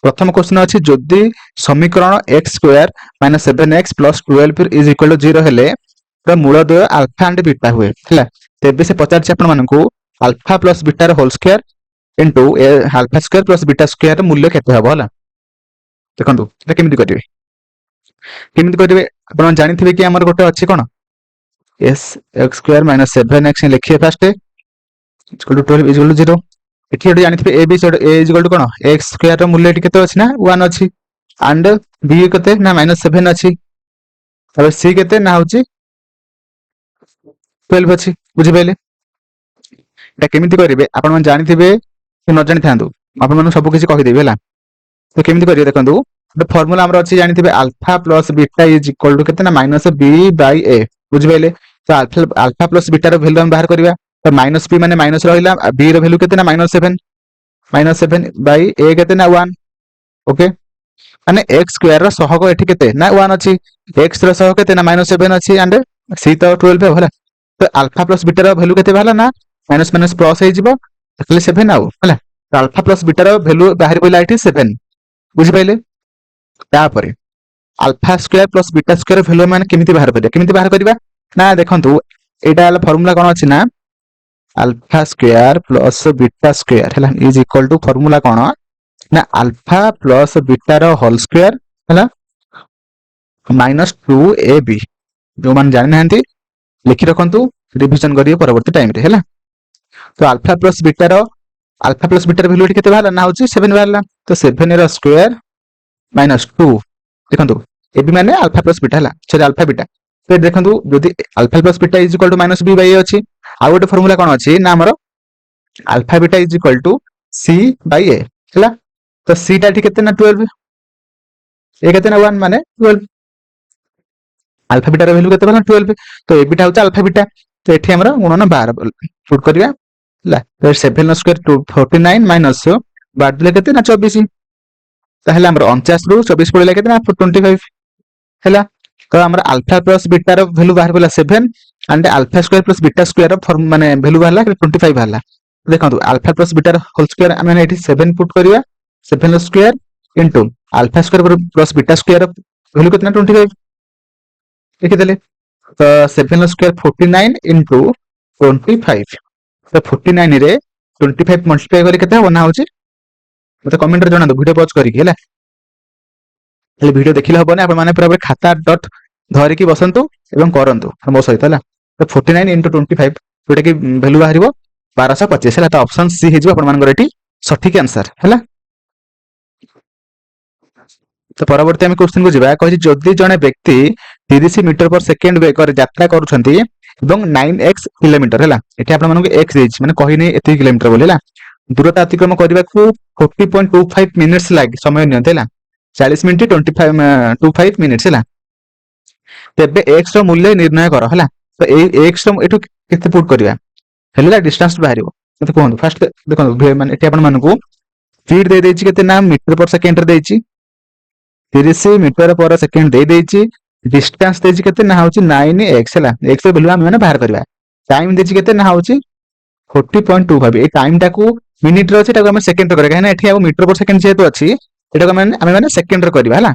प्रथम क्वेश्चन अच्छी जदि समीकरण X square minus 7x plus 12 is equal to 0 हेले तो मूलद्वय अल्फा एंड बीटा हुए है तेबे से पचार आपण मानू अल्फा प्लस बीटार whole square into alpha square plus beta square मूल्य केते हबो हला देखंतु एटा केमिति करिवे आपण जानिथिबे कि हमर गोटे अछि कोन एस एक्स स्क्वायर माइनस 7x लिखिए first equal to 12 equal to 0 एठी एठी जानिथिबे a b a equal to कोन एक्स स्क्वायर रो मूल्य एठी केते अछि ना 1 अछि एंड बी केते ना -7 अछि तबे सी केते ना होछि 12 अछि बुझि पाइले एटा केमिति करिवे आपण मन जानिथिबे कि न जानि थांदु आपण मन सब किछि कहि देबे हला तो केमिति करिवे देखंतु गोटे फार्मूला हमर अछि जानिथिबे alpha plus beta is equal to केते ना माइनस बी बाय ए बुझि पाइले तो अल्फा प्लस बीटा रो वैल्यू हम बाहर करिवा तो माइनस बी माने माइनस रहिला बी रो वैल्यू केते ना -7 बाय ए केते ना 1 ओके माने x स्क्वायर रो सहग एठी केते ना 1 अछि x रो सहग केते ना -7 अछि एंड c तो 12 होला तो अल्फा प्लस बीटा रो वैल्यू केते भाला ना माइनस माइनस प्लस हे जिवो तकले 7 आउ होला तो अल्फा प्लस बीटा रो वैल्यू बाहर पइला एठी 7 बुझि पाइले तापरे alpha square plus beta square value माने केमिति बाहर करिवा ना देखंतु एटा वाला फार्मूला कोन अछि ना alpha square plus beta square हैला इज इक्वल टू फार्मूला कोन ना अल्फा प्लस बीटा रो होल स्क्वायर हैला माइनस 2ab जो मान जानि नाहंती लिखि रखंतु रिवीजन करियो परवर्ती टाइम रे हैला तो अल्फा प्लस बीटा रो वैल्यू एठी केते बाहला ना होची 7 बाहला तो 7 रो स्क्वायर माइनस 2 देखंतु एबी माने अल्फा प्लस बीटा हैला सॉरी अल्फा बीटा तो देखंतु जदि alpha plus beta is equal to minus b by a अछि आ गोटे फार्मूला कोन अछि ना हमरो alpha beta is equal to c by a हैला तो c टा एठी केते ना 12 ए केते ना 1 माने 12 अल्फा बीटा रो वैल्यू केते बाला 12 तो ए बीटा होता अल्फा बीटा तो एठी हमरो गुणन 12 पुट करिया हैला तो 7 नो स्क्वायर 49 माइनस बाद दिले केते ना 24 ताहले हमरो 49 रु 24 पड़िला केते ना 25 हैला तो हमर अल्फा प्लस बीटा रो वैल्यू बाहर पला 7 and alpha square plus beta square रो फॉर्म माने वैल्यू बाहरला 25 बाहरला देखंतु अल्फा प्लस बीटा रो होल स्क्वायर माने एठी 7 पुट करिया 7 रो square into alpha square plus beta square रो वैल्यू कितना 25 लिखि देले तो 7 रो स्क्वायर 49 इनटू 25 तो 49 रे 25 मल्टीप्लाई करी केते होना होची मते कमेंट रे जणा दो वीडियो पॉज करी हैला हेले वीडियो देखिले हबने आपण माने पूरा खाता डॉट धरि की बसंतु एवं करंतु मो सहित हैला तो 49 into 25 जोटा की वैल्यू बाहरिबो 1225 हैला तो ऑप्शन सी हे जिवो आपण मानकर एठी सठिक आंसर हैला तो परवर्ती हम क्वेश्चन को जिबा कहि जदि जने व्यक्ति 30 मीटर पर सेकंड वेगर यात्रा करूछंती एवं 9x किलोमीटर हैला एठी आपण मानको x देछि माने कहि नै एति किलोमीटर बोले हैला दूरता अतिक्रमण करबाकू 40.25 मिनिट्स लाग समय नियंत हैला 40 मिनिट 25 मिनिट्स हैला तेबे x रो मूल्य निर्णय कर हैला तो ए x रो एठु केते पुट करिया हैला डिस्टेंस बाहरिबो मते कोहन फर्स्ट देखो माने एठी आपण मानको स्पीड दे देछि केते ना मीटर पर सेकंड रे देछि 30 मीटर पर सेकंड दे देछि डिस्टेंस देछि केते ना होछि 9x हैला x रो वैल्यू हम माने बाहर करबा टाइम देछि केते ना होछि 40.25 ए टाइम टाकू मिनिट रो अछि टाकू हम सेकंड रे करै ना एठी अब मीटर पर सेकंड जेतु अछि एटा हम माने सेकंड रे करबा हैला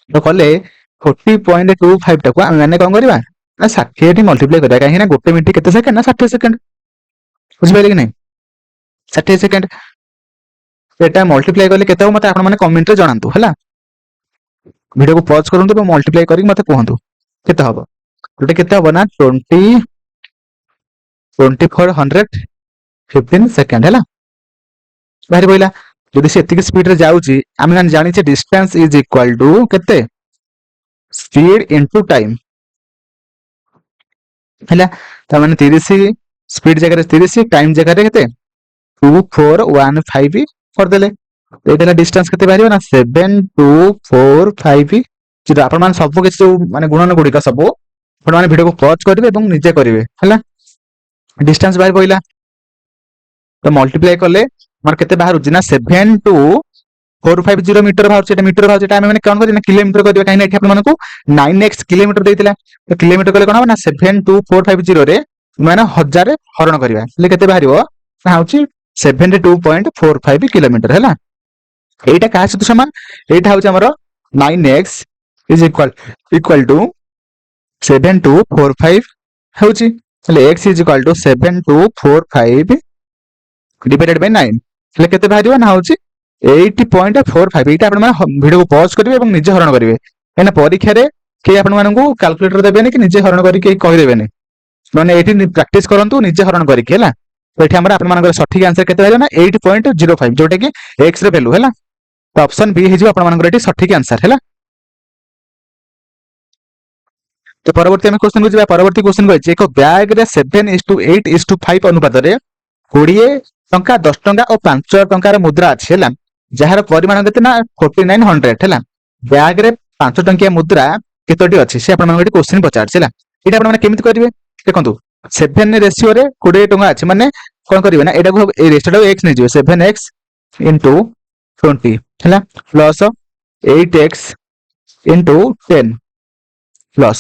तो कले 40.25 टाकू हम माने कोन करबा ना 60 एठी मल्टीप्लाई करबा काहे ना गोटे मिनिट केते सेकंड ना 60 सेकंड बुझि पाइले कि नै 60 सेकंड एटा मल्टीप्लाई करले केते हो मते आपण माने कमेंट रे जणांतु हैला वीडियो को पॉज करंतु तो मल्टीप्लाई करी मते कहंतु केते हबो टोटे केते हबो ना 2415 सेकंड हैला बाहर बोइला जदि से एतिक स्पीड रे जाउची हम माने जानि छे डिस्टेंस इज इक्वल टू केते स्पीड इनटू टाइम हैला त माने 30 स्पीड जगह रे 30 टाइम जगह रे केते 2415 कर देले एटा डिस्टेंस केते बारियो ना 7245 जे आपण मान सब के माने गुणन गुडी का सब आपण माने वीडियो को पॉज करिवे एवं निजे करिवे हैला डिस्टेंस बाहर पइला तो मल्टीप्लाई करले मार केते बाहर उजिना 72450 मीटर बाहर छेटा मीटर बाहर छेटा माने काउंट करिना किलोमीटर करिवे काहे ना एठी आपण मानको 9x किलोमीटर देइतिला तो किलोमीटर कले कोन हो ना 72450 रे माने 1000 हरण करिवा ले केते बाहरिवो ना होची 72.45 किलोमीटर हैला এইটা কাହା ସହିତ ସମାନ এইଟା ହଉଛି ଆମର 9x is equal to 7245 ହେଉଛି ହେଲେ x is equal to 7245 divided by 9 ହେଲେ କେତେ ବାହାରିବ ନା ହଉଛି 80.45 ଏଇଟା ଆପଣମାନେ ଭିଡିଓକୁ ପଜ କରିବେ ଏବଂ ନିଜେ ହରଣ କରିବେ କାହିଁକିନା ପରୀକ୍ଷାରେ କେହି ଆପଣମାନଙ୍କୁ କାଲକୁଲେଟର ଦେବେନି କି ନିଜେ ହରଣ କରିକି କେହି କହିଦେବେନି ମାନେ ଏଇଠି ପ୍ରାକ୍ଟିସ କରନ୍ତୁ ନିଜେ ହରଣ କରିକି ହେଲା ତ ଏଠି ଆମର ଆପଣମାନଙ୍କର ସଠିକ ଆନ୍ସର କେତେ ବାହାରିବ ନା 8.05 ଯୋଉଟା କି x ର ଭ୍ୟାଲୁ ହେଲା ତ ଅପସନ B ହେଇଯିବ ଆପଣମାନଙ୍କର ଏଠି ସଠିକ ଆନ୍ସର ହେଲା ତ ପରବର୍ତ୍ତୀ ଆମେ କ୍ୱେଶ୍ଚନକୁ ଯିବା ପରବର୍ତ୍ତୀ କ୍ୱେଶ୍ଚନ କହିଛି ଏକ ବ୍ୟାଗରେ 7:8:5 ଅନୁପାତରେ 20 ଟଙ୍କା 10 ଟଙ୍କା ଓ 5 ଟଙ୍କାର ମୁଦ୍ରା ଅଛି ହେଲା ଯାହାର ପରିମାଣ କେତେ ନା 4900 ହେଲା ବ୍ୟାଗରେ 5 ଟଙ୍କିଆ ମୁଦ୍ରା କେତୋଟି ଅଛି ସେ ଆପଣମାନଙ୍କୁ ଏଠି କ୍ୱେଶ୍ଚନ ପଚାରିଛି ହେଲା ଏଇଟା ଆପଣମାନେ କେମିତି କରିବେ ଦେଖନ୍ତୁ 7 ରେସିଓରେ 20 ଟଙ୍କା ଅଛି ମାନେ କଣ କରିବେ ନା ଏଟାକୁ এই ରେସିଓଟାକୁ x ନେଇଯିବେ 7x into 20 ହେଲା plus 8x into 10 plus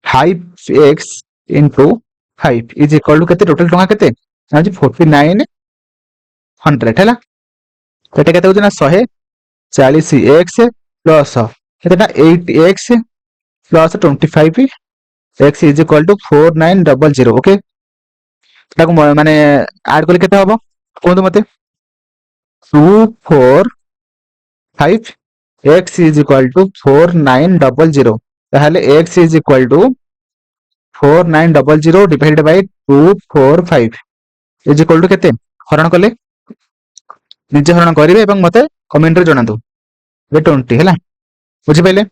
5x into 5 is equal to केते टोटल टंका केते ना 4900 हैला एटा केते होछ ना 140x प्लस केतेटा 8x plus 25x is equal to 4900 okay ताको माने ऐड करले केते हबो कोन मते 245 x is equal to 4900 ताहले x is equal to 4900 divided by 245 is equal to केते हरण कले निजे हरण करिवे एवं मते कमेंट रे जणातु 20 हैला बुझि पाइले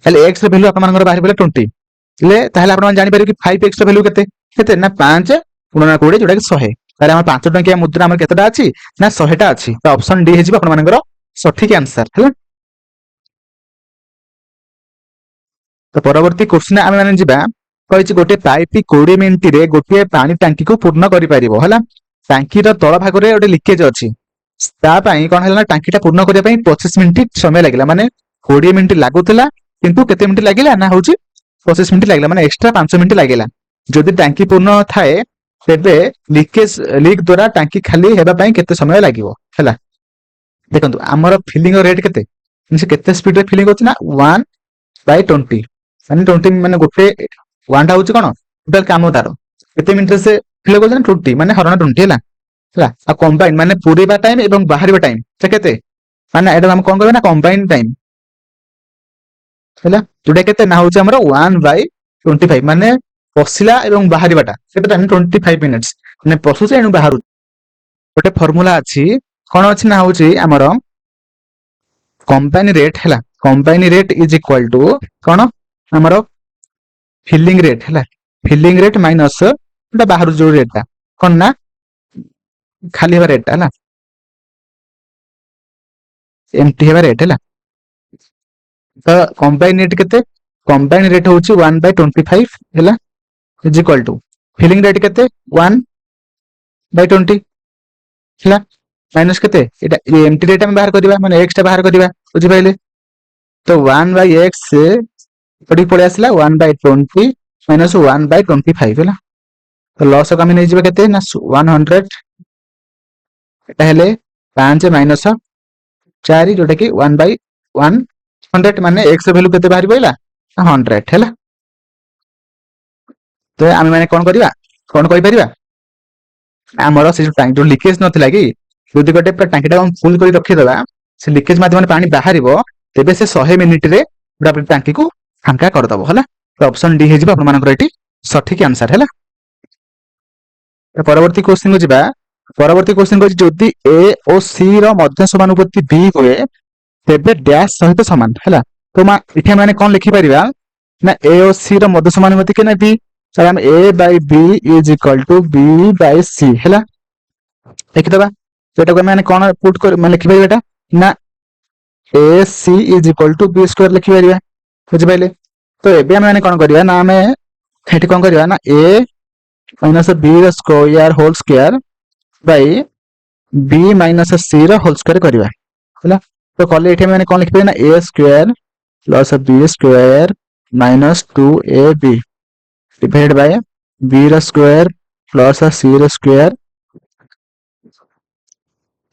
ताहले x ର वैल्यू आपन मानकर बाहर पले 20 ले ताहले आपन जानि पारे कि 5x ର वैल्यू केते केते ना 5 गुणन 20 जोटा कि 100 ताले हम 5 टंकिया मुद्रा हमर केतेटा अछि ना 100 टा अछि तो ऑप्शन डी हे जिवो आपन मानकर सठिक आंसर हैला तो परवर्ती क्वेश्चन आमे माने जिबा कहिछि गोटे पाइप 20 मिनिट रे गोटे पानी टांकी को पूर्ण करि परिबो हला टांकी रो तळ भाग रे ओटे लीकेज अछि ता पई कोन हला टांकी टा पूर्ण करिया पई 25 मिनिट समय लागिला माने 20 मिनिट लागुतला किंतु केते मिनिट लागिला ना होछि 25 मिनिट लागिला माने एक्स्ट्रा 5 मिनिट लागिला जदि टांकी पूर्ण थाए तेबे लीक द्वारा टांकी खाली हेबा पई केते समय लागिवो हला देखंतु हमर फिलिंग रेट केते से केते स्पीड रे फिलिंग होछि ना 1/20 माने 20 माने गोटे 1 टा होछि कोन टोटल काम तार केते मिनिट से फिल होछि ना 20 माने हरण 20 हैला हैला आ कंबाइन माने पूरीबा टाइम एवं बाहरिबा टाइम से केते माने एटा हम कोन करबे ना कंबाइन टाइम हैला जोटा केते ना होछि हमर 1/25 माने पसिला एवं बाहरिबाटा केते टाइम 25 मिनिट्स माने पसुसे एनु बाहरु गोटे फार्मूला अछि कोन अछि ना होछि हमर कंबाइन रेट हैला combine rate is equal to कोन हमर फिलिंग रेट हैला फिलिंग रेट माइनस एटा बाहर जो रेट ता कोन ना खाली हेबा रेट हैला एम्प्टी हेबा रेट हैला तो कंबाइन रेट केते कंबाइन रेट होछि 1/25 हैला is equal to filling rate केते 1/20 हैला माइनस केते एटा एम्प्टी रेट हम बाहर करबा माने x टा बाहर करबा बुझि पाइले तो 1/x पड़ी पड़े आसला 1/20 माइनस 1/25 हैला तो लॉस का हम नै जिबा केते ना 100 एटा हेले 5 माइनस 4 जोटा कि 1/100 माने x ର वैल्यू केते बाहर पइला 100 हैला तो आमे माने कोन करिवा कोन कहि परिवा हमर से जो टैंक जो लीकेज नथिला कि जदि गोटे टांकीटा हम फुल करी रखि देबा से लीकेज माध्यम पानी बाहरिबो तेबे से 100 मिनिट रे पूरा टांकी को फांका कर दबो हला तो ऑप्शन डी हे जिबा आपन मानकर एटी सठिक आंसर हैला परवर्ती क्वेश्चन को जिबा परवर्ती क्वेश्चन को जदि ए और सी रो मध्य समानुपाती बी होए तेबे डैश सहित समान हैला तो मा इथे माने कोन लिखि परिबा ना ए और सी रो मध्य समानुपाती के ना बी सर हम a by b is equal to b by c हैला लिखि दबा सेटा को माने कोन पुट कर माने लिखि परिबा ना ac is equal to b square लिखि परिबा बुझि पाइले तो एबे हम माने कोन करिया ना हमें हेटी कोन करिया ना a minus b रो square whole square by b minus c रो होल स्क्वायर करिवा हैला तो कॉले एठी माने कोन लिखि ना a square plus b square minus 2ab divided by b रो स्क्वायर प्लस c रो स्क्वायर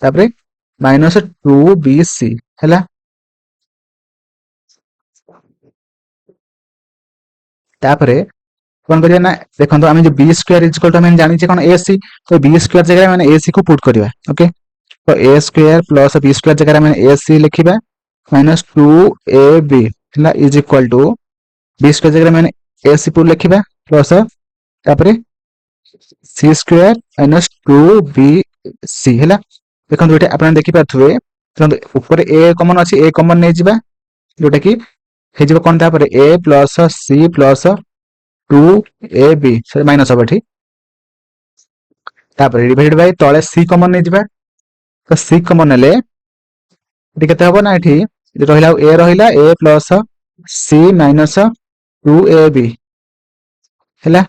तापरे माइनस 2bc है। तापर कौन करिया ना देखो आम जो बी स्क्वायर इक्वल टू जानी कौन ए सी, तो बी स्क्वायर जगह मैंने ए सी को पुट करवा। ओके, तो A square plus B square जगह मैंने ए सी लिखा minus 2ab is equal to B square जगह मैंने ए सी पुट लिखा प्लस तापर सी स्क्वायर माइनस 2bc है। देखो ये आप देखिपे ऊपर ए कमन अच्छी ए कमन नहीं जावा जोटा कि कौन तापर a plus c plus 2ab minus हम ये डिवाइडेड बाय तले सी कमन नहीं जावा, तो सी कमन नेले केते हबो ना ये रहिला ए रहिला ए प्लस सी माइनस 2ab है।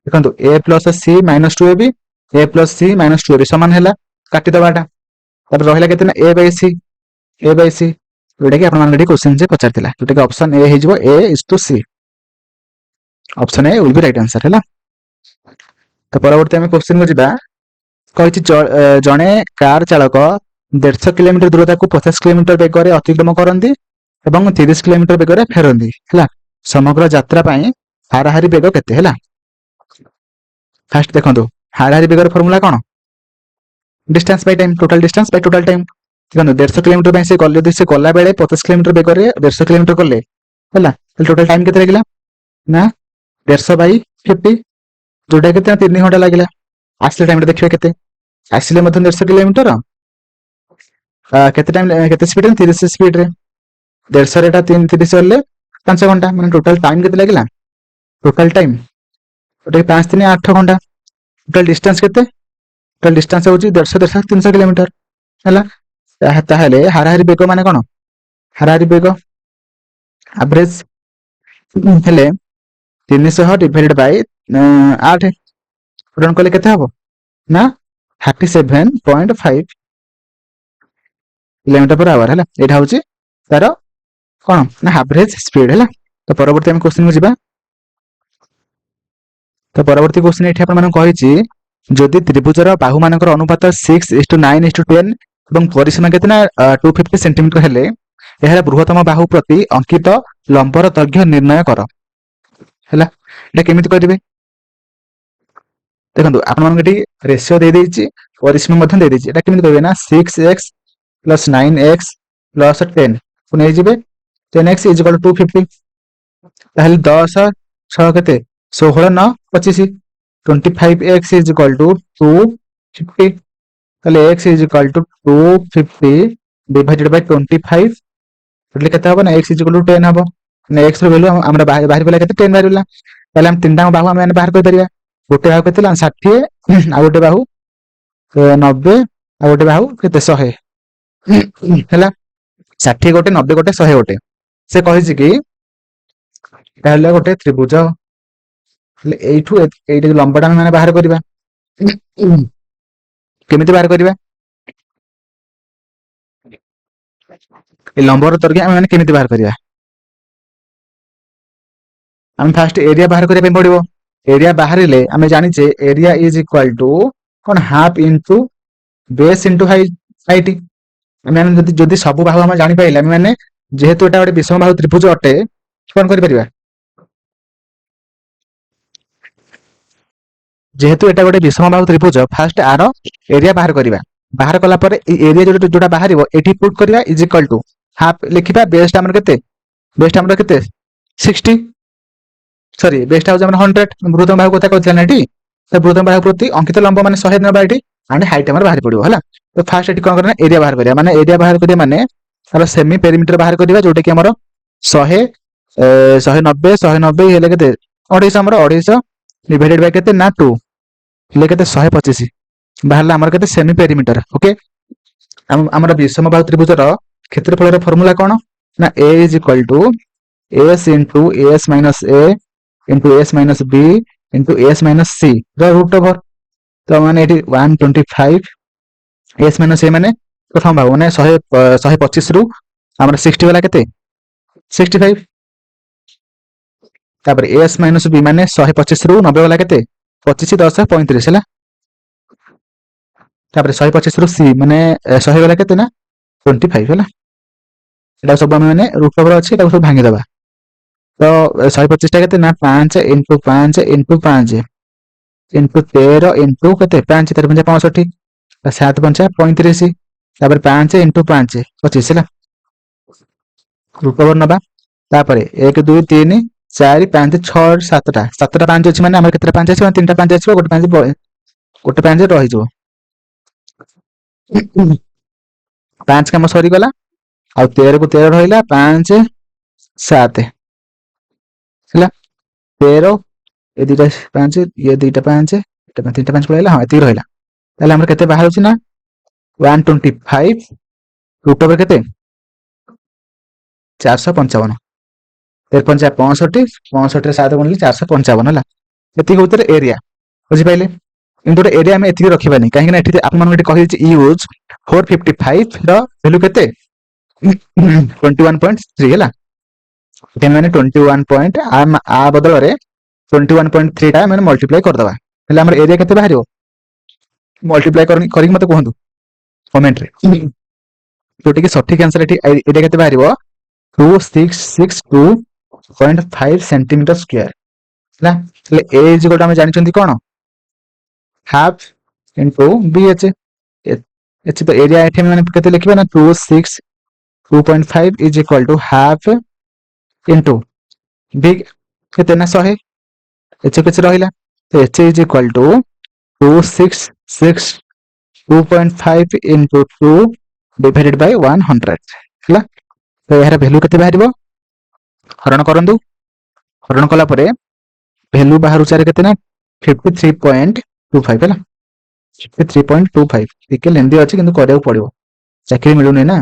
देखो ए प्लस सी माइनस 2ab ए प्लस सी माइनस 2ab समान है काटिदबाटा रहा के ए बै सी जोटा कि आपको क्वेश्चन से पचार जोटा कि ऑप्शन ए हो a is to c, option a will be right answer है। तो परवर्ती आम क्वेश्चन को जावा कही जड़े कार चालक 150 किलोमीटर दूरता को 50 किलोमीटर बेगर अतिक्रम करती 30 किलोमीटर बेगर फेरती है। समग्र यात्रा हाराहारी बेग केते है। फास्ट देखो हाराहारी बेगर फॉर्मूला कौन distance by time, total distance by total time. देखो 150 किलोमीटर से गले से गला बेले 50 किलोमीटर बेगर 150 किलोमीटर गले है, टोटल टाइम केते लगिला ना 150 बाय 50 जोटा के 3 घंटा लगिला। आसले टाइम देखिए केते आसले 150 किलोमीटर केते टाइम केते स्पीड 30 स्पीड रे 150 रे 30 गले 5 घंटा माने टोटल टाइम केते लगिला टोटल टाइम जोटा कि 5 3 8 घंटा। टोटल डिस्टेंस केते टोटल डिस्टेंस होची 150 300 किलोमीटर है। ताहले हाराहारी बेग माने कोन हाराहारी बेग एवरेज हेले 300 डिवाइडेड बाय 8 पूरण कले केते हबो ना 37.5 किलोमीटर पर आवर है। यहाँ हूँ तार कौन ना एवरेज स्पीड है। तो परवर्ती आम क्वेश्चन को जावा। तो परवर्ती क्वेश्चन ये आपको जदि त्रिभुजर बाहु मान अनुपात 6:9:10 और परिसीमा के 250 सेंटीमीटर हेले यार बृहत्तम बाहु प्रति अंकित लंबर दैर्घ्य निर्णय कर है। केमी करेंगे देखो आपड़ी रेसीो दे परिसीमा केमी करेंगे ना 6x प्लस 9x प्लस 10 को नहीं जाए 10x इज इक्वल टू 250 ताहले 10 6 केते 16 9 25 25x इज इक्वल टू 250 ताहले x is equal to 250 divided by 25 એટલે કેતે હબો ના x इज इक्वल टू 10 हबो ने x रो वैल्यू हमरा बाहर पला केते 10 बाहर पला ताहले हम तीनटा बाहु हम बाहर कर परिया गोटे बाहु केते 60 आ गोटे बाहु 90 आ गोटे बाहु केते 100 है 60 गोटे 90 गोटे 100 गोटे से कहि कि ताहले गोटे त्रिभुज एठू एठी लंबाटा माने बाहर करबा केमिति बाहर करबा ए लंबर दैर्घ्य हम माने केमिति बाहर करबा हम फास्ट एरिया बाहर करबा पड़िबो एरिया बाहरिले हम जानिचे एरिया इज इक्वल टू कोन half into base into height मैंने जदि सब बाहु हम जानी पाइले मैंने जेहेतु एटा गोटे विषम बाहु त्रिभुज अटे कौन कर परिबा जेहेतु एटा गोटे विषम बाहु त्रिभुज फास्ट आर एरिया बाहर करबा बाहर कला पर एरिया जोटा बाहर एठी पुट करबा इज इक्वल टू हाफ लिखिबा बेस हमर केते 60 सॉरी बेस हाउस हमर 100 बृहत्तम बाहु कथा कहथिला नेटी तो बृहत्तम बाहु प्रति अंकित लंब माने 100 नबा एठी एंड हाइट हमर बाहर पड़िबो हला। तो फास्ट एठी कोन करना एरिया बाहर करिया माने एरिया बाहर करिया माने तार सेमी पेरीमीटर बाहर करिया जोटा कि हमर 100 190 190 हेले केते 250 हमर 250 डिवाइडेड बाय केते ना 2 हेले केते 125 बाहरला हमर केते सेमी पेरीमीटर। ओके हमर विषम बाहु त्रिभुजर क्षेत्रफलर फार्मूला कोन ना a is equal to s into as minus a into s minus b into s minus c the root over. तो माने एठी 125 s माइनस a माने प्रथम भाग माने 125 रु हमर 60 वाला केते 65 तापर s माइनस b माने 125 रु 90 वाला केते 25 10 35 हैला तापर 125 रु सी माने 100 गला केते ना 25 ହେଲା एटा सब हम माने रूट ओवर अछि एटा सब भांगी दबा तो 125 टा केते ना 5 * 5 * 5 इंटू 13 इंटू केते 5 13 5 65 7 5 35 तापर 5 * 5 25 ହେଲା रूट ओवर नबा तापर 1 2 3 4 5 6 7 टा 5 अछि माने हमर केते 5 अछि 3 टा 5 अछि गोटे 5 रहि जो 5 काम सरी गला आ 13 को 13 रहिला 5 7 ହେଲା 13 ए दुटा 5 ये दुटा 5 3 टा 5 पळैला हां एति रहिला ताले हमर केते बाहर अछि ना 125 रूट ओवर केते 455 13 5 65 65 रे 7 गुणिले 455 ହେଲା एति होतरे एरिया बुझि पाइले किंतु एरिया में एति रखिबानी काहे कि ना एति आपन मन एति कहि छि यूज 455 रो वैल्यू केते 21.3 ହେଲା एते माने 21 पॉइंट आ बदल रे 21.3 टा माने मल्टीप्लाई कर दबा हेले हमर एरिया केते बाहरियो मल्टीप्लाई करी मते कहंतु कमेंट रे जोटी के सठिक आंसर एटी एरिया केते बाहरियो 2662.5 सेंटीमीटर स्क्वायर ହେଲା हेले ए इज इक्वल टू हम जानि छथि कोन हाफ इनटू बीएच एच तो एरिया एठी माने केते लिखबे ना 262.5 is equal to half into B केते ना 100 एच केते रहिला तो H is equal to 266.5 into 2 divided by 100 ହେଲା तो यार वैल्यू केते बाहरिबो हरण करंदु हरण कला परे वैल्यू बाहरु चारे केते ना 53.25 ହେଲା 53.25 ଟିକେ लेंदी अछि किंतु करियो पड़िबो चाकरी मिलु नै ना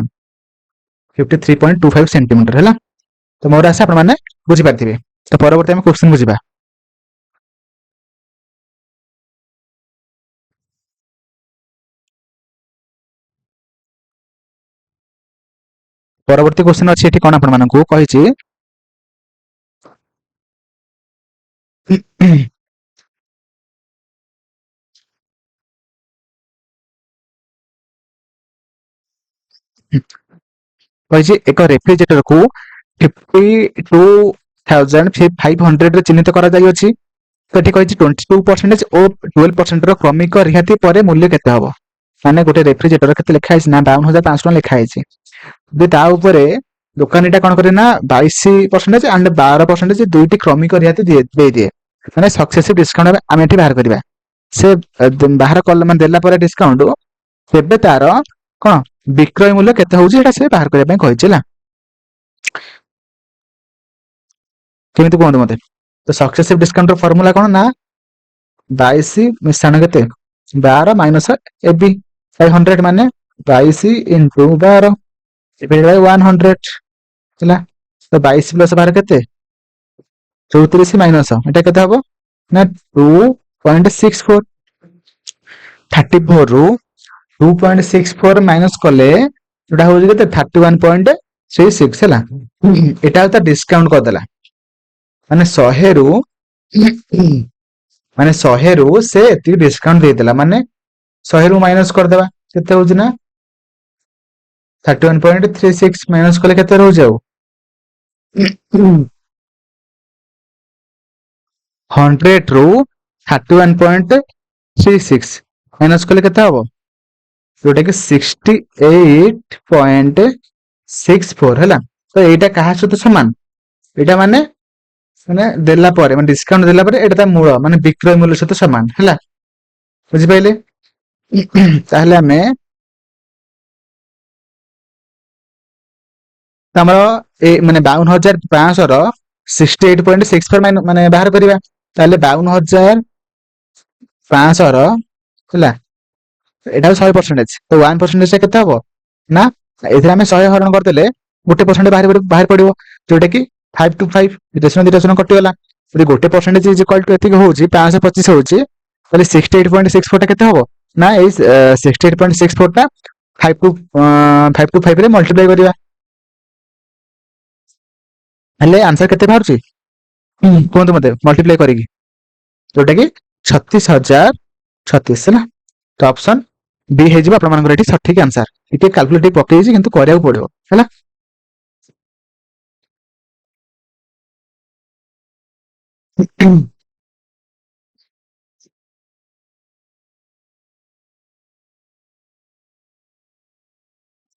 53.25 सेंटीमीटर ହେଲା तो मोर आशा आपण माने बुझि पाथिबे तो परवर्ती हम क्वेश्चन बुझिबा परवर्ती क्वेश्चन अछि एठी कोन आपण मानकू कहि छि कहि छि एक रेफ्रिजरेटर को 52,500 रे चिन्हित करा जाय अछि तो एठी कहि छि 22% और 12% रो क्रमिक रिहाती परे मूल्य केते हबो माने गोटे रेफ्रिजरेटर केते लिखा है ना 52,500 लिखा है दे ता ऊपरे दुकानीटा कोन करे ना 22% एंड 12% दुईटी क्रमिक रिहाती दे दिए माने सक्सेसिव डिस्काउंट हम एठी बाहर करबा से बाहर कल मन देला परे डिस्काउंट तेबे तार कोन विक्रय मूल्य केते होउची एटा से बाहर करबा कहि छिला केमिति कोन मते तो सक्सेसिव डिस्काउंट रो फार्मूला कोन ना 22 मिश्रण केते 12 माइनस एबी 500 माने 22 into 12 डिवाइडेड बाय 100 ହେଲା तो 22 प्लस 12 केते 34 माइनस एटा केते हबो ना 2.64 34 रो 2.64 माइनस कले एटा हो जेते 31.36 ହେଲା एटा तो डिस्काउंट कर देला माने 100 रो माने 100 रो से एति डिस्काउंट दे देला माने 100 रो माइनस कर देबा केते हो ना 31.36 माइनस कले केते रह जाऊ 100 रो 31.36 माइनस कले केते हबो जोटा कि 68.64 हैला तो एटा कहा सहित समान एटा माने माने देला परे माने डिस्काउंट देला परे एटा मूल माने विक्रय मूल्य सहित समान हैला बुझि पाइले ताहले हमें हमरो ए माने 52500 रो 68.64 माने बाहर करिवा ताहले 52500 रो हैला एटा 100% तो 1% से केते हबो ना एथरा हमें 100 हरण कर देले गोटे परसेंट बाहर पड़िबो जोटा कि 5 to 5 डिटेशन कटि गला यदि गोटे परसेंटेज इज इक्वल टू एतिक होउची 525 होउची ताले 68.64 टा केते हबो ना ए 68.64 टा 5 to 5 रे मल्टीप्लाई करिवा हले आंसर केते बाहरची कोन मते मल्टीप्लाई करिकी जोटा कि 36036 ना तो ऑप्शन बी ହେଇଯିବ ଆପଣମାନଙ୍କର ଏଠି ସଠିକ ଆନ୍ସର। ଟିକେ କାଲକୁଲେଟିଭ ପକେଇଛି କିନ୍ତୁ କରିବାକୁ ପଡିବ ହେଲା।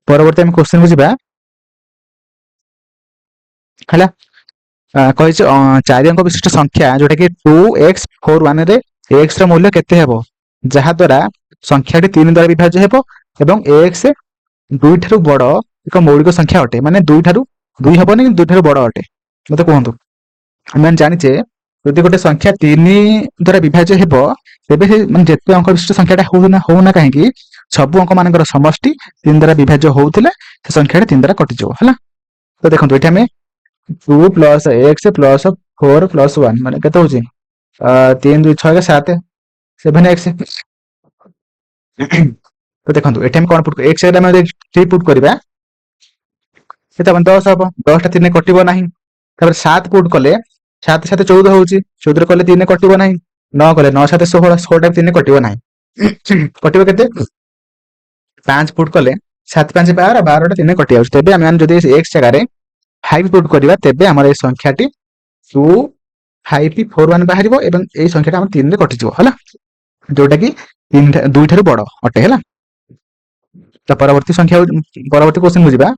ପରବର୍ତ୍ତୀ ଆମେ କ୍ୱେଶ୍ଚନ କୁ ଯିବା ହେଲା। କହିଛି 4 ଅଙ୍କ ବିଶିଷ୍ଟ ସଂଖ୍ୟା ଯୋଉଟା କି 2x41 ରେ x ର ମୂଲ୍ୟ କେତେ ହେବ, ଯାହା ଦ୍ୱାରା ସଂଖ୍ୟାଟି 3 ଦ୍ୱାରା ବିଭାଜ୍ୟ ହେବ ଏବଂ x 2 ଠାରୁ ବଡ ଏକ ମୌଳିକ ସଂଖ୍ୟା ଅଟେ। ମାନେ 2 ଠାରୁ 2 ହବନି, 2 ଠାରୁ ବଡ ଅଟେ। ମତେ କୁହନ୍ତୁ। ଆମେ ଜାଣିଛେ ଯଦି ଗୋଟେ ସଂଖ୍ୟା 3 ଦ୍ୱାରା ବିଭାଜ୍ୟ ହେବ ତେବେ ସେ ମାନେ ଯେତେ ଅଙ୍କ ବିଶିଷ୍ଟ ସଂଖ୍ୟାଟା ହଉନା କାହିଁକି ସବୁ ଅଙ୍କ ମାନଙ୍କର ସମଷ୍ଟି 3 ଦ୍ୱାରା ବିଭାଜ୍ୟ ହଉଥିଲେ ସେ ସଂଖ୍ୟାଟା 3 ଦ୍ୱାରା କଟିଯିବ ହେଲା। ତ ଦେଖନ୍ତୁ ଏଠି ଆମେ 2 ପ୍ଲସ x ପ୍ଲସ 4 ପ୍ଲସ 1 ମାନେ କେତେ ହଉଛି 3 2 6 7 7x। ତ ଦେଖନ୍ତୁ ଏଠି ଆମେ କଣ ପୁଟ୍ x ରେ ଆମେ 3 ପୁଟ୍ କରିବା କେତେ ହବ 10 ହବ। 10 ଟା 3 ରେ କଟିବ ନାହିଁ। ତାପରେ 7 ପୁଟ୍ କଲେ 7 7 14 ହଉଛି। 14 ରେ କଲେ 3 ରେ କଟିବ ନାହିଁ। 9 କଲେ 9 7 16 16 ଟା 3 ରେ କଟିବ ନାହିଁ। କଟିବ କେତେ 5 ପୁଟ୍ କଲେ 7 5 12 12 ଟା 3 ରେ କଟି ଯାଉଛି। ତେବେ ଆମେ ଯଦି x ଜାଗାରେ 5 ପୁଟ୍ କରିବା ତେବେ ଆମର এই ସଂଖ୍ୟାଟି 2 5 4 1 ବାହାରିବ ଏବଂ এই ସଂଖ୍ୟାଟା ଆମର 3 ରେ କଟିଯିବ ହେଲା, ଯୋଉଟା କି 2 ଠାରୁ ବଡ ଅଟେ ହେଲା। ତ ପରବର୍ତ୍ତୀ ସଂଖ୍ୟା ପରବର୍ତ୍ତୀ क्वेश्चन କୁ ଯିବା।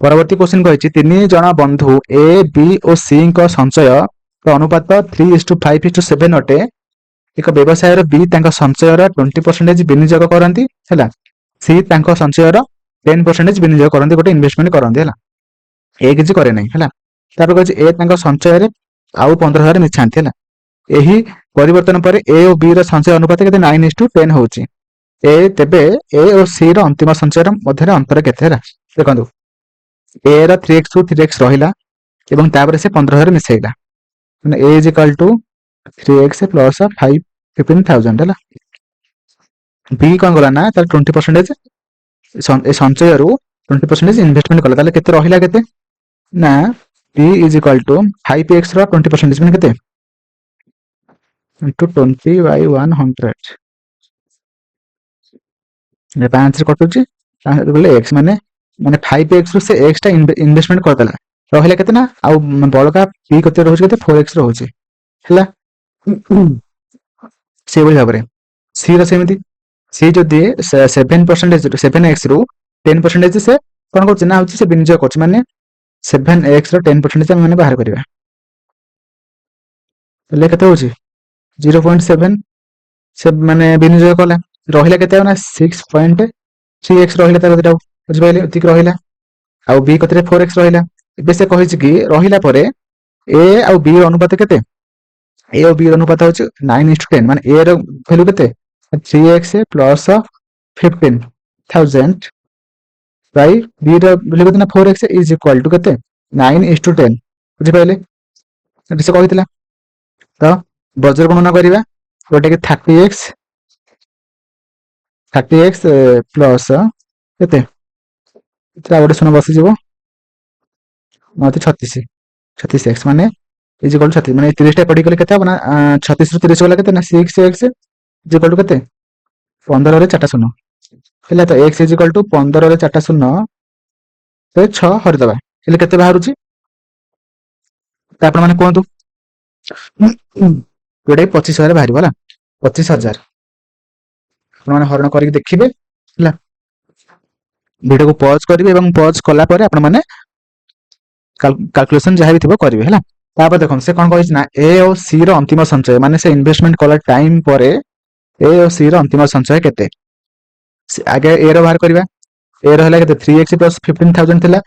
ପରବର୍ତ୍ତୀ क्वेश्चन କହିଛି 3 ଜଣ ବନ୍ଧୁ A B ଓ C ଙ୍କ ସଞ୍ଚୟ ଅନୁପାତ 3:5:7 ଅଟେ। ଏକ ବ୍ୟବସାୟର B ତାଙ୍କ ସଞ୍ଚୟର 20% ବିନିଯୋଗ କରନ୍ତି ହେଲା। C ତାଙ୍କ ସଞ୍ଚୟର 10% ବିନିଯୋଗ କରନ୍ତି, ଗୋଟେ ଇନଭେଷ୍ଟମେଣ୍ଟ କରନ୍ତି ହେଲା। A କିଛି କରେ ନାହିଁ ହେଲା। ତାପରେ କହିଛି A ତାଙ୍କ ସଞ୍ଚୟରେ ଆଉ 15,000 ମିଶାନ୍ତି ହେଲା। ଏହି ପରିବର୍ତ୍ତନ ପରେ A ଓ B ର ସଞ୍ଚୟ ଅନୁପାତ କେତେ 9:10 ହଉଛି। ତେବେ A ଓ C ର ଅନ୍ତିମ ସଞ୍ଚୟର ମଧ୍ୟରେ ଅନ୍ତର କେତେ ହେଲା। ଦେଖନ୍ତୁ A ର 3x ରୁ 3x ରହିଲା ଏବଂ ତାପରେ ସେ 15,000 ମିଶାଇଲା, ମାନେ A is equal to 3x plus 15,000 ହେଲା। B କଣ କଲା ନା ତାର 20% ଏ ସଞ୍ଚୟରୁ 20% ଇନଭେଷ୍ଟମେଣ୍ଟ କଲା। ତାହେଲେ କେତେ ରହିଲା କେତେ ନା B is equal to 5x ର 20% ମାନେ କେତେ into 20/100 5 ରେ କଟୁଛି ତାହେଲେ x ମାନେ 5x ରୁ ସେ x ଟା ଇନଭେଷ୍ଟମେଣ୍ଟ କରିଦେଲା। ରହିଲା କେତେ ନା ଆଉ ବଳକା B କେତେ ରହୁଛି କେତେ 4x ରହୁଛି ହେଲା। ସେଇଭଳି ଭାବରେ C ର ସେମିତି C ଯଦି 7x ରୁ 10% ସେ କଣ କରୁଛି ନା ହଉଛି ସେ ବିନିଯୋଗ କରୁଛି, ମାନେ 7x ର 10% ଆମେ ମାନେ ବାହାର କରିବା ହେଲେ କେତେ ହଉଛି 0.7 ସେ ମାନେ ବିନିଯୋଗ କଲା। ରହିଲା କେତେ ନା 6.3x ରହିଲା ତାର କତିରେ, ବୁଝିପାରିଲେ ଏତିକି ରହିଲା। ଆଉ B କତିରେ 4x ରହିଲା। ଏବେ ସେ କହିଛି କି ରହିଲା ପରେ A ଆଉ B ର ଅନୁପାତ କେତେ, A ଓ B ର ଅନୁପାତ ହଉଛି 9:10 ମାନେ A ର ଭ୍ୟାଲୁ କେତେ 3x plus 15,000 by B ର ଭ୍ୟାଲୁ କେତେ ନା 4x is equal to କେତେ 9:10, ବୁଝିପାରିଲେ ଏଠି ସେ କହିଥିଲା। ତ ବଜ୍ର ଗଣନା କରିବା ଯୋଉଟା କି 30x ପ୍ଲସ କେତେ ଆଉ ଗୋଟେ ଶୂନ ବସିଯିବ 36x ମାନେ ଇଜ ଇକ୍ୱାଲ ଟୁ 36 ମାନେ 30 ଟା କଟି ଗଲେ କେତେ ହବ ନା 36 ରୁ 30 ଗଲା କେତେ ନା 6x ଇଜ ଇକ୍ୱାଲ ଟୁ କେତେ 15 ରେ 4ଟା ଶୂନ ହେଲା। ତ x ଇଜ ଇକ୍ୱାଲ ଟୁ 15 ରେ 4ଟା ଶୂନ 6 ହରିଦବା ହେଲେ କେତେ ବାହାରୁଛି ତ ଆପଣ ମାନେ କୁହନ୍ତୁ। ଯୋଉଟା 25,000 ବାହାରିବ ହେଲା, 25,000 ଆପଣ ମାନେ ହରଣ କରିକି ଦେଖିବେ ହେଲା। ଭିଡିଓକୁ ପଜ କରିବେ ଏବଂ ପଜ କଲା ପରେ ଆପଣ ମାନେ କାଲକୁଲେସନ ଯାହା ବି ଥିବ କରିବେ ହେଲା। ତାପରେ ଦେଖନ୍ତୁ ସେ କଣ କହିଛି ନା A ଓ C ର ଅନ୍ତିମ ସଞ୍ଚୟ ମାନେ ସେ ଇନଭେଷ୍ଟମେଣ୍ଟ କଲା ଟାଇମ ପରେ A ଓ C ର ଅନ୍ତିମ ସଞ୍ଚୟ କେତେ। ଆଗେ A ର ବାହାର କରିବା। A ର ହେଲା କେତେ 3x plus 15,000 ଥିଲା,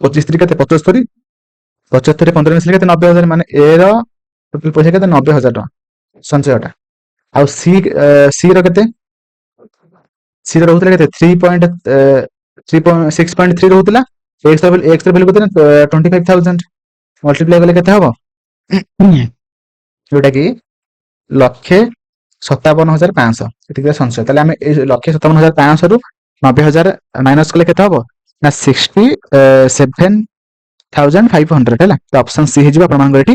25 3 କେତେ 75, 75 ରେ 15 ମିଶିଲେ କେତେ 90,000 ମାନେ A ର ଟୋଟାଲ ପଇସା କେତେ 90,000 ଟଙ୍କା ସଞ୍ଚୟଟା। ଆଉ C ର କେତେ C ର ରହୁଥିଲା କେତେ 6.3 ରହୁଥିଲା। x ର ଭ୍ୟାଲୁ କେତେ 25,000 ମଲ୍ଟିପ୍ଲାଏ କଲେ କେତେ ହବ ଯୋଉଟା କି 1,57,500 ଏତିକି ସଞ୍ଚୟ। ତାହେଲେ ଆମେ ଏଇ 1,57,500 ରୁ 90,000 ମାଇନସ କଲେ କେତେ ହବ ନା 67,500 ହେଲା। ଅପସନ ସି ହେଇଯିବ ଆପଣଙ୍କର ଏଠି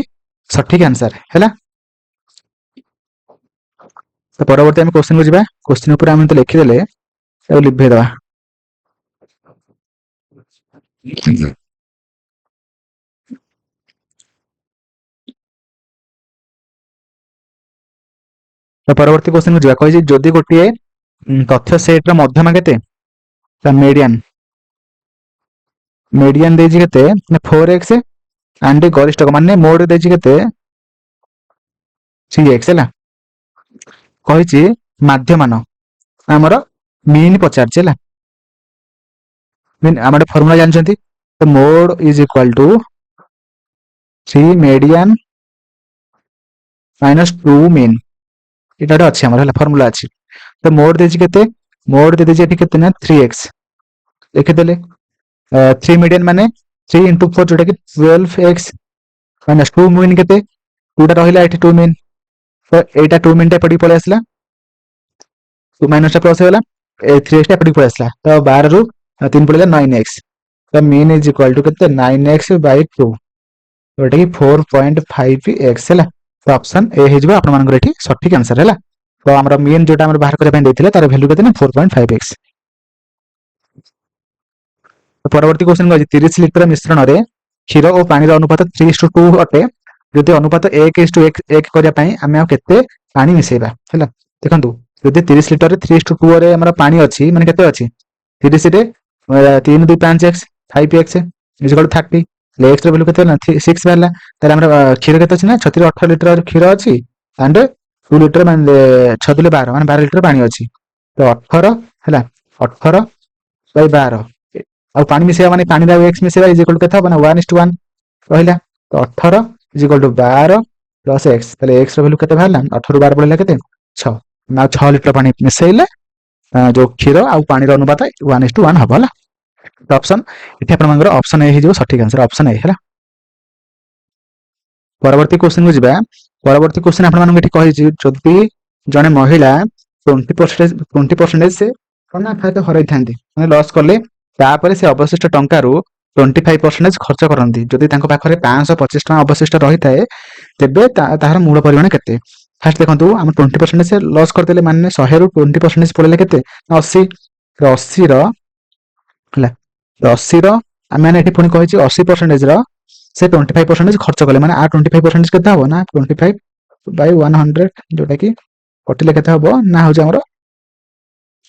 ସଠିକ ଆନ୍ସର ହେଲା। तो परवर्ती आम क्वेश्चन को जी क्वेश्चन उपर आम तो लिखिदेले लिभे दवा तो परवर्ती क्वेश्चन को जी कही जदि गोटे तथ्य सेट मध्यमा केते मीडियन मीडियन देजी केते 4x एंड गरिष्ठक माने मोड देजी केते 3x है कही माध्यमान आमर मीन पचार मीन आम फर्मुला जानते तो mode is equal to 3 median minus 2 mean ये अच्छे आम फर्मुला अच्छी तो मोड देजी केते मोड दे देजी केते ना 3x लिखिदेले 3 मीडियन माने 3 इंटू 4 जोटा कि 12x माइनस 2 मीन केते 2 टा रहिला एठी 2 मीन तो एटा 2 मीन टा पड़ी पळे आसला 2 माइनस टा प्लस होला 3x टा पड़ी पळे आसला तो 12 रु 3 पड़ेला 9x तो मीन इज इक्वल टू केते 9x बाय 2 जोटा कि 4.5x है तो ऑप्शन ए हे जिवो आपण मानकर एठी सटीक आंसर है तो हमर मीन जोटा हमर बाहर करे देथिले तार वैल्यू केते ना 4.5x परवर्ती क्वेश्चन को 30 लिटर मिश्रण रे क्षीर और पानी अनुपात 3:2 अटे जदि अनुपात 1:1 करिया पई आमे केते पानी मिसेबा हैला देखंतु जदि 30 लिटर रे 3:2 रे हमर पानी अछि माने केते अछि 30 रे 3 2 5x 5x is equal to 30 ले x रे वैल्यू केते ना 6 बाला तारे हमर क्षीर केते अछि ना 18 लिटर क्षीर अछि एंड 2 लिटर माने 6 दुले 12 माने 12 लिटर पानी अछि तो 18 हैला 18 बाय 12 और पानी मिसेबा माने पानी दा x मिसेबा इज इक्वल टू केते बना 1:1 रहिला तो 18 is equal to 12 plus x ताले x रो वैल्यू केते भाला 18 रु 12 पड़ेला केते 6 ना 6 लिटर पानी मिसेइले जो क्षीर आ पानी रो अनुपात 1:1 हबला तो ऑप्शन इथे अपन मंगर ऑप्शन ए हे जो सटीक आंसर ऑप्शन ए हैला परवर्ती क्वेश्चन को जिबा परवर्ती क्वेश्चन अपन मन एठी कहि छि जदि जने महिला 20% से कोना फायदा हराई थांती माने लॉस करले तापर से अवशिष्ट टंका रु 25% खर्च करती जदि तांको पाखरे 525 टका अवशिष्ट रही थाए तेबे ताहार मूल परिमाण केते फास्ट देखंतु हम 20% से लॉस करदेले माने 100 रु 20% पड़ेले केते 80 80 रो हला 80 रो माने एठी पुनी कहि छि 80% रो से 25% खर्च कले माने आ 25% केते हबो ना 25 बाय 100 जोटा कि कटिले केते हबो ना हो जे हमरो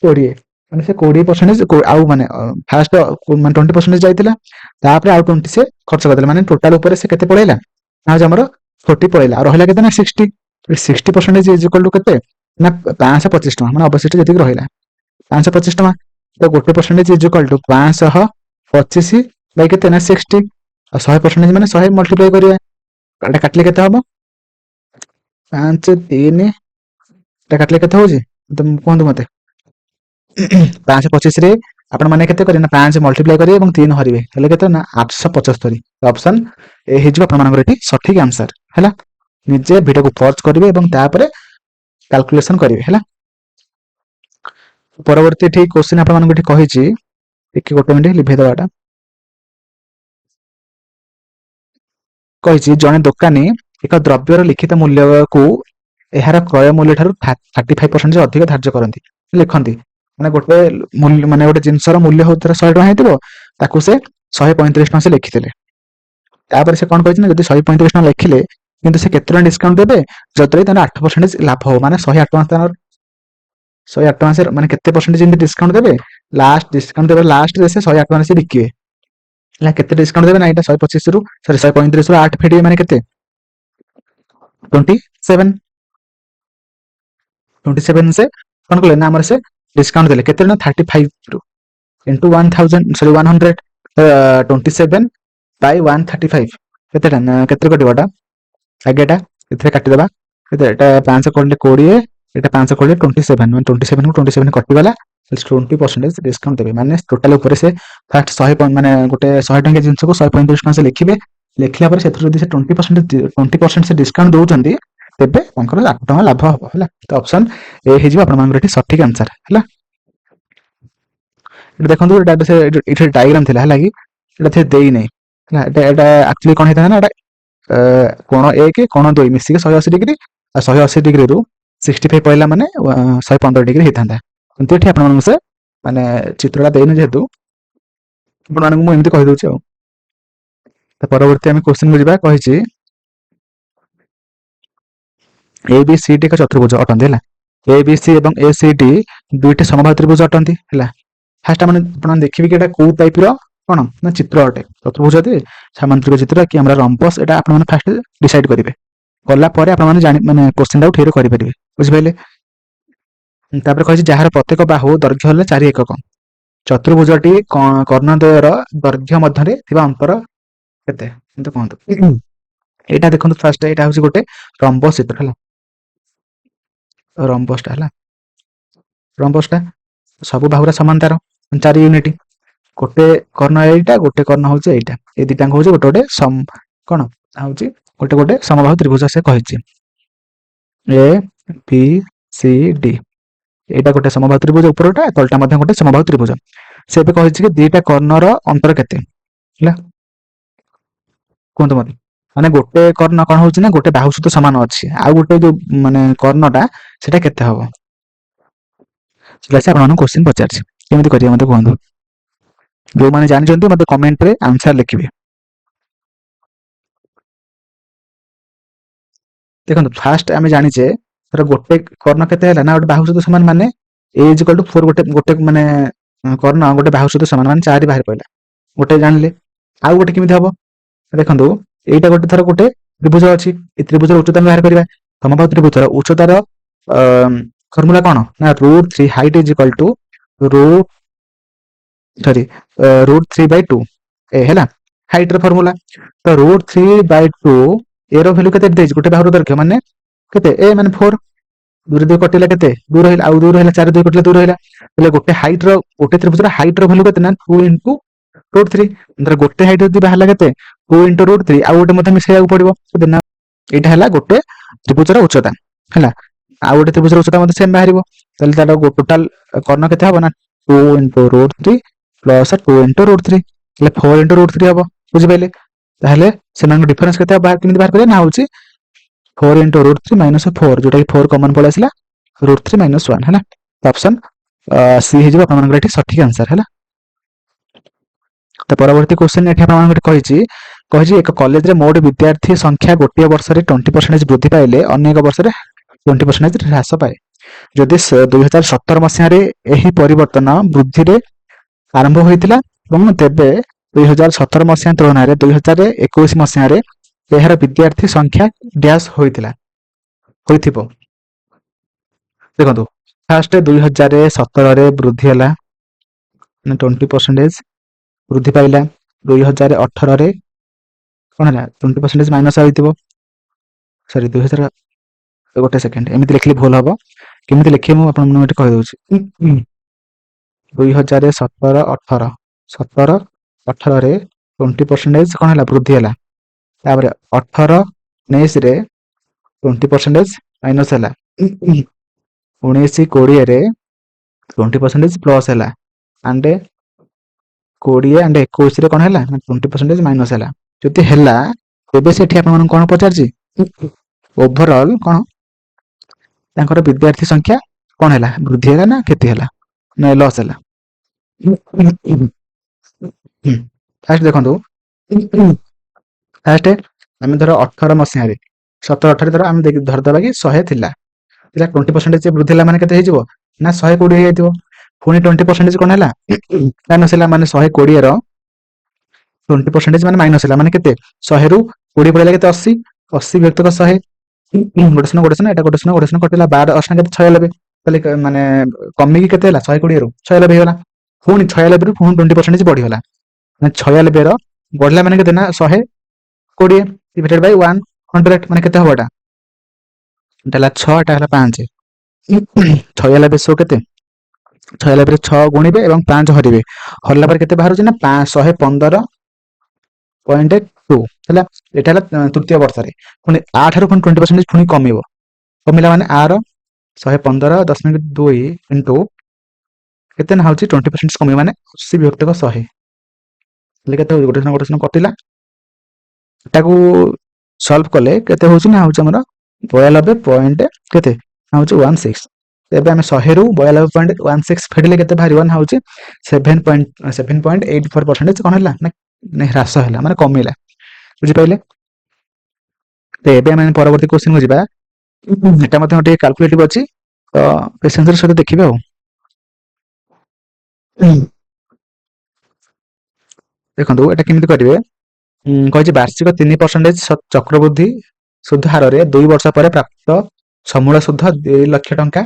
20 माने से 20% आउ माने फास्ट माने 20% जाइतिला तापर आउ 20 से खर्च करदेले माने टोटल ऊपर से केते पळेला ना हो जे हमरो 40 पळेला और रहला केते ना 60 60% इज इक्वल टू केते ना 525 टका माने अवशिष्ट जति रहिला 525 टका तो गोटे percentage is equal to 525 by केते ना 60 और 100% माने 100 मल्टीप्लाई करिया एटा काटले केते हबो 5 3 एटा काटले केते होजी तुम कोन मते 525 रे आपण माने केते करे ना 5 मल्टीप्लाई करिवे एवं 3 हरिवे हेले केते ना 875 ऑप्शन ए हे जो आपण मानकर एठी सटीक आंसर हैला निजे वीडियो को पॉज करिवे एवं तापरे कैलकुलेशन करिवे हैला परवर्ती ठीक क्वेश्चन आपण मानकर एठी कहि छि एक गोटे मिनिट लिभे दवाटा कहि छि जने दुकानी एक द्रव्यर लिखित मूल्य को एहार क्रय मूल्य ठारू 35% से अधिक धार्य करंती लिखंती माने गोटे मूल्य माने गोटे जिंसर मूल्य होतरा 100 टका हेतिबो ताकू से 135 टका से लिखिथिले तापर से कोन कहि छि ना जदि 135 टका लिखिले किंतु से केतना डिस्काउंट देबे जतरे ताना 8% लाभ हो माने 108 टका ताना 108 टका से माने केते परसेंटेज इन डिस्काउंट देबे लास्ट डिस्काउंट देबे लास्ट रे से 108 टका से बिकिए ला केते डिस्काउंट देबे ना एटा 125 रु सॉरी 135 रु 8 फेडी माने केते 27 27 से कोन कले ना हमर से डिस्काउंट देले केते ना 35 रु इनटू 1000 सॉरी 100 27 बाय 135 केते ना केते कटिबाटा आगेटा इथे काटि देबा केते एटा 5 कोले 20 एटा 5 कोले 27 माने 27 को 27 कटि गला 20% डिस्काउंट देबे माने टोटल ऊपर से फर्स्ट 100 माने गोटे 100 टका जिंस को 135 टका से लिखिबे लिखला पर सेथु जदी से 20% से डिस्काउंट दोउचंदी तेबे तांकर 8 टका लाभ हबो हला तो ऑप्शन ए हे जिवो आपण मानकर एठी सटीक आंसर हला एटा देखंतु एटा से एठी डायग्राम थिला हला कि एटा थे देई नै हला एटा एक्चुअली कोन हेता ना एटा कोण 1 कोण 2 मिसी के 180 डिग्री आ 180 डिग्री रु 65 ପଇଲା ମାନେ 115 ଡିଗ୍ରୀ ହେଇଥାନ୍ତା। କିନ୍ତୁ ଏଠି ଆପଣମାନଙ୍କୁ ସେ ମାନେ ଚିତ୍ରଟା ଦେଇନି ଯେହେତୁ ଆପଣମାନଙ୍କୁ ମୁଁ ଏମିତି କହିଦଉଛି ଆଉ। ତ ପରବର୍ତ୍ତୀ ଆମେ କ୍ୱେଶ୍ଚିନ୍‌କୁ ଯିବା। କହିଛି ABCD ଏକ ଚତୁର୍ଭୁଜ ଅଟନ୍ତି ହେଲା। ABC ଏବଂ ACD ଦୁଇଟି ସମବାହୁ ତ୍ରିଭୁଜ ଅଟନ୍ତି ହେଲା। ଫାର୍ଷ୍ଟ ଆପଣ ଦେଖିବେ କି ଏଇଟା କୋଉ ଟାଇପ୍ର କ'ଣ ନା ଚିତ୍ର ଅଟେ। ଚତୁର୍ଭୁଜ ଅଟେ, ସାମାନ୍ତରିକ ଚିତ୍ର କି ଆମର ରମ୍ବସ୍, ଏଇଟା ଆପଣମାନେ ଫାର୍ଷ୍ଟ ଡିସାଇଡ୍ କରିବେ। କଲା ପରେ ଆପଣମାନେ ମାନେ କ୍ୱେଶ୍ଚିନ୍‌ଟାକୁ ଠିକରେ କରିପାରିବେ। ବୁଝିପାରିଲେ? ତାପରେ କହିଛି ଯାହାର ପ୍ରତ୍ୟେକ ବାହୁ ଦୈର୍ଘ୍ୟ ହେଲେ 4 ଏକକ। ଚତୁର୍ଭୁଜଟି କର୍ଣ୍ଣଦ୍ୱୟର ଦୈର୍ଘ୍ୟ ମଧ୍ୟରେ ଥିବା ଅନ୍ତର କେତେ? ଏମିତି କୁହନ୍ତୁ। ଏଇଟା ଦେଖନ୍ତୁ ଫାର୍ଷ୍ଟ ଏଇଟା ହେଉଛି ଗୋଟେ ରମ୍ବସ୍ ଚିତ୍ର ହେଲା। ରମ୍ବସ୍‌ଟା ହେଲା। ରମ୍ବସ୍‌ଟା ସବୁ ବାହୁରା ସମାନ ତାର 4 ୟୁନିଟ୍। ଗୋଟେ କର୍ଣ୍ଣ ଏଇଟା, ଗୋଟେ କର୍ଣ୍ଣ ହେଉଛି ଏଇଟା। ଏ ଦୁଇଟାଙ୍କ ହେଉଛି ଗୋଟେ ଗୋଟେ କ'ଣ ହେଉଛି ଗୋଟେ ଗୋଟେ ସମବାହୁ ତ୍ରିଭୁଜ ସେ କହିଛି। ABCD ଏଇଟା ଗୋଟେ ସମବାହୁ ତ୍ରିଭୁଜ ଉପରଟା, ତଳଟା ମଧ୍ୟ ଗୋଟେ ସମବାହୁ ତ୍ରିଭୁଜ। ସେ ଏବେ କହିଛି କି ଦୁଇଟା କର୍ଣ୍ଣର ଅନ୍ତର କେତେ ହେଲା। କୁହନ୍ତୁ ମୋତେ। ମାନେ ଗୋଟେ କର୍ଣ୍ଣ କ'ଣ ହେଉଛି ନା ଗୋଟେ ବାହୁ ସହିତ ସମାନ ଅଛି, ଆଉ ଗୋଟେ ଯୋଉ ମାନେ କର୍ଣ୍ଣଟା ସେଟା କେତେ ହବ? ସେଟା ଆପଣମାନଙ୍କୁ କ୍ୱେଶ୍ଚିନ୍ ପଚାରିଛି। କେମିତି କରିବେ ମୋତେ କୁହନ୍ତୁ। ଯୋଉମାନେ ଜାଣିଛନ୍ତି ମୋତେ କମେଣ୍ଟରେ ଆନ୍ସର ଲେଖିବେ। ଦେଖନ୍ତୁ ଫାର୍ଷ୍ଟ ଆମେ ଜାଣିଛେ ଧର ଗୋଟେ କର୍ଣ୍ଣ କେତେ ହେଲା ନା ଗୋଟେ ବାହୁ ସହିତ ସମାନ, ମାନେ A = 4 ଗୋଟେ ମାନେ କର୍ଣ୍ଣ ଗୋଟେ ବାହୁ ସହିତ ସମାନ ମାନେ 4 ବାହାରି ପଡ଼ିଲା। ଗୋଟେ ଜାଣିଲେ। ଆଉ ଗୋଟେ କେମିତି ହବ? ଦେଖନ୍ତୁ ଏଇଟା ଗୋଟେ ଥର ଗୋଟେ ତ୍ରିଭୁଜ ଅଛି। ଏ ତ୍ରିଭୁଜର ଉଚ୍ଚତା ଆମେ ବାହାର କରିବା। ସମବାହୁ ତ୍ରିଭୁଜର ଉଚ୍ଚତାର ଫର୍ମୁଲା କ'ଣ ନା √3 ହାଇଟ୍ = √3/2 ଏ ହେଲା ହାଇଟ୍‌ର ଫର୍ମୁଲା। ତ √3/2 ଏର ଭ୍ୟାଲୁ କେତେ ଦେଇଛି? ଗୋଟେ ବାହୁର ଦୈର୍ଘ୍ୟ ମାନେ କେତେ? A ମାନେ 4। 2 ରେ 2 କଟିଲା କେତେ? 2 ରହିଲା। ଆଉ 2 ରହିଲା, 4 ରେ 2 କଟିଲା 2 ରହିଲା। ତାହେଲେ ଗୋଟେ ଗୋଟେ ତ୍ରିଭୁଜର ହାଇଟ୍‌ର ଭ୍ୟାଲୁ କେତେ ନା 2 × √3। ଧର ଗୋଟେ ହାଇଟ୍ ଯଦି ବାହାରିଲା କେତେ 2 × √3, ଆଉ ଗୋଟେ ମଧ୍ୟ ମିଶେଇବାକୁ ପଡ଼ିବ। ଏଇଟା ହେଲା ଗୋଟେ ତ୍ରିଭୁଜର ଉଚ୍ଚତା ହେଲା। ଆଉ ଗୋଟେ ତ୍ରିଭୁଜର ଉଚ୍ଚତା ମଧ୍ୟ ସେମ୍ ବାହାରିବ। ତାହେଲେ ତାର ଟୋଟାଲ କର୍ଣ୍ଣ କେତେ ହବ ନା 2 × √3 ପ୍ଲସ୍ 2 × √3, ତାହେଲେ 4 × √3 ହବ। ବୁଝିପାରିଲେ? ତାହେଲେ ସେମାନଙ୍କ ଡିଫରେନ୍ସ କେତେ କେମିତି ବାହାର କରିବା ନା ହେଉଛି 4 × √3 - 4, ଯୋଉଟା କି 4 କମନ୍ ପଳେଇ ଆସିଲା, √3 - 1 ହେଲା। ଅପସନ୍ ସି ହେଇଯିବ ଆପଣଙ୍କର ଏଠି ସଠିକ୍ ଆନ୍ସର ହେଲା। ତ ପରବର୍ତ୍ତୀ କ୍ୱେଶ୍ଚିନ୍ ଏଠି ଆପଣଙ୍କର କହିଛି ଏକ କଲେଜରେ ମୋଟ ବିଦ୍ୟାର୍ଥୀ ସଂଖ୍ୟା ଗୋଟିଏ ବର୍ଷରେ 20% ବୃଦ୍ଧି ପାଇଲେ ଅନ୍ୟ ଏକ ବର୍ଷରେ 20% ହ୍ରାସ ପାଏ। ଯଦି 2017 ମସିହାରେ ଏହି ପରିବର୍ତ୍ତନ ବୃଦ୍ଧିରେ ଆରମ୍ଭ ହୋଇଥିଲା ଏବଂ ତେବେ 2017 ମସିହା ତୁଳନାରେ 2021 ମସିହାରେ ଏହାର ବିଦ୍ୟାର୍ଥୀ ସଂଖ୍ୟା ଡ୍ୟାସ୍ ହୋଇଥିବ। ଦେଖନ୍ତୁ ଫାର୍ଷ୍ଟ 2017ରେ ବୃଦ୍ଧି ହେଲା 20% ବୃଦ୍ଧି ପାଇଲା। 2018ରେ କ'ଣ ହେଲା 20% ମାଇନସ୍ ହୋଇଥିବ। ସରି 2000 ଗୋଟେ ସେକେଣ୍ଡ ଏମିତି ଲେଖିଲେ ଭୁଲ ହବ। କେମିତି ଲେଖିବେ ମୁଁ ଆପଣଙ୍କୁ ଏଠି କହିଦେଉଛି। 2017-18ରେ 20% କ'ଣ ହେଲା ବୃଦ୍ଧି ହେଲା। ତାପରେ 18-19ରେ 20% ମାଇନସ୍ ହେଲା। 19-20ରେ 20% ପ୍ଲସ୍ ହେଲା। ଆଣ୍ଡ 20-21ରେ କ'ଣ ହେଲା 20% ମାଇନସ୍ ହେଲା। ଯଦି ହେଲା ତେବେ ସେଠି ଆପଣମାନଙ୍କୁ କ'ଣ ପଚାରିଛି ଓଭରଅଲ୍ କ'ଣ ତାଙ୍କର ବିଦ୍ୟାର୍ଥୀ ସଂଖ୍ୟା କ'ଣ ହେଲା ବୃଦ୍ଧି ହେଲା ନା କ୍ଷତି ହେଲା ନା ଲସ୍ ହେଲା। ଫାର୍ଷ୍ଟ ଦେଖନ୍ତୁ ଫାର୍ଷ୍ଟ ଆମେ ଧର 18 ମସିହାରେ 17-18 ଧର ଆମେ ଧରିଦେବା କି 100 ଥିଲା 20% ବୃଦ୍ଧି ହେଲା ମାନେ କେତେ ହେଇଯିବ ନା 120 ହେଇଯାଇଥିବ। ପୁଣି 20% କ'ଣ ହେଲା ମାଇନସ୍ ହେଲା ମାନେ 120ର 20% ମାନେ ମାଇନସ୍ ହେଲା ମାନେ କେତେ 100ରୁ 20 ପଳେଇଲା କେତେ 80 ବିଭକ୍ତକ 100। ଗୋଟେ ଶୂନ ଏଟା ଗୋଟେ ଶୂନ କଟିଲା 12 ଅଷ୍ଟନା କେତେ 96। ତାହେଲେ ମାନେ କମିକି କେତେ ହେଲା 120ରୁ 96 ହେଇଗଲା। ପୁଣି 96ରୁ ପୁଣି 20% ବଢିଗଲା ମାନେ 96ର ବଢିଲା ମାନେ କେତେ ନା 120 ଡିଭାଇଡେଡ୍ ବାଇ 100 ମାନେ କେତେ ହବ ଏଟା ହେଲା 6, ଏଟା ହେଲା 5। 96 କେତେ 96ରେ 6 ଗୁଣିବେ ଏବଂ 5 ହରିବେ। ହରିଲା ପରେ କେତେ ବାହାରୁଛି ନା 115.2 ହେଲା। ଏଟା ହେଲା ତୃତୀୟ ବର୍ଷରେ। ପୁଣି 8ରୁ ପୁଣି 20% ପୁଣି କମିଲା ମାନେ ଆର 115.2 ଇଣ୍ଟୁ କେତେ ନା ହେଉଛି 20% କମିବ ମାନେ 80 ବିଭକ୍ତକ 100। ହେଲେ କେତେ ହେଉଛି ଗୋଟେ ଶୂନ କଟିଲା। ଏଟାକୁ ସଲ୍ଭ କଲେ କେତେ ହେଉଛି ନା ହେଉଛି ଆମର 92 ପଏଣ୍ଟ କେତେ ना हूँ 16। ଏବେ ଆମେ 100ରୁ 92.16 ଫେଡ଼ିଲେ କେତେ ବାହାରିବ ନା ହଉଛି 7.84% କଣ ହେଲା ନା ହ୍ରାସ ହେଲା ମାନେ କମିଲା। ବୁଝିପାରିଲେ? ତ ଏବେ ଆମେ ପରବର୍ତ୍ତୀ କ୍ୱେଶ୍ଚିନକୁ ଯିବା। ଏଟା ମଧ୍ୟ ଟିକେ କାଲକୁଲେଟିଭ ଅଛି, ତ ପେସେନ୍ସର ସହିତ ଦେଖିବେ ଆଉ। ଦେଖନ୍ତୁ ଏଟା କେମିତି କରିବେ। କହିଛି ବାର୍ଷିକ 3% ଚକ୍ରବୃଦ୍ଧି ସୁଧ ହାରରେ 2 ବର୍ଷ ପରେ ପ୍ରାପ୍ତ ସମୂଳ ସୁଧ 2 ଲକ୍ଷ ଟଙ୍କା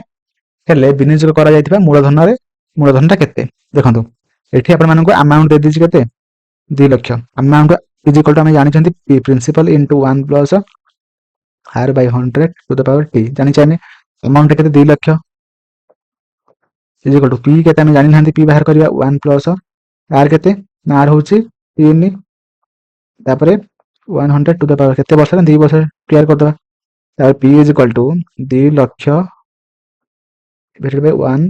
ହେଲେ ବିନିଯୋଗ କରାଯାଇଥିବା ମୂଳଧନଟା କେତେ? ଦେଖନ୍ତୁ ଏଠି ଆପଣମାନଙ୍କୁ ଆମାଉଣ୍ଟ ଦେଇଦେଇଛି କେତେ 2 ଲକ୍ଷ। ଆମାଉଣ୍ଟ ଇଜ ଇକ୍ୱାଲ ଟୁ ଆମେ ଜାଣିଛନ୍ତି principal into 1 plus r by 100 to the power t। ଜାଣିଛେ ଆମେ ଆମାଉଣ୍ଟ କେତେ 2 ଲକ୍ଷ ଇଜ ଇକ୍ୱାଲ ଟୁ p କେତେ ଆମେ ଜାଣିନାହାନ୍ତି, p ବାହାର କରିବା 1 ପ୍ଲସ୍ r କେତେ ନା r ହଉଛି 3 ତାପରେ 100 to the power କେତେ ବର୍ଷ ନା 2 ବର୍ଷ କ୍ଲିୟର କରିଦେବା। ତାପରେ p is equal to 2 lakh divided by 1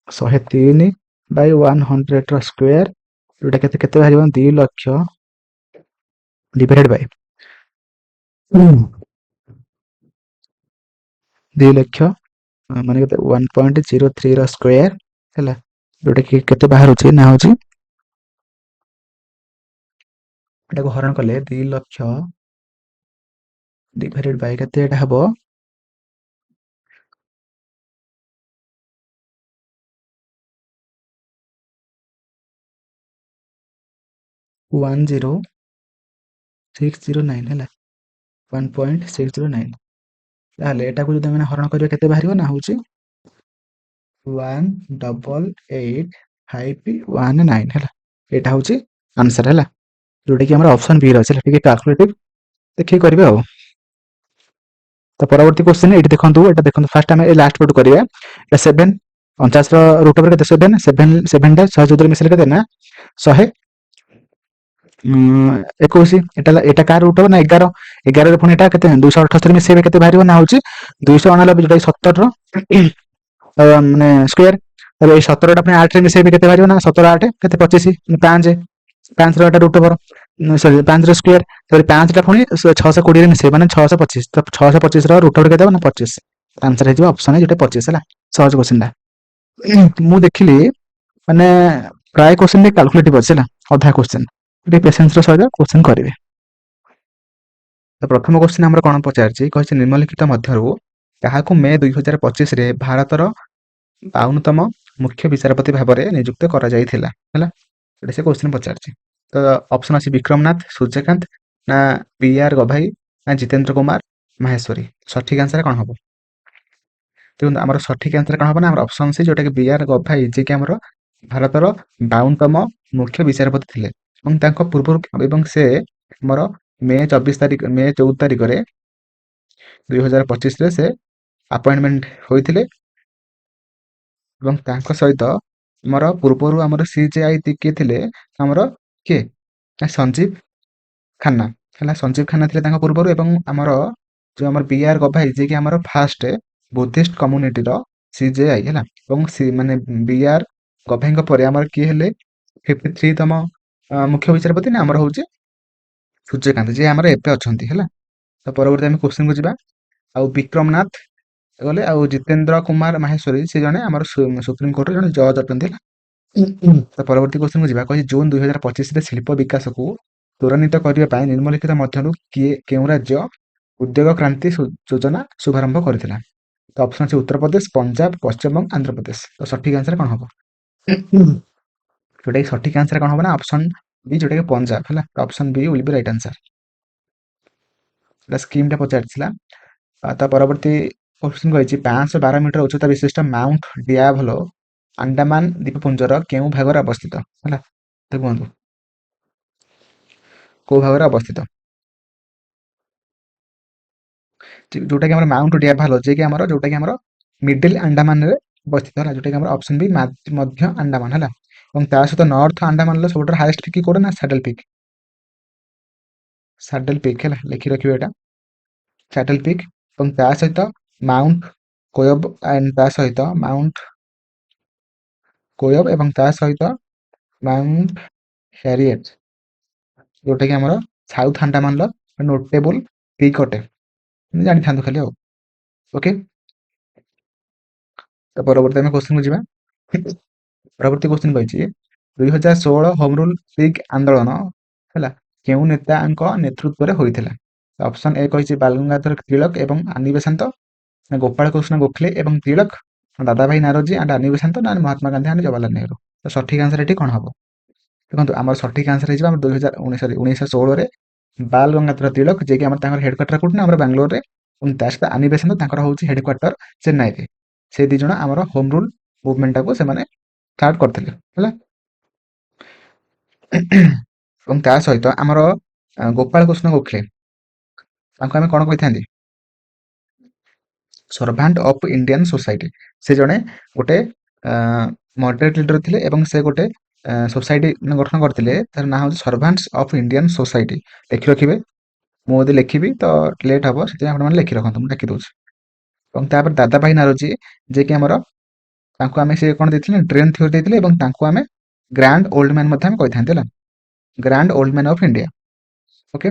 103 Bai 100 ର ସ୍କୋୟାର, ଯୋଉଟା କେତେ କେତେ ବାହାରିବ 2 ଲକ୍ଷ ଡିଭାଇଡେଡ୍ ବାଇ 2 ଲକ୍ଷ ମାନେ କେତେ 1.03 ର ସ୍କୋୟାର ହେଲା, ଯୋଉଟା କି କେତେ ବାହାରୁଛି ନା ହଉଛି ଏଟାକୁ ହରଣ କଲେ 2 ଲକ୍ଷ ଡିଭାଇଡେଡ୍ ବାଇ କେତେ ଏଟା ହବ 10609 ହେଲା 1.609। ତାହେଲେ ଏଟାକୁ ଯଦି ଆମେ ହରଣ କରିବା କେତେ ବାହାରିବ ନା ହଉଛି 1888519 ହେଲା। ଏଟା ହଉଛି ଆନ୍ସର ହେଲା, ଯୋଉଟା କି ଆମର ଅପସନ ବি ର ଅଛି। ଟିକେ କାଲକୁଲେଟିଭ ଦେଖିକି କରିବେ ଆଉ। ତ ପରବର୍ତ୍ତୀ କ୍ୱେଶ୍ଚିନ୍ ଏଠି ଦେଖନ୍ତୁ, ଏଟା ଦେଖନ୍ତୁ ଫାର୍ଷ୍ଟ ଆମେ ଲାଷ୍ଟ ପଟୁ କରିବା। ଏଟା 7 49 ର ରୁଟ୍ ଓଭର କେତେ 7 7 ଟା 114 ମିଶିଲେ କେତେ ନା 121। ଏଟା କାହାର ରୁଟ୍ ଓଭର ନା 11 ରେ ପୁଣି ଏଟା କେତେ 278 ମିଶେଇବେ କେତେ ବାହାରିବ ନା ହଉଛି 289, ଯୋଉଟା 17 ର ମାନେ ସ୍କୋୟାର। ତାପରେ ଏଇ 17ଟା ପୁଣି 8 ରେ ମିଶେଇବେ କେତେ ବାହାରିବ ନା 17 8 କେତେ 25 5 ର ଏଟା ରୁଟ୍ ଓଭର ସରି 5 ର ସ୍କୋୟାର। ତାପରେ 5 ଟା ପୁଣି 620 ରେ ମିଶେଇବେ ମାନେ 625। ତ 625 ର ରୁଟ୍ ଓଭର କେତେ ହେବ ନା 25। ଆନ୍ସର ହେଇଯିବ ଅପସନ ଏ, ଯୋଉଟା 25 ହେଲା। ସହଜ କ୍ୱେଶ୍ଚିନ୍ ଟା। ମୁଁ ଦେଖିଲି ମାନେ ପ୍ରାୟ କ୍ୱେଶ୍ଚିନ୍ ଟିକେ କାଲକୁଲେଟିଭ ଅଛି ହେଲା, ଅଧା କ୍ୱେଶ୍ଚିନ୍ ଟିକେ ପେସେନ୍ସର ସହିତ କ୍ୱେଶ୍ଚିନ୍ କରିବେ। ତ ପ୍ରଥମ କ୍ୱେଶ୍ଚିନ୍ ଆମର କଣ ପଚାରିଛି, କହିଛି ନିମ୍ନଲିଖିତ ମଧ୍ୟରୁ କାହାକୁ ମେ 2025 ରେ ଭାରତର 52ତମ ମୁଖ୍ୟ ବିଚାରପତି ଭାବରେ ନିଯୁକ୍ତ କରାଯାଇଥିଲା ହେଲା, ଏଟା ସେ କ୍ୱେଶ୍ଚିନ୍ ପଚାରିଛି। ତ ଅପସନ ଅଛି ବିକ୍ରମନାଥ, ସୂର୍ଯ୍ୟକାନ୍ତ ନା PR ଗଭାଇ ନା ଜିତେନ୍ଦ୍ର କୁମାର ମାହେଶ୍ୱରୀ। ସଠିକ ଆନ୍ସର କଣ ହବ? ଦେଖନ୍ତୁ ଆମର ସଠିକ ଆନ୍ସର କଣ ହବ ନା ଆମର ଅପସନ ସି, ଯୋଉଟା କି BR ଗଭାଇ, ଯିଏକି ଆମର ଭାରତର 52ତମ ମୁଖ୍ୟ ବିଚାରପତି ଥିଲେ ଏବଂ ତାଙ୍କ ପୂର୍ବରୁ ଏବଂ ସେ ଆମର ମେ 14 ତାରିଖରେ 2025ରେ ସେ ଆପଏଣ୍ଟମେଣ୍ଟ ହୋଇଥିଲେ ଏବଂ ତାଙ୍କ ସହିତ ଆମର ପୂର୍ବରୁ ଆମର CJI କିଏ ଥିଲେ ଆମର କିଏ ସଞ୍ଜୀବ ଖାନ୍ନା ହେଲା। ସଞ୍ଜୀବ ଖାନ୍ନା ଥିଲେ ତାଙ୍କ ପୂର୍ବରୁ ଏବଂ ଆମର ଯୋଉ ଆମର BR ଗଭାଇ, ଯିଏକି ଆମର ଫାଷ୍ଟ ବୁଦ୍ଧିଷ୍ଟ କମ୍ୟୁନିଟିର CJI ହେଲା। ଏବଂ ମାନେ BR ଗଭାଇଙ୍କ ପରେ ଆମର କିଏ ହେଲେ 53ତମ ମୁଖ୍ୟ ବିଚାରପତି ନା ଆମର ହଉଛି ସୂର୍ଯ୍ୟକାନ୍ତ, ଯିଏ ଆମର ଏବେ ଅଛନ୍ତି ହେଲା। ତ ପରବର୍ତ୍ତୀ ଆମେ କ୍ୱେଶ୍ଚିନକୁ ଯିବା। ଆଉ ବିକ୍ରମନାଥ ଗଲେ, ଆଉ ଜିତେନ୍ଦ୍ର କୁମାର ମାହେଶ୍ୱରୀ ସେ ଜଣେ ଆମର ସୁପ୍ରିମକୋର୍ଟର ଜଣେ ଜଜ୍ ଅଛନ୍ତି ହେଲା। ତ ପରବର୍ତ୍ତୀ କ୍ୱେଶ୍ଚିନକୁ ଯିବା। କହିଛି ଜୁନ 2025ରେ ଶିଳ୍ପ ବିକାଶକୁ ତ୍ୱରାନ୍ୱିତ କରିବା ପାଇଁ ନିମ୍ନଲିଖିତ ମଧ୍ୟରୁ କେଉଁ ରାଜ୍ୟ ଉଦ୍ୟୋଗ କ୍ରାନ୍ତି ଯୋଜନା ଶୁଭାରମ୍ଭ କରିଥିଲା? ତ ଅପସନ ଅଛି ଉତ୍ତରପ୍ରଦେଶ, ପଞ୍ଜାବ, ପଶ୍ଚିମବଙ୍ଗ, ଆନ୍ଧ୍ରପ୍ରଦେଶ। ତ ସଠିକ ଆନ୍ସର କଣ ହବ? ଯୋଉଟା କି ସଠିକ ଆନ୍ସର କଣ ହବ ନା ଅପସନ ବି, ଯୋଉଟା କି ପଞ୍ଜାବ ହେଲା। Option B will be right answer. Scheme ଟା ପଚାରିଥିଲା। ତା ପରବର୍ତ୍ତୀ କ୍ୱେଶ୍ଚିନ କହିଛି 512 ମିଟର ଉଚ୍ଚତା ବିଶିଷ୍ଟ ମାଉଣ୍ଟ ଡିଆଭଲୋ ଆଣ୍ଡାମାନ ଦ୍ୱୀପପୁଞ୍ଜର କେଉଁ ଭାଗରେ ଅବସ୍ଥିତ ହେଲା? ତ କୁହନ୍ତୁ କୋଉ ଭାଗରେ ଅବସ୍ଥିତ? ଯୋଉଟା କି ଆମର ମାଉଣ୍ଟ ଡିଆଭାଲୋ, ଯିଏକି ଆମର ଯୋଉଟା କି ଆମର ମିଡିଲ ଆଣ୍ଡାମାନରେ ଅବସ୍ଥିତ ହେଲା, ଯୋଉଟା କି ଆମର ଅପସନ ବି ମଧ୍ୟ ଆଣ୍ଡାମାନ ହେଲା। ଏବଂ ତା ସହିତ ନର୍ଥ ଆଣ୍ଡାମାନର ସବୁଠାରୁ ହାଇଏଷ୍ଟ ପିକ୍ କୋଉଟା ନା ସାଡେଲ ପିକ୍। ସାଡେଲ ପିକ୍ ହେଲା, ଲେଖି ରଖିବେ ଏଟା ସାଡେଲ ପିକ୍। ଏବଂ ତା ସହିତ ମାଉଣ୍ଟ କୋୟବ ଆଣ୍ଡ ତା ସହିତ ମାଉଣ୍ଟ କୋୟବ ଏବଂ ତା ସହିତ ମାଉଣ୍ଟ ହ୍ୟାରିଏଟ, ଯୋଉଟା କି ଆମର ସାଉଥ ଆଣ୍ଡାମାନର ନୋଟେବୁଲ ପିକ୍ ଅଟେ, ଜାଣିଥାନ୍ତୁ ଖାଲି ଆଉ। ଓକେ, ତ ପରବର୍ତ୍ତୀ ଆମେ କ୍ୱେଶ୍ଚିନ୍ କୁ ଯିବା। ପରବର୍ତ୍ତୀ କ୍ୱେଶ୍ଚିନ୍ କହିଛି 2016 ହୋମ୍ ରୁଲ୍ ଲିଗ୍ ଆନ୍ଦୋଳନ ହେଲା କେଉଁ ନେତାଙ୍କ ନେତୃତ୍ୱରେ ହୋଇଥିଲା? ଅପସନ୍ ଏ କହିଛି ବାଲଗଙ୍ଗାଧର ତିଳକ ଏବଂ ଆନି ବେସାନ୍ତ, ଗୋପାଳକୃଷ୍ଣ ଗୋଖଲେ ଏବଂ ତିଳକ, ଦାଦାଭାଇ ନାରୋଜି ଆଣ୍ଡ ଆନି ବେସାନ୍ତ, ନା ମହାତ୍ମା ଗାନ୍ଧୀ ଆଣ୍ଡ ଜବାହରଲାଲ ନେହେରୁ। ତ ସଠିକ୍ ଆନ୍ସର ଏଠି କ'ଣ ହବ? ଦେଖନ୍ତୁ ଆମର ସଠିକ୍ ଆନ୍ସର ହେଇଯିବ ଆମର 1916ରେ ବାଲ ଗଙ୍ଗାଧର ତିଳକ, ଯିଏକି ଆମର ତାଙ୍କର ହେଡକ୍ୱାର୍ଟର କୋଉଠି ନା ଆମର ବାଙ୍ଗାଲୋରରେ, ଏବଂ ତା ସହିତ ଆନି ବେସାନ୍ତ ତାଙ୍କର ହେଉଛି ହେଡକ୍ୱାର୍ଟର ଚେନ୍ନାଇରେ। ସେ ଦି ଜଣ ଆମର ହୋମ୍ ରୁଲ୍ ମୁଭମେଣ୍ଟଟାକୁ ସେମାନେ ଷ୍ଟାର୍ଟ କରିଥିଲେ ହେଲା। ଏବଂ ତା ସହିତ ଆମର ଗୋପାଳକୃଷ୍ଣ ଗୋଖଲେ, ତାଙ୍କୁ ଆମେ କ'ଣ କହିଥାନ୍ତି? Servant of Indian society. ସେ ଜଣେ ଗୋଟେ ମଡରେଟ୍ ଲିଡର ଥିଲେ ଏବଂ ସେ ଗୋଟେ ସୋସାଇଟି ଗଠନ କରିଥିଲେ, ତାର ନାଁ ହେଉଛି ସର୍ଭାଣ୍ଟସ୍ ଅଫ୍ ଇଣ୍ଡିଆନ୍ ସୋସାଇଟି। ଲେଖି ରଖିବେ, ମୁଁ ଯଦି ଲେଖିବି ତ ଲେଟ୍ ହବ, ସେଥିପାଇଁ ଆପଣମାନେ ଲେଖି ରଖନ୍ତୁ, ମୁଁ ଲେଖି ଦେଉଛି। ଏବଂ ତାପରେ ଦାଦାଭାଇ ନାରୋଜି, ଯିଏକି ଆମର ତାଙ୍କୁ ଆମେ ସେ କ'ଣ ଦେଇଥିଲେ ଡ୍ରେନ୍ ଥିଓରି ଦେଇଥିଲେ ଏବଂ ତାଙ୍କୁ ଆମେ ଗ୍ରାଣ୍ଡ ଓଲ୍ଡ ମ୍ୟାନ୍ ମଧ୍ୟ ଆମେ କହିଥାନ୍ତି ହେଲା, grand old man of India. Okay.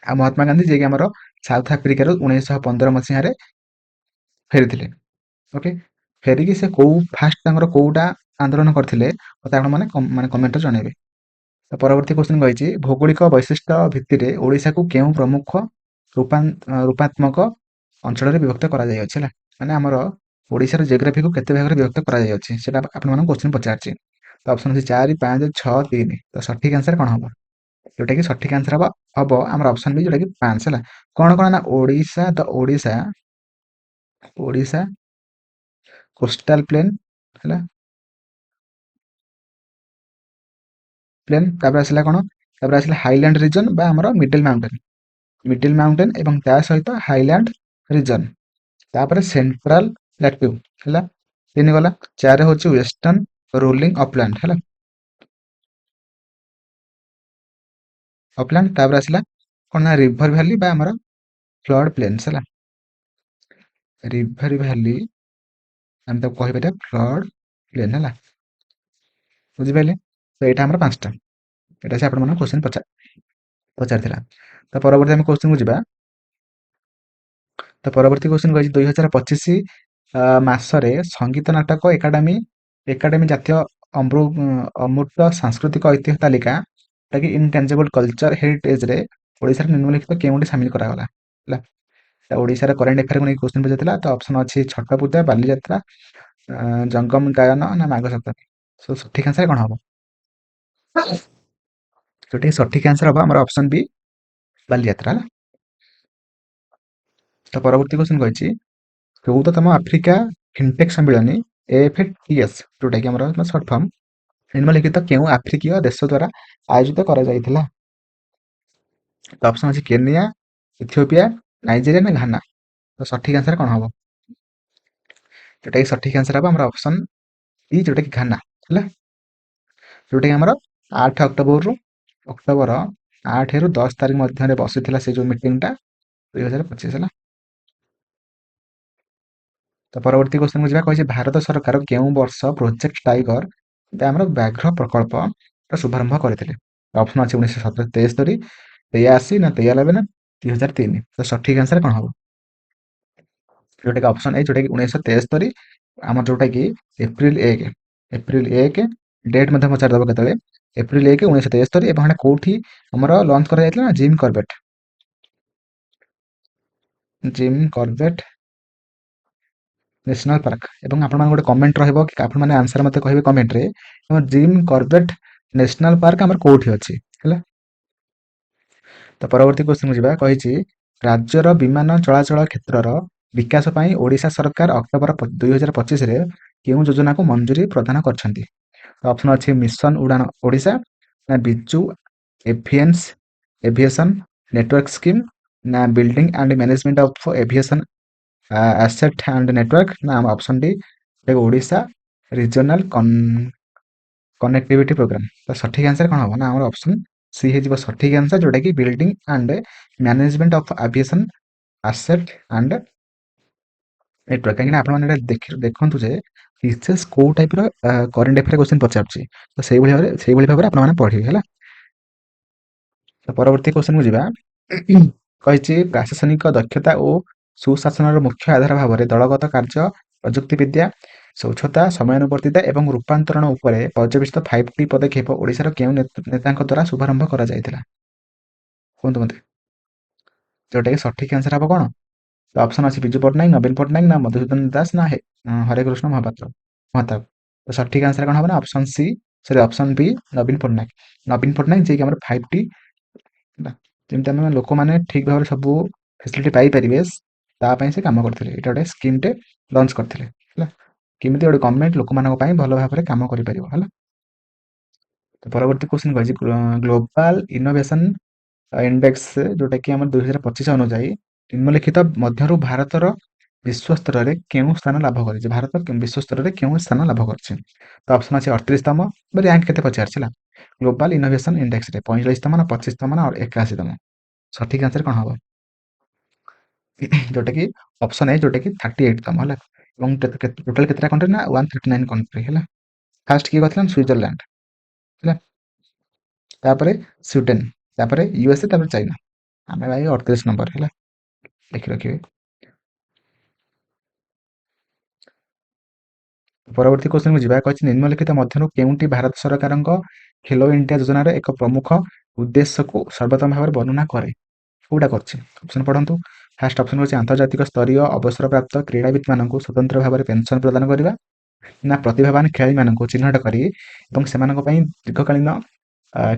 ଆଉ ମହାତ୍ମା ଗାନ୍ଧୀ, ଯିଏକି ଆମର ସାଉଥ ଆଫ୍ରିକାରୁ 1915 ମସିହାରେ ଫେରିଥିଲେ। ଓକେ, ଫେରିକି ସେ କୋଉ ଫାଷ୍ଟ ତାଙ୍କର କୋଉଟା ଆନ୍ଦୋଳନ କରିଥିଲେ ମତେ ଆପଣମାନେ କମେଣ୍ଟରେ ଜଣେଇବେ। ତ ପରବର୍ତ୍ତୀ କ୍ୱେଶ୍ଚିନ୍ କହିଛି ଭୌଗୋଳିକ ବୈଶିଷ୍ଟ୍ୟ ଭିତ୍ତିରେ ଓଡ଼ିଶାକୁ କେଉଁ ପ୍ରମୁଖ ରୂପାତ୍ମକ ଅଞ୍ଚଳରେ ବିଭକ୍ତ କରାଯାଇଅଛି ହେଲା, ମାନେ ଆମର ଓଡ଼ିଶାର ଜିଓଗ୍ରାଫିକୁ କେତେ ଭାଗରେ ବିଭକ୍ତ କରାଯାଇଅଛି ସେଟା ଆପଣମାନଙ୍କୁ କ୍ୱେଶ୍ଚିନ୍ ପଚାରିଛି। ତ ଅପସନ୍ ଅଛି 4, 5, 6, 3। ତ ସଠିକ୍ ଆନ୍ସର କ'ଣ ହବ? ଯୋଉଟାକି ସଠିକ୍ ଆନ୍ସର ହବ ଆମର ଅପସନ୍ ବି, ଯୋଉଟାକି 5 ହେଲା। କ'ଣ କ'ଣ ନା ଓଡ଼ିଶା କୋଷ୍ଟାଲ ପ୍ଲେନ୍ ହେଲା, ପ୍ଲେନ୍, ତାପରେ ଆସିଲା କ'ଣ, ତାପରେ ଆସିଲା ହାଇଲ୍ୟାଣ୍ଡ ରିଜନ୍ ବା ଆମର ମିଡଲ୍ ମାଉଣ୍ଟେନ୍ ଏବଂ ତା ସହିତ ହାଇଲ୍ୟାଣ୍ଡ ରିଜନ୍, ତାପରେ ସେଣ୍ଟ୍ରାଲ ପ୍ଲାଟ୍ୟୁ ହେଲା। 3 ଗଲା। 4 ହେଉଛି ୱେଷ୍ଟର୍ଣ୍ଣ ରୋଲିଂ ଅପଲ୍ୟାଣ୍ଡ ହେଲା, ଅପଲ୍ୟାଣ୍ଡ। ତାପରେ ଆସିଲା କ'ଣ ନା ରିଭର ଭ୍ୟାଲି ବା ଆମର ଫ୍ଲଡ୍ ପ୍ଲେନ୍ସ ହେଲା, ରିଭର ଭ୍ୟାଲି ଆମେ ତାକୁ କହିପାରିବା ଫ୍ଲଡ୍ ପ୍ଲେନ୍ ହେଲା, ବୁଝିପାରିଲେ? ତ ଏଇଟା ଆମର 5ଟା, ଏଇଟା ସେ ଆପଣମାନଙ୍କୁ କ୍ୱେଶ୍ଚିନ୍ ପଚାରିଥିଲା। ତ ପରବର୍ତ୍ତୀ ଆମେ କ୍ୱେଶ୍ଚିନ୍କୁ ଯିବା। ତ ପରବର୍ତ୍ତୀ କ୍ୱେଶ୍ଚିନ୍ କହିଛି 2025 ମାସରେ ସଙ୍ଗୀତ ନାଟକ ଏକାଡେମୀ ଜାତୀୟ ଅମୂର୍ତ୍ତ ସାଂସ୍କୃତିକ ଐତିହ୍ୟ ତାଲିକା କି ଇନଟାଞ୍ଜିବଲ୍ କଲଚର ହେରିଟେଜରେ ଓଡ଼ିଶାର ନିମ୍ନଲିଖିତ କେଉଁଠି ସାମିଲ କରାଗଲା ହେଲା। ଓଡ଼ିଶାର କରେଣ୍ଟ ଆଫେୟାରକୁ ନେଇ କ୍ୱେଶ୍ଚିନ୍ ପଚାରିଥିଲା। ତ ଅପସନ୍ ଅଛି ଛଟ ପୂଜା, ବାଲିଯାତ୍ରା, ଜଙ୍ଗମ ଗାୟନ ନା ମାଘ ସପ୍ତମୀ। ସୋ ସଠିକ୍ ଆନ୍ସର କ'ଣ ହବ? ଯୋଉଟାକି ସଠିକ୍ ଆନ୍ସର ହବ ଆମର ଅପସନ୍ ବି, ବାଲିଯାତ୍ରା ହେଲା। ତ ପରବର୍ତ୍ତୀ କ୍ୱେଶ୍ଚିନ୍ କହିଛି 14ତମ ଆଫ୍ରିକା ଫିନଟେକ୍ ସମ୍ମିଳନୀ AFTS, ଯୋଉଟାକି ଆମର ସର୍ଟ ଫର୍ମ, ନିମ୍ନଲିଖିତ କେଉଁ ଆଫ୍ରିକୀୟ ଦେଶ ଦ୍ୱାରା ଆୟୋଜିତ କରାଯାଇଥିଲା? ତ ଅପସନ୍ ଅଛି କେନିଆ, ଇଥିଓପିଆ, ନାଇଜେରିଆ ନା ଘାନା। ତ ସଠିକ୍ ଆନ୍ସର କ'ଣ ହବ? ଯୋଉଟାକି ସଠିକ୍ ଆନ୍ସର ହବ ଆମର ଅପସନ୍ ଇ, ଯୋଉଟାକି ଘାନା ହେଲା। ଯୋଉଟାକି ଆମର 8 ଅକ୍ଟୋବର 8ରୁ 10 ତାରିଖ ମଧ୍ୟରେ ବସିଥିଲା ସେ ଯୋଉ ମିଟିଂଟା 2025 ହେଲା। ତ ପରବର୍ତ୍ତୀ କ୍ୱେଶ୍ଚିନ୍କୁ ଯିବା। କହିଛି ଭାରତ ସରକାର କେଉଁ ବର୍ଷ ପ୍ରୋଜେକ୍ଟ ଟାଇଗର ଆମର ବ୍ୟାଘ୍ର ପ୍ରକଳ୍ପର ଶୁଭାରମ୍ଭ କରିଥିଲେ? ଅପସନ୍ ଅଛି 1973, 83 ନା 93 ନା 2003। ତ ସଠିକ୍ ଆନ୍ସର କ'ଣ ହବ? ଯୋଉଟାକି ଅପସନ୍ ଏ, ଯୋଉଟାକି 1973, ଆମର ଯୋଉଟାକି ଏପ୍ରିଲ 1 ଡେଟ୍ ମଧ୍ୟ ପଚାରିଦେବ କେତେବେଳେ, ଏପ୍ରିଲ 1, 1973। ଏବଂ ଏଟା କୋଉଠି ଆମର ଲଞ୍ଚ କରାଯାଇଥିଲା ନା ଜିମ୍ କର୍ବେଟ୍ ନ୍ୟାସନାଲ ପାର୍କ। ଏବଂ ଆପଣମାନଙ୍କ ଗୋଟେ କମେଣ୍ଟ ରହିବ କି ଆପଣମାନେ ଆନ୍ସର ମତେ କହିବେ କମେଣ୍ଟରେ, ଆମର ଜିମ୍ କର୍ବେଟ୍ ନ୍ୟାସନାଲ ପାର୍କ ଆମର କୋଉଠି ଅଛି ହେଲା। ତ ପରବର୍ତ୍ତୀ କ୍ୱେଶ୍ଚିନ୍କୁ ଯିବା। କହିଛି ରାଜ୍ୟର ବିମାନ ଚଳାଚଳ କ୍ଷେତ୍ରର ବିକାଶ ପାଇଁ ଓଡ଼ିଶା ସରକାର ଅକ୍ଟୋବର 2025ରେ କେଉଁ ଯୋଜନାକୁ ମଞ୍ଜୁରୀ ପ୍ରଦାନ କରିଛନ୍ତି? ଅପସନ୍ ଅଛି ମିଶନ ଉଡ଼ାନ ଓଡ଼ିଶା ନା ବିଜୁ ଏଭିଏସନ୍ ନେଟୱାର୍କ ସ୍କିମ୍ ନା building and management of aviation asset and network ନା option D Odisha regional connectivity programme. ତ ସଠିକ୍ ଆନ୍ସର କ'ଣ ହବ ନା ଆମର ଅପସନ୍ ସି ହେଇଯିବ ସଠିକ୍ ଆନ୍ସର, ଯୋଉଟାକି building and management of aviation asset and network. କାହିଁକିନା ଆପଣମାନେ ଏଇଟା ଦେଖନ୍ତୁ ଯେ ବିଶେଷ କୋଉ ଟାଇପ୍ର କରେଣ୍ଟ ଆଫେୟାର କ୍ୱେଶ୍ଚିନ୍ ପଚାରୁଛି, ତ ସେଇଭଳି ଭାବରେ ଆପଣମାନେ ପଢ଼ିବେ ହେଲା। ତ ପରବର୍ତ୍ତୀ କ୍ୱେଶ୍ଚିନ୍କୁ ଯିବା। କହିଛି ପ୍ରଶାସନିକ ଦକ୍ଷତା ଓ ସୁଶାସନର ମୁଖ୍ୟ ଆଧାର ଭାବରେ ଦଳଗତ କାର୍ଯ୍ୟ ପ୍ରଯୁକ୍ତିବିଦ୍ୟା, ସ୍ୱଚ୍ଛତା, ସମୟାନୁବର୍ତ୍ତିତା ଏବଂ ରୂପାନ୍ତରଣ ଉପରେ ପର୍ଯ୍ୟବେସିତ 5ଟି ପଦକ୍ଷେପ ଓଡ଼ିଶାର କେଉଁ ନେତାଙ୍କ ଦ୍ୱାରା ଶୁଭାରମ୍ଭ କରାଯାଇଥିଲା? କୁହନ୍ତୁ ମୋତେ। ଯୋଉଟାକି ସଠିକ ଆନ୍ସର ହବ କଣ? ଅପସନ ଅଛି ବିଜୁ ପଟ୍ଟନାୟକ, ନବୀନ ପଟ୍ଟନାୟକ, ନା ମଧୁସୂଦନ ଦାସ, ନା ହରେକୃଷ୍ଣ ମହତାବ। ତ ସଠିକ ଆନ୍ସର କଣ ହବ ନା ଅପସନ ସି, ସରି ଅପସନ ବି, ନବୀନ ପଟ୍ଟନାୟକ। ନବୀନ ପଟ୍ଟନାୟକ ଯିଏକି ଆମର 5ଟି, ଯେମିତି ଆମେ ଲୋକମାନେ ଠିକ ଭାବରେ ସବୁ ଫେସିଲିଟି ପାଇପାରିବେ ତା ପାଇଁ ସେ କାମ କରିଥିଲେ। ଏଇଟା ଗୋଟେ ସ୍କିମଟେ ଲଞ୍ଚ କରିଥିଲେ ହେଲା, କେମିତି ଗୋଟେ ଗଭର୍ଣ୍ଣମେଣ୍ଟ ଲୋକମାନଙ୍କ ପାଇଁ ଭଲ ଭାବରେ କାମ କରିପାରିବ ହେଲା। ତ ପରବର୍ତ୍ତୀ କ୍ୱେଶ୍ଚନ କହିଛି ଗ୍ଲୋବାଲ ଇନୋଭେସନ ଇଣ୍ଡେକ୍ସ ଯୋଉଟାକି ଆମର 2025 ଅନୁଯାୟୀ ନିମ୍ନଲିଖିତ ମଧ୍ୟରୁ ଭାରତର ବିଶ୍ୱସ୍ତରରେ କେଉଁ ସ୍ଥାନ ଲାଭ କରିଛି? ଭାରତ ବିଶ୍ୱସ୍ତରରେ କେଉଁ ସ୍ଥାନ ଲାଭ କରିଛି? ତ ଅପସନ ଅଛି 38ତମ, ର୍ୟାଙ୍କ କେତେ ପଚାରିଛି ହେଲା। ଗ୍ଲୋବାଲ ଇନୋଭେସନ ଇଣ୍ଡେକ୍ସରେ 45ତମ, ନା 25ତମ, ନା 81ତମ? ସଠିକ ଆନ୍ସର କଣ ହବ? ଯୋଉଟାକି ଅପସନ ଏ, ଯୋଉଟାକି 38ତମ ହେଲା। ଏବଂ ଟୋଟାଲ କେତେଟା କଣ୍ଟ୍ରି ନା 139 କଣ୍ଟ୍ରି ହେଲା। ଫାଷ୍ଟ କିଏ କହିଥିଲା? ସୁଇଜରଲ୍ୟାଣ୍ଡ ହେଲା, ତାପରେ ସ୍ୱିଡେନ, ତାପରେ ୟୁଏସଏ, ତାପରେ ଚାଇନା। ଆମେ ଭାଇ 38 ନମ୍ବର ହେଲା, ଲେଖି ରଖିବେ। ପରବର୍ତ୍ତୀ କ୍ୱେଶ୍ଚନକୁ ଯିବା। କହିଛି ନିମ୍ନଲିଖିତ ମଧ୍ୟରୁ କେଉଁଟି ଭାରତ ସରକାରଙ୍କ ଖେଲୋ ଇଣ୍ଡିଆ ଯୋଜନାର ଏକ ପ୍ରମୁଖ ଉଦ୍ଦେଶ୍ୟକୁ ସର୍ବୋତ୍ତମ ଭାବରେ ବର୍ଣ୍ଣନା କରେ? କୋଉଟା କରିଛି? ଅପସନ ପଢନ୍ତୁ। ଫାଷ୍ଟ ଅପସନ ହେଉଛି ଆନ୍ତର୍ଜାତିକ ସ୍ତରୀୟ ଅବସରପ୍ରାପ୍ତ କ୍ରୀଡ଼ାବିତମାନଙ୍କୁ ସ୍ୱତନ୍ତ୍ର ଭାବରେ ପେନସନ ପ୍ରଦାନ କରିବା, ନା ପ୍ରତିଭାବାନ ଖେଳାଳିମାନଙ୍କୁ ଚିହ୍ନଟ କରି ଏବଂ ସେମାନଙ୍କ ପାଇଁ ଦୀର୍ଘକାଳୀନ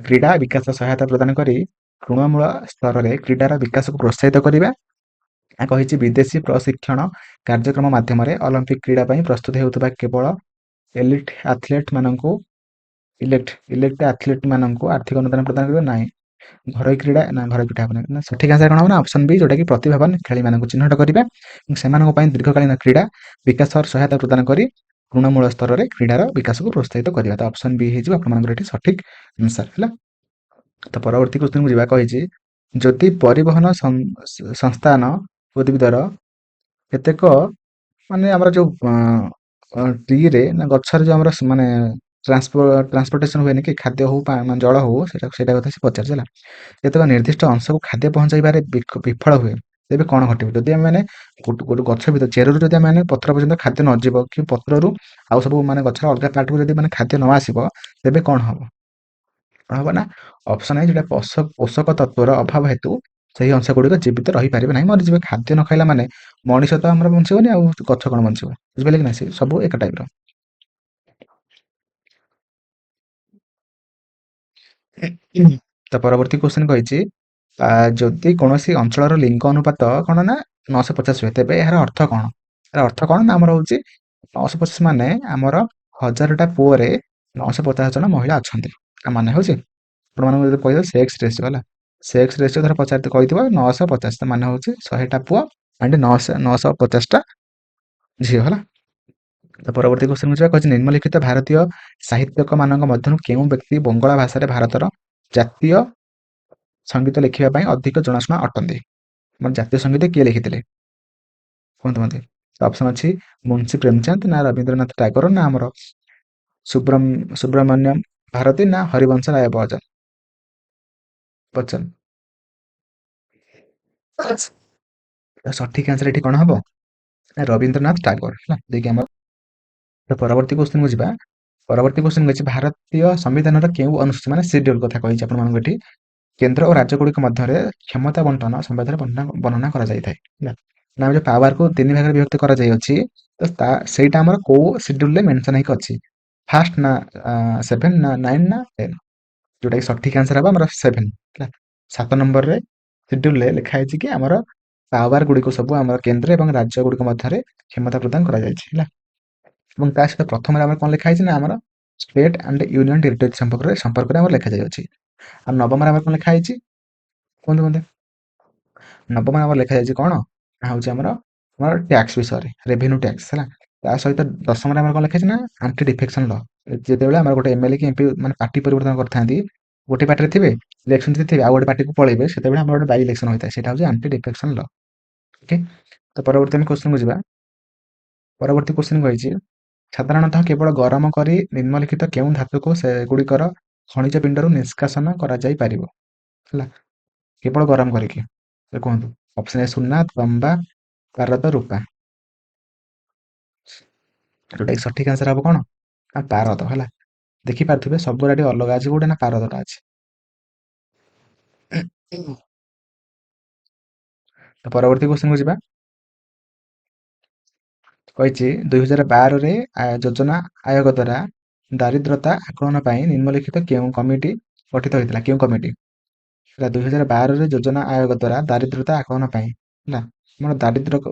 କ୍ରୀଡ଼ା ବିକାଶ ସହାୟତା ପ୍ରଦାନ କରି ତୃଣମୂଳ ସ୍ତରରେ କ୍ରୀଡ଼ାର ବିକାଶକୁ ପ୍ରୋତ୍ସାହିତ କରିବା, ନା କହିଛି ବିଦେଶୀ ପ୍ରଶିକ୍ଷଣ କାର୍ଯ୍ୟକ୍ରମ ମାଧ୍ୟମରେ ଅଲିମ୍ପିକ କ୍ରୀଡ଼ା ପାଇଁ ପ୍ରସ୍ତୁତ ହେଉଥିବା କେବଳ ଇଲେକ୍ଟ ଆଥଲେଟମାନଙ୍କୁ ଆର୍ଥିକ ଅନୁଦାନ ପ୍ରଦାନ କରିବା? ନାହିଁ। ଘରୋଇ କ୍ରୀଡ଼ା, ନା ଘରୋଇ ପିଠା ହବନି। ନା ସଠିକ ଆନ୍ସର କଣ ହବ ନା ଅପସନ ବି, ଯୋଉଟାକି ପ୍ରତିଭାବାନ ଖେଳାଳିମାନଙ୍କୁ ଚିହ୍ନଟ କରିବା ଏବଂ ସେମାନଙ୍କ ପାଇଁ ଦୀର୍ଘକାଳୀନ କ୍ରୀଡ଼ା ବିକାଶର ସହାୟତା ପ୍ରଦାନ କରି ତୃଣମୂଳ ସ୍ତରରେ କ୍ରୀଡ଼ାର ବିକାଶକୁ ପ୍ରୋତ୍ସାହିତ କରିବା। ତ ଅପସନ ବି ହେଇଯିବ ଆପଣମାନଙ୍କର ଏଠି ସଠିକ ଆନ୍ସର ହେଲା। ତ ପରବର୍ତ୍ତୀ କ୍ୱେଶ୍ଚନକୁ ଯିବା। କହିଛି ଯଦି ପରିବହନ ସଂସ୍ଥାନ ଉଦ୍ଭିଦର କେତେକ ମାନେ ଆମର ଯୋଉ ଟ୍ରିରେ ନା ଗଛରେ ଯୋଉ ଆମର ମାନେ ଟ୍ରାନ୍ସପୋର୍ଟେସନ ହୁଏନି କି, ଖାଦ୍ୟ ହଉ ଜଳ ହଉ, ସେଇଟା କଥା ସେ ପଚାରିଛି ହେଲା। ଯେତେବେଳେ ନିର୍ଦ୍ଦିଷ୍ଟ ଅଂଶକୁ ଖାଦ୍ୟ ପହଞ୍ଚାଇବାରେ ବିଫଳ ହୁଏ ତେବେ କଣ ଘଟିବ? ଯଦି ଆମେ ମାନେ ଗୋଟେ ଗଛ ଭିତରେ ଚେରରୁ ଯଦି ଆମେ ମାନେ ପତ୍ର ପର୍ଯ୍ୟନ୍ତ ଖାଦ୍ୟ ନ ଯିବ, କି ପତ୍ରରୁ ଆଉ ସବୁ ମାନେ ଗଛର ଅଲଗା ପାର୍ଟକୁ ଯଦି ମାନେ ଖାଦ୍ୟ ନ ଆସିବ, ତେବେ କଣ ହବ? କଣ ହବ ନା ଅପସନ ଏ, ଯୋଉଟା ପୋଷକ ତତ୍ୱର ଅଭାବ ହେତୁ ସେହି ଅଂଶ ଗୁଡିକ ଜୀବିତ ରହିପାରିବେ ନାହିଁ, ମରିଯିବେ। ଖାଦ୍ୟ ନ ଖାଇଲା ମାନେ ମଣିଷ ତ ଆମର ବଞ୍ଚିବନି, ଆଉ ଗଛ କଣ ବଞ୍ଚିବ? ବୁଝିପାରିଲେ କି ନା? ସେ ସବୁ ଏକ ଟାଇପର। ତ ପରବର୍ତ୍ତୀ କ୍ୱେଶ୍ଚନ କହିଛି ଯଦି କୌଣସି ଅଞ୍ଚଳର ଲିଙ୍ଗ ଅନୁପାତ କଣ ନା 950 ହୁଏ, ତେବେ ଏହାର ଅର୍ଥ କଣ? ଏହାର ଅର୍ଥ କଣ ନା ଆମର ହଉଛି 950 ମାନେ ଆମର 1000ଟା ପୁଅରେ 950 ଜଣ ମହିଳା ଅଛନ୍ତି। ମାନେ ହଉଛି ଆପଣମାନଙ୍କୁ ଯଦି କହିବ ସେକ୍ସ ରେସିଓ ହେଲା, ସେକ୍ସ ରେସିଓ ଧର କହିଥିବ 950, ମାନେ ହଉଛି 100ଟା ପୁଅ ଆଣ୍ଡ 950ଟା ଝିଅ ହେଲା। ତ ପରବର୍ତ୍ତୀ କ୍ୱେଶ୍ଚନ ଯିବା। କହିଛି ନିମ୍ନଲିଖିତ ଭାରତୀୟ ସାହିତ୍ୟକ ମାନଙ୍କ ମଧ୍ୟରୁ କେଉଁ ବ୍ୟକ୍ତି ବଙ୍ଗଳା ଭାଷାରେ ଭାରତର ଜାତୀୟ ସଙ୍ଗୀତ ଲେଖିବା ପାଇଁ ଅଧିକ ଜଣାଶୁଣା ଅଟନ୍ତି? ଆମର ଜାତୀୟ ସଙ୍ଗୀତ କିଏ ଲେଖିଥିଲେ? କୁହନ୍ତୁ ମତେ। ଅପସନ ଅଛି ମୁନ୍ସି ପ୍ରେମଚାନ୍ଦ, ନା ରବୀନ୍ଦ୍ରନାଥ ଟାଗୋର, ନା ଆମର ସୁବ୍ରମଣ୍ୟମ ଭାରତୀ, ନା ହରିବଂଶ ରାୟ ବଚ୍ଚନ। ସଠିକ ଆନ୍ସର ଏଠି କଣ ହବ? ରବୀନ୍ଦ୍ରନାଥ ଟାଗୋର ହେଲା, ଦେଇକି ଆମର ପରବର୍ତ୍ତୀ କ୍ୱେଶ୍ଚନକୁ ଯିବା। ପରବର୍ତ୍ତୀ କ୍ୱେଶ୍ଚନ କହିଛି ଭାରତୀୟ ସମ୍ବିଧାନର କେଉଁ ଅନୁସୂଚୀ, ମାନେ ସିଡ୍ୟୁଲ କଥା କହିଛି ଆପଣମାନଙ୍କୁ ଏଠି, କେନ୍ଦ୍ର ଓ ରାଜ୍ୟଗୁଡିକ ମଧ୍ୟରେ କ୍ଷମତା ବଣ୍ଟନ ସମ୍ବନ୍ଧରେ ବର୍ଣ୍ଣନା କରାଯାଇଥାଏ ହେଲା। ନା ଯୋଉ ପାୱାରକୁ 3 ଭାଗରେ ବିଭକ୍ତ କରାଯାଇଅଛି, ତ ସେଇଟା ଆମର କୋଉ ସିଡ୍ୟୁଲରେ ମେନସନ ହେଇକି ଅଛି? ଫାଷ୍ଟ ନା 7, ନା 9, ନା 10? ଯୋଉଟାକି ସଠିକ ଆନ୍ସର ହବ ଆମର 7 ହେଲା। 7 ନମ୍ବରରେ ସିଡ୍ୟୁଲରେ ଲେଖା ହେଇଛି କି ଆମର ପାୱାର ଗୁଡିକ ସବୁ ଆମର କେନ୍ଦ୍ର ଏବଂ ରାଜ୍ୟ ଗୁଡିକ ମଧ୍ୟରେ କ୍ଷମତା ପ୍ରଦାନ କରାଯାଇଛି ହେଲା। ଏବଂ ତା ସହିତ ପ୍ରଥମରେ ଆମର କଣ ଲେଖା ହେଇଛି ନା ଆମର ଷ୍ଟେଟ୍ ଆଣ୍ଡ ୟୁନିୟନ ଟେରିଟୋରୀ ସମ୍ପର୍କରେ ଆମର ଲେଖାଯାଇଅଛି। ଆଉ ନବମରେ ଆମର କଣ ଲେଖା ହେଇଛି? କୁହନ୍ତୁ ମତେ। ନବମରେ ଆମର ଲେଖାଯାଇଛି କଣ? ହଉଛି ଆମର ଟ୍ୟାକ୍ସ ବିଷୟରେ, ରେଭିନ୍ୟୁ ଟ୍ୟାକ୍ସ ହେଲା। ତା ସହିତ ଦଶମରେ ଆମର କଣ ଲେଖାଯାଇଛି ନା ଆଣ୍ଟି ଡିଫେକ୍ସନ ଲ। ଯେତେବେଳେ ଆମର ଗୋଟେ ଏମଏଲଏ କି ଏମପି ମାନେ ପାର୍ଟି ପରିବର୍ତ୍ତନ କରିଥାନ୍ତି, ଗୋଟେ ପାର୍ଟିରେ ଥିବେ ଇଲେକ୍ସନ ଥିବେ, ଆଉ ଗୋଟେ ପାର୍ଟିକୁ ପଳେଇବେ, ସେତେବେଳେ ଆମର ଗୋଟେ ବାଇ ଇଲେକ୍ସନ ହୋଇଥାଏ, ସେଇଟା ହଉଛି ଆଣ୍ଟି ଡିଫେକ୍ସନ ଲ। ଓକେ, ତ ପରବର୍ତ୍ତୀ ଆମେ କ୍ୱେଶ୍ଚନକୁ ଯିବା। ପରବର୍ତ୍ତୀ କ୍ୱେଶ୍ଚନ କହିଛି ସାଧାରଣତଃ କେବଳ ଗରମ କରି ନିମ୍ନଲିଖିତ କେଉଁ ଧାତୁକୁ ସେଗୁଡ଼ିକର ଖଣିଜ ପିଣ୍ଡରୁ ନିଷ୍କାସନ କରାଯାଇପାରିବ ହେଲା, କେବଳ ଗରମ କରିକି? କୁହନ୍ତୁ। ଅପସନ ଏ ସୁନା, ତମ୍ବା, ପାରଦ, ରୂପା। जोटा कि सठिक आंसर हम कौन पारद है। देखिपे सबुरा अलग अच्छे गोटे ना पारदटा अच्छे। तो परवर्ती क्वेश्चन को जी कही 2012 योजना आयोग द्वारा दारिद्रता आकलन पर निम्नलिखित क्यों कमिटी गठित होता क्यों कमिटी 2012 योजना आयोग द्वारा दारिद्रता आकलन पर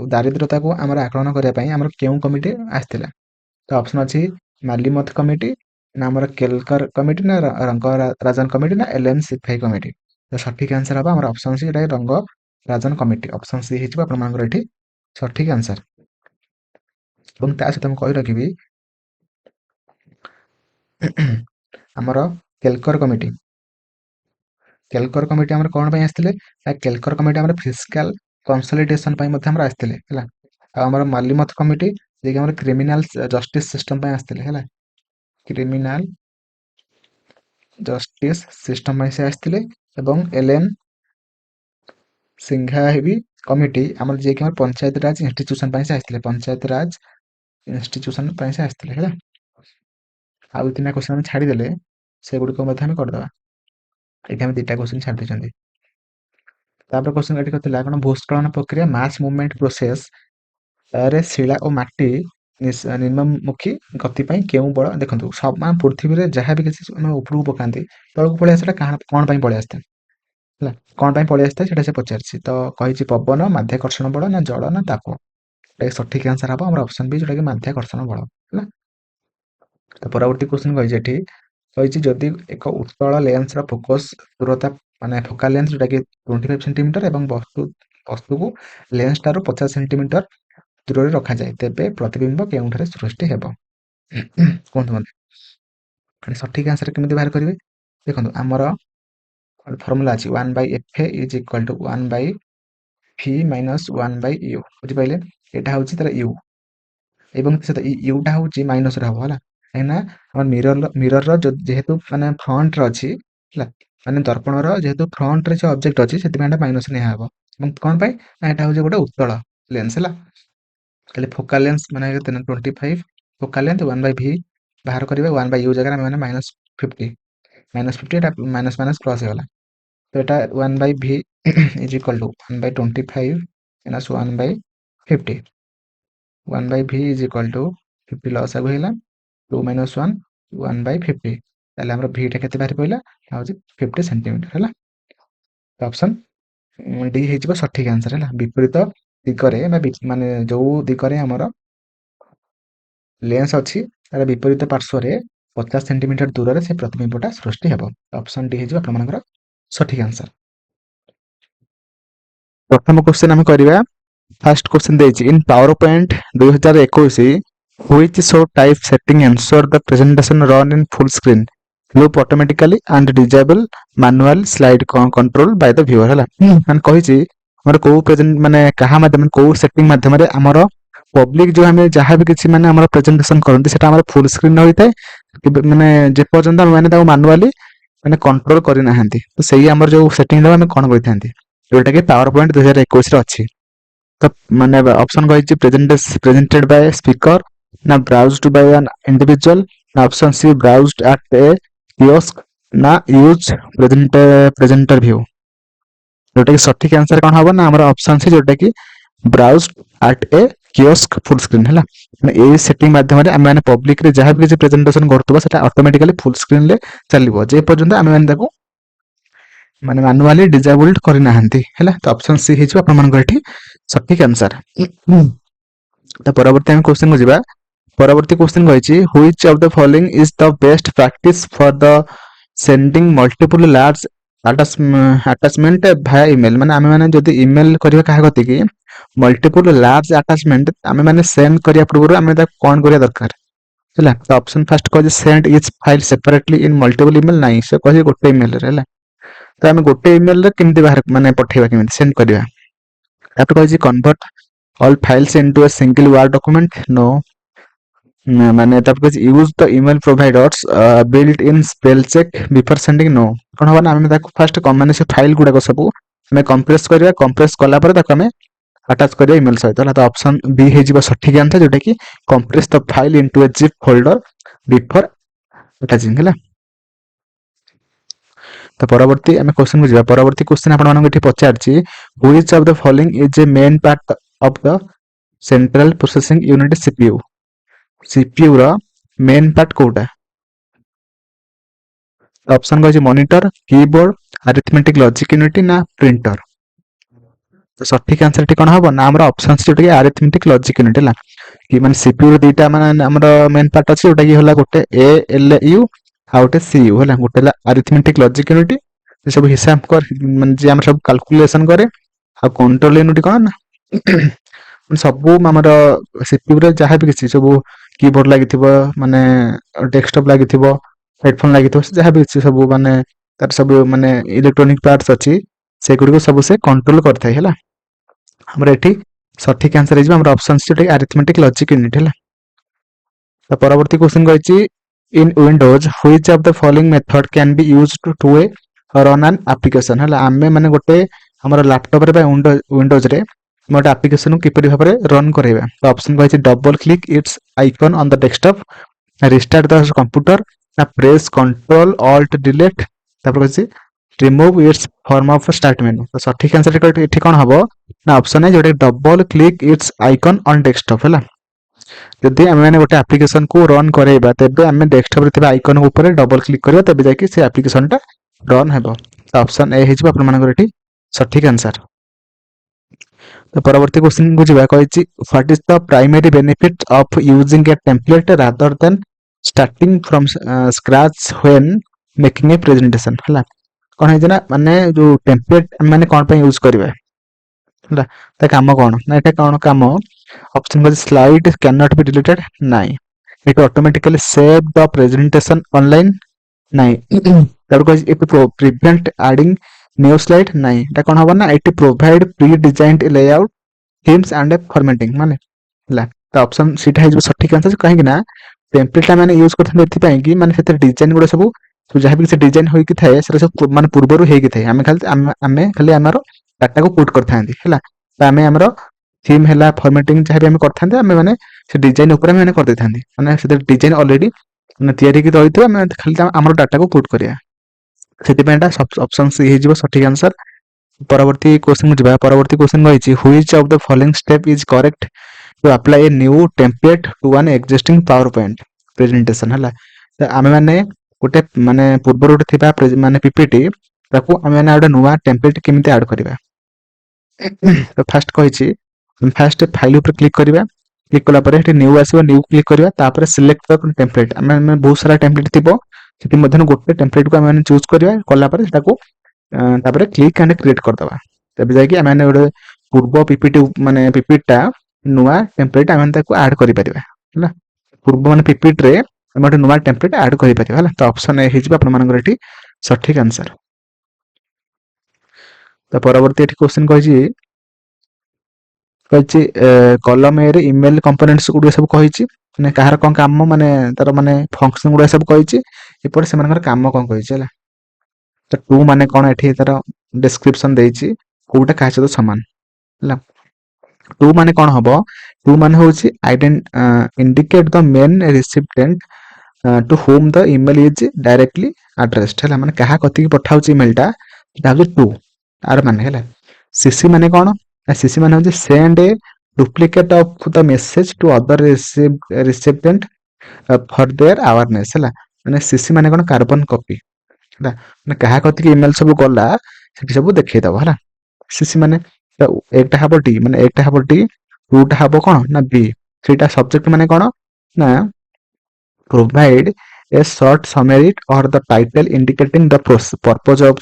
दारिद्रता को आम आकलन करने क्यों कमिटी आसाला। तो ऑप्शन अच्छी मालीमथ कमिटी ना आम केलकर कमिटी ना रंगराजन कमिटी ना एलएम सिफाई कमिटी। तो सठिक आंसर हम option C Rangarajan committee option C ये सठिक आंसर। और ता सहित कही रखी आमर केलकर कमिटी आमर कौन पे आसते केलकर कमिटी आमर फिस्काल कंसोलिडेशन आसते है। आमर मालीमथ कमिटी जे कि क्रिमिनाल जस्टिस सिस्टम आसते है क्रिमिनाल जस्टिस सिस्टम से आसते एलएन सिंघावी कमिटी आमर जे कि पंचायत राज इंस्टीट्यूशन से आसते पंचायत राज इंस्टीट्यूशन से आसते है। आउ 3टा क्वेश्चन छाड़देले से गुड़िक करदे ये आम 2टा क्वेश्चन छाड़ देते। तापर क्वेश्चन ये कहला कौन भूस्खलन प्रक्रिया मास मुवमेंट प्रोसेस रे शिला और माटी निम्नमुखी गति क्यों बल देखो सब पृथ्वी में जहाँ भी किसी उपरको पकाते तौक पलि आसा कौन पलि आसता है कौन पलि आसता से पचार तो कही पवन माध्याकर्षण बल ना जल ना ताप सठिक आंसर हम ऑप्शन बी जोटा कि माध्याकर्षण बल है। तो परवर्ती क्वेश्चन कही जदि एक उत्तल लेंस फोकस दूरता माने फोकाल लेंस जोटा कि 25 सेंटीमीटर एवं वस्तु को लेंस टारू 50 सेंटीमीटर दूर रखा जाए तेबे प्रतिबिंब केउठारे सृष्टि हेबो कहतु मते सठिक आंसर केमिति बाहर करिवे। देखंतु हमर फॉर्मूला अछि 1/fa is equal to 1/v minus 1/u बुझि पाइले एटा होछि तार u एवं से u टा होछि माइनस रे हबो हला एना हमर मिरर रो जेहेतु माने फ्रंट रे अछि हला माने दर्पण रो जेहेतु फ्रंट रे जे ऑब्जेक्ट अछि सेति माने माइनस ने हबो एवं कोन पय एटा होछि गोटे उत्तल लेंस हला खाली फोकाल लेंस माने 25 फोकाल लेंथ 1/v बाहर करिवे 1/u जगह माने -50 एटा माइनस माइनस प्लस होला तो एटा 1/v इज इक्वल टू 1/25 माइनस 1/50 1/v is equal to 50 loss आगु हैला 2 minus 1 1/50 ताले हमर v टा केते बाहर पइला होछि 50 सेंटीमीटर हैला। तो ऑप्शन डी हेजिबो सठिक आंसर हैला विपरीत दिगरे माने जो दिगरे हमर लेंस अछि तार विपरीत पार्श्व रे 50 सेंटीमीटर दूर से प्रतिबिंबटा सृष्टि हेबो। ऑप्शन डी हेजिबो आपन मनकर सठिक आंसर। प्रथम क्वेश्चन हम करिवा फर्स्ट क्वेश्चन देछि in PowerPoint 2021 which show type setting ensure the presentation run in full screen loop automatically and disable manual slide control by the viewer हला मान कहि छी हमर को प्रेजेंट माने कहा माध्यम को सेटिंग माध्यम रे हमर पब्लिक जो हमें जहाँ भी किसी माने हमर प्रेजेंटेशन करंती सेटा हमर फुल स्क्रीन होइतै माने जे पर्यंत हम माने ता मैनुअली माने कंट्रोल करि नाहंती तो सही हमर जो सेटिंग रे हम कोन करिथांती जोटा कि पावर पॉइंट 2021 रे अछि। तो माने ऑप्शन कहि छी presented by speaker ना browsed by an individual ना option C browsed at a kiosk ना यूज presenter view जोटा कि सठिक आंसर कौन हबो ना हमर ऑप्शन सी जोटा कि browsed at a kiosk full screen हला माने ए सेटिंग माध्यम रे हम माने पब्लिक रे जहाँ भी किसी प्रेजेंटेशन करतबो सेटा ऑटोमेटिकली फुल स्क्रीन ले चलिबो जे पर्यंत हम माने ताको माने मैनुअली डिसेबल्ड करि नाहंती हला। तो ऑप्शन सी हिजो आपन मन गठी सठिक आंसर। तो परवर्ती हम क्वेश्चन को जिबा परवर्ती क्वेश्चन कहिछि which of the following is the best practice for the sending multiple large attachment via email माने आमे माने जदी ईमेल करिया काहा गति कि मल्टीपल लार्ज अटैचमेंट आमे माने सेंड करिया पूर्व आमे ता कोन करिया दरकार हला। तो ऑप्शन फर्स्ट कहि send each file separately in multiple email नाही से कहि गोटे ईमेल रे हला तो आमे गोटे ईमेल रे केमति बाहर माने पठेबा केमति सेंड करिया तापर कहि convert all files into a single word document no माने तापर कहि use the email providers built in spell check before sending no कोन हबा ना आमे ताको फर्स्ट माने से फाइल गुडा को सब हमें कंप्रेस करिया कंप्रेस कला पर ताको हमें ଆଟାଚ୍ କରିବା ଇମେଲ ସହିତ ହେଲା। ତ ଅପସନ୍ ବି ହେଇଯିବ ସଠିକ ଆନ୍ସର, ଯୋଉଟା କି କମ୍ପ୍ରେସ୍ ଦ ଫାଇଲ୍ ଇନଟୁ ଏ ଜିପ୍ ଫୋଲ୍ଡର ବିଫୋର ଆଟାଚିଂ ହେଲା। ତ ପରବର୍ତ୍ତୀ ଆମେ କ୍ୱେଶ୍ଚନ୍ କୁ ଯିବା। ପରବର୍ତ୍ତୀ କ୍ୱେଶ୍ଚନ୍ ଆପଣମାନଙ୍କୁ ଏଠି ପଚାରିଛି, which of the following is a main part of the central processing unit CPU? CPU ର main part କୋଉଟା? ଅପସନ୍ କହିଛି monitor, keyboard, arithmetic logic unit ନା ପ୍ରିଣ୍ଟର। ତ ସଠିକ ଆନ୍ସର ଏଠି କଣ ହବ ନା ଆମର ଅପସନ୍ସ ଯୋଉଟା କି arithmetic logic unit ହେଲା। କି ମାନେ CPU ର ଦିଟା ମାନେ ଆମର ମେନ୍ ପାର୍ଟ ଅଛି, ଯୋଉଟା କି ହେଲା ଗୋଟେ ALU ଆଉ ଗୋଟେ CU ହେଲା। ଗୋଟେ ହେଲା arithmetic logic unit, ସେ ସବୁ ହିସାବ ମାନେ ଯେ ଆମର ସବୁ କାଲକୁଲେସନ କରେ। ଆଉ କଣ୍ଟ୍ରୋଲ ୟୁନିଟ କଣ ନା ସବୁ ଆମର CPU ରେ ଯାହା ବି କିଛି ସବୁ କିବୋର୍ଡ ଲାଗିଥିବ, ମାନେ ଡେସ୍କଟପ୍ ଲାଗିଥିବ, ହେଡଫୋନ ଲାଗିଥିବ, ଯାହା ବି କିଛି ସବୁ ମାନେ ତାର ସବୁ ମାନେ ଇଲେକ୍ଟ୍ରୋନିକ ପାର୍ଟସ ଅଛି, ସେଗୁଡିକୁ ସବୁ ସେ କଣ୍ଟ୍ରୋଲ କରିଥାଏ ହେଲା। ଆମର ଏଠି ସଠିକ ଆନ୍ସର ହେଇଯିବ ଆମର ଅପସନ ଯୋଉଟା କି arithmetic logic unit ହେଲା। ତ ପରବର୍ତ୍ତୀ କ୍ୱେଶ୍ଚନ କହିଛି, in Windows which of the following method can be used to run an application ହେଲା। ଆମେ ମାନେ ଗୋଟେ ଆମର ଲାପଟପ ରେ ବା ୱିଣ୍ଡୋଜ ରେ ଗୋଟେ ଆପ୍ଲିକେସନ କିପରି ଭାବରେ ରନ୍ କରାଇବା। ତ ଅପସନ କହିଛି double click its icon on the desktop, restart the computer, ନା ପ୍ରେସ୍ କଣ୍ଟ୍ରୋଲ ଅଲ୍ଟ ଡିଲିଟ୍, ତାପରେ କହିଛି remove its from of start menu. ତ ସଠିକ ଆନ୍ସର ଏଠି କଣ ହବ ନା ଅପସନ ଏ ଯୋଉଟା double click its icon on desktop ହେଲା। ଯଦି ଆମେ ମାନେ ଗୋଟେ ଆପ୍ଲିକେସନ କୁ ରନ୍ କରାଇବା, ତେବେ ଆମେ ଡେସ୍କଟପ୍ ରେ ଥିବା ଆଇକନ ଉପରେ ଡବଲ କ୍ଲିକ୍ କରିବା, ତେବେ ଯାଇକି ସେ ଆପ୍ଲିକେସନ ଟା ରନ୍ ହେବ। ତ ଅପସନ ଏ ହେଇଯିବ ଆପଣମାନଙ୍କର ଏଠି ସଠିକ ଆନ୍ସର। ତ ପରବର୍ତ୍ତୀ କ୍ୱେଶ୍ଚନ କୁ ଯିବା। କହିଛି what is the primary benefit of using a template rather than starting from scratch when making a presentation ହେଲା। କଣ ହେଇଛି ନା ମାନେ ଯୋଉ ଟେମ୍ପଲେଟ୍ ଆମେ ମାନେ କଣ ପାଇଁ ୟୁଜ କରିବା ହେଲା, ତା କାମ କଣ ନା ଏଟା କଣ କାମ। ଅପସନ କହିଛି slide can not be deleted, ନାଇଁ। ଏଠି ଅଟୋମେଟିକାଲି ସେଭ୍ ଦ ପ୍ରେଜେଣ୍ଟେସନ ଅନଲାଇନ୍, ନାଇଁ। ତାପରେ କହିଛି ଇଟ୍ ପ୍ରିଭେଣ୍ଟ ଆଡିଂ ନ୍ୟୁ ସ୍ଲାଇଡ୍, ନାଇଁ। ଏଟା କଣ ହବ ନା ଏଠି provide pre designed layout themes and formatting ମାନେ ହେଲା। ତ ଅପସନ ସେଇଟା ହେଇଯିବ ସଠିକ ଆନ୍ସର, କାହିଁକି ନା ଟେମ୍ପଲେଟ୍ ଆମେ ୟୁଜ କରିଥାନ୍ତି ଏଥିପାଇଁ କି ମାନେ ସେଥିରେ ଡିଜାଇନ ଗୁଡା ସବୁ ଯାହାବି କିଛି ଡିଜାଇନ ହୋଇକି ଥାଏ, ସେଟା ସବୁ ମାନେ ପୂର୍ବରୁ ହେଇକି ଥାଏ। ଆମେ ଖାଲି ଆମର ଡାଟାକୁ ପୁଟ୍ କରିଥାନ୍ତି ହେଲା। ତ ଆମେ ଆମର ଥିମ୍ ହେଲା, ଫର୍ମାଟିଂ ଯାହାବି ଆମେ କରିଥାନ୍ତେ, ଆମେ ମାନେ ସେ ଡିଜାଇନ ଉପରେ ଆମେ ମାନେ କରିଦେଇଥାନ୍ତି। ମାନେ ସେଥିରେ ଡିଜାଇନ ଅଲରେଡି ମାନେ ତିଆରି ହେଇକି ରହିଥିବ, ଆମେ ଖାଲି ଆମର ଡାଟାକୁ ପୁଟ୍ କରିବା। ସେଥିପାଇଁ ଏଟା ଅପସନ ସି ହେଇଯିବ ସଠିକ ଆନ୍ସର। ପରବର୍ତ୍ତୀ କ୍ୱେଶ୍ଚନ ଯିବା। ପରବର୍ତ୍ତୀ କ୍ୱେଶ୍ଚନ ରହିଛି, which of the following step is correct to apply a new template to an existing PowerPoint presentation ହେଲା। ତ ଆମେ ମାନେ ଗୋଟେ ମାନେ ପୂର୍ବରୁ ଗୋଟେ ଥିବା ମାନେ ପିପିଟି, ତାକୁ ଆମେ ମାନେ ଗୋଟେ ନୂଆ ଟେମ୍ପଲେଟ୍ କେମିତି ଆଡ୍ କରିବା। ତ ଫାଷ୍ଟ କହିଛି ଫାଷ୍ଟ ଫାଇଲ ଉପରେ କ୍ଲିକ୍ କରିବା, କ୍ଲିକ୍ କଲା ପରେ ଏଠି ନ୍ୟୁ ଆସିବ, ନ୍ୟୁ କ୍ଲିକ୍ କରିବା, ତାପରେ ସିଲେକ୍ଟ ଦ ଟେମ୍ପଲେଟ୍। ଆମେ ବହୁତ ସାରା ଟେମ୍ପଲେଟ୍ ଥିବ, ସେଥିମଧ୍ୟରୁ ଗୋଟେ ଟେମ୍ପଲେଟ୍ କୁ ଆମେ ମାନେ ଚୁଜ୍ କରିବା, କଲା ପରେ ସେଟାକୁ ତାପରେ କ୍ଲିକ୍ ଆଣ୍ଡ କ୍ରିଏଟ୍ କରିଦବା। ତେବେ ଯାଇକି ଆମେ ମାନେ ଗୋଟେ ପୂର୍ବ ପିପିଟି ମାନେ ପିପିଟି ଟା ନୂଆ ଟେମ୍ପଲେଟ୍ ଆମେ ତାକୁ ଆଡ୍ କରିପାରିବା ହେଲା। ପୂର୍ବ ମାନେ ପିପିଟି ରେ ଆମେ ଗୋଟେ ନୂଆ ଟେମ୍ପଲେଟ୍ ଆଡ୍ କରିପାରିବା ହେଲା। ତ ଅପସନ ଏ ହେଇଯିବ ଆପଣମାନଙ୍କର ଏଠି ସଠିକ ଆନ୍ସର। ତ ପରବର୍ତ୍ତୀ ଏଠି କ୍ୱେଶ୍ଚନ କହିଛି କଲମ ଏ ରେ ଇମେଲ କମ୍ପୋନେଣ୍ଟସ ଗୁଡିକ ସବୁ କହିଛି, ମାନେ କାହାର କଣ କାମ, ମାନେ ତାର ମାନେ ଫଙ୍କସନ ଗୁଡିକ ସବୁ କହିଛି। ଏପଟେ ସେମାନଙ୍କର କାମ କଣ କହିଛି ହେଲା। ତ ଟୁ ମାନେ କଣ ଏଠି ତାର ଡେସ୍କ୍ରିପସନ ଦେଇଛି, କୋଉଟା କାହା ସହିତ ସମାନ ହେଲା। ଟୁ ମାନେ କଣ ହବ, ଟୁ ମାନେ ହଉଛି indicate the main recipient to whom the email is directly addressed ହେଲା। ମାନେ କାହା କତିକି ପଠାଉଛି ଇମେଲ ଟା, ସେଟା ହଉଛି ଟୁ ଆର ମାନେ ହେଲା। ସିସି ମାନେ କଣ, ସିସି ମାନେ ହଉଛି send a duplicate of the message to other recipient for their awareness ହେଲା। ମାନେ ସିସି ମାନେ କଣ କାର୍ବନ କପି ହେଲା। ମାନେ କାହା କତିକି ଇମେଲ ସବୁ ଗଲା ସେଠି ସବୁ ଦେଖେଇଦବ ହେଲା। ସିସି ମାନେ ଏଟା ହବ ଡି, ମାନେ ଏଟା ହବ ଡି, ଟୁଟା ହବ କଣ ନା ବି। ସେଇଟା ସବଜେକ୍ଟ ମାନେ କଣ ନା provide a short summary or the title indicating the purpose of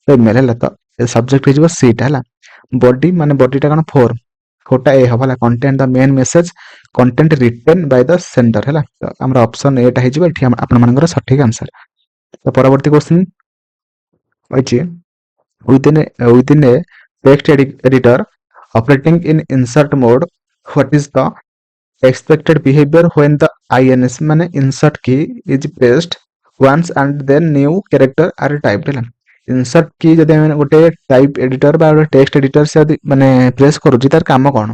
the email ହେଲା। ତ ସବଜେକ୍ଟ ହେଇଯିବ ସେଇଟା ହେଲା। ବଡି ମାନେ ବଡିଟା କଣ ଫୋର୍, ଫୋରଟା ଏ ହବ ହେଲା। Content the main message, content written by the sender ହେଲା। ତ ଆମର ଅପସନ ଏଟା ହେଇଯିବ ଏଠି ଆପଣମାନଙ୍କର ସଠିକ ଆନ୍ସର। ତ ପରବର୍ତ୍ତୀ କ୍ୱେଶ୍ଚନ ଅଛି, within a text editor operating in insert mode, what is the expected behavior when the ins ମାନେ insert key is pressed once and then new character are typed ହେଲା। ଇନସର୍ଟ କି ଯଦି ଆମେ ଗୋଟେ ଟାଇପ ଏଡିଟର ବା ଗୋଟେ text editor ସେ ଯଦି ମାନେ ପ୍ରେସ୍ କରୁଛି ତାର କାମ କଣ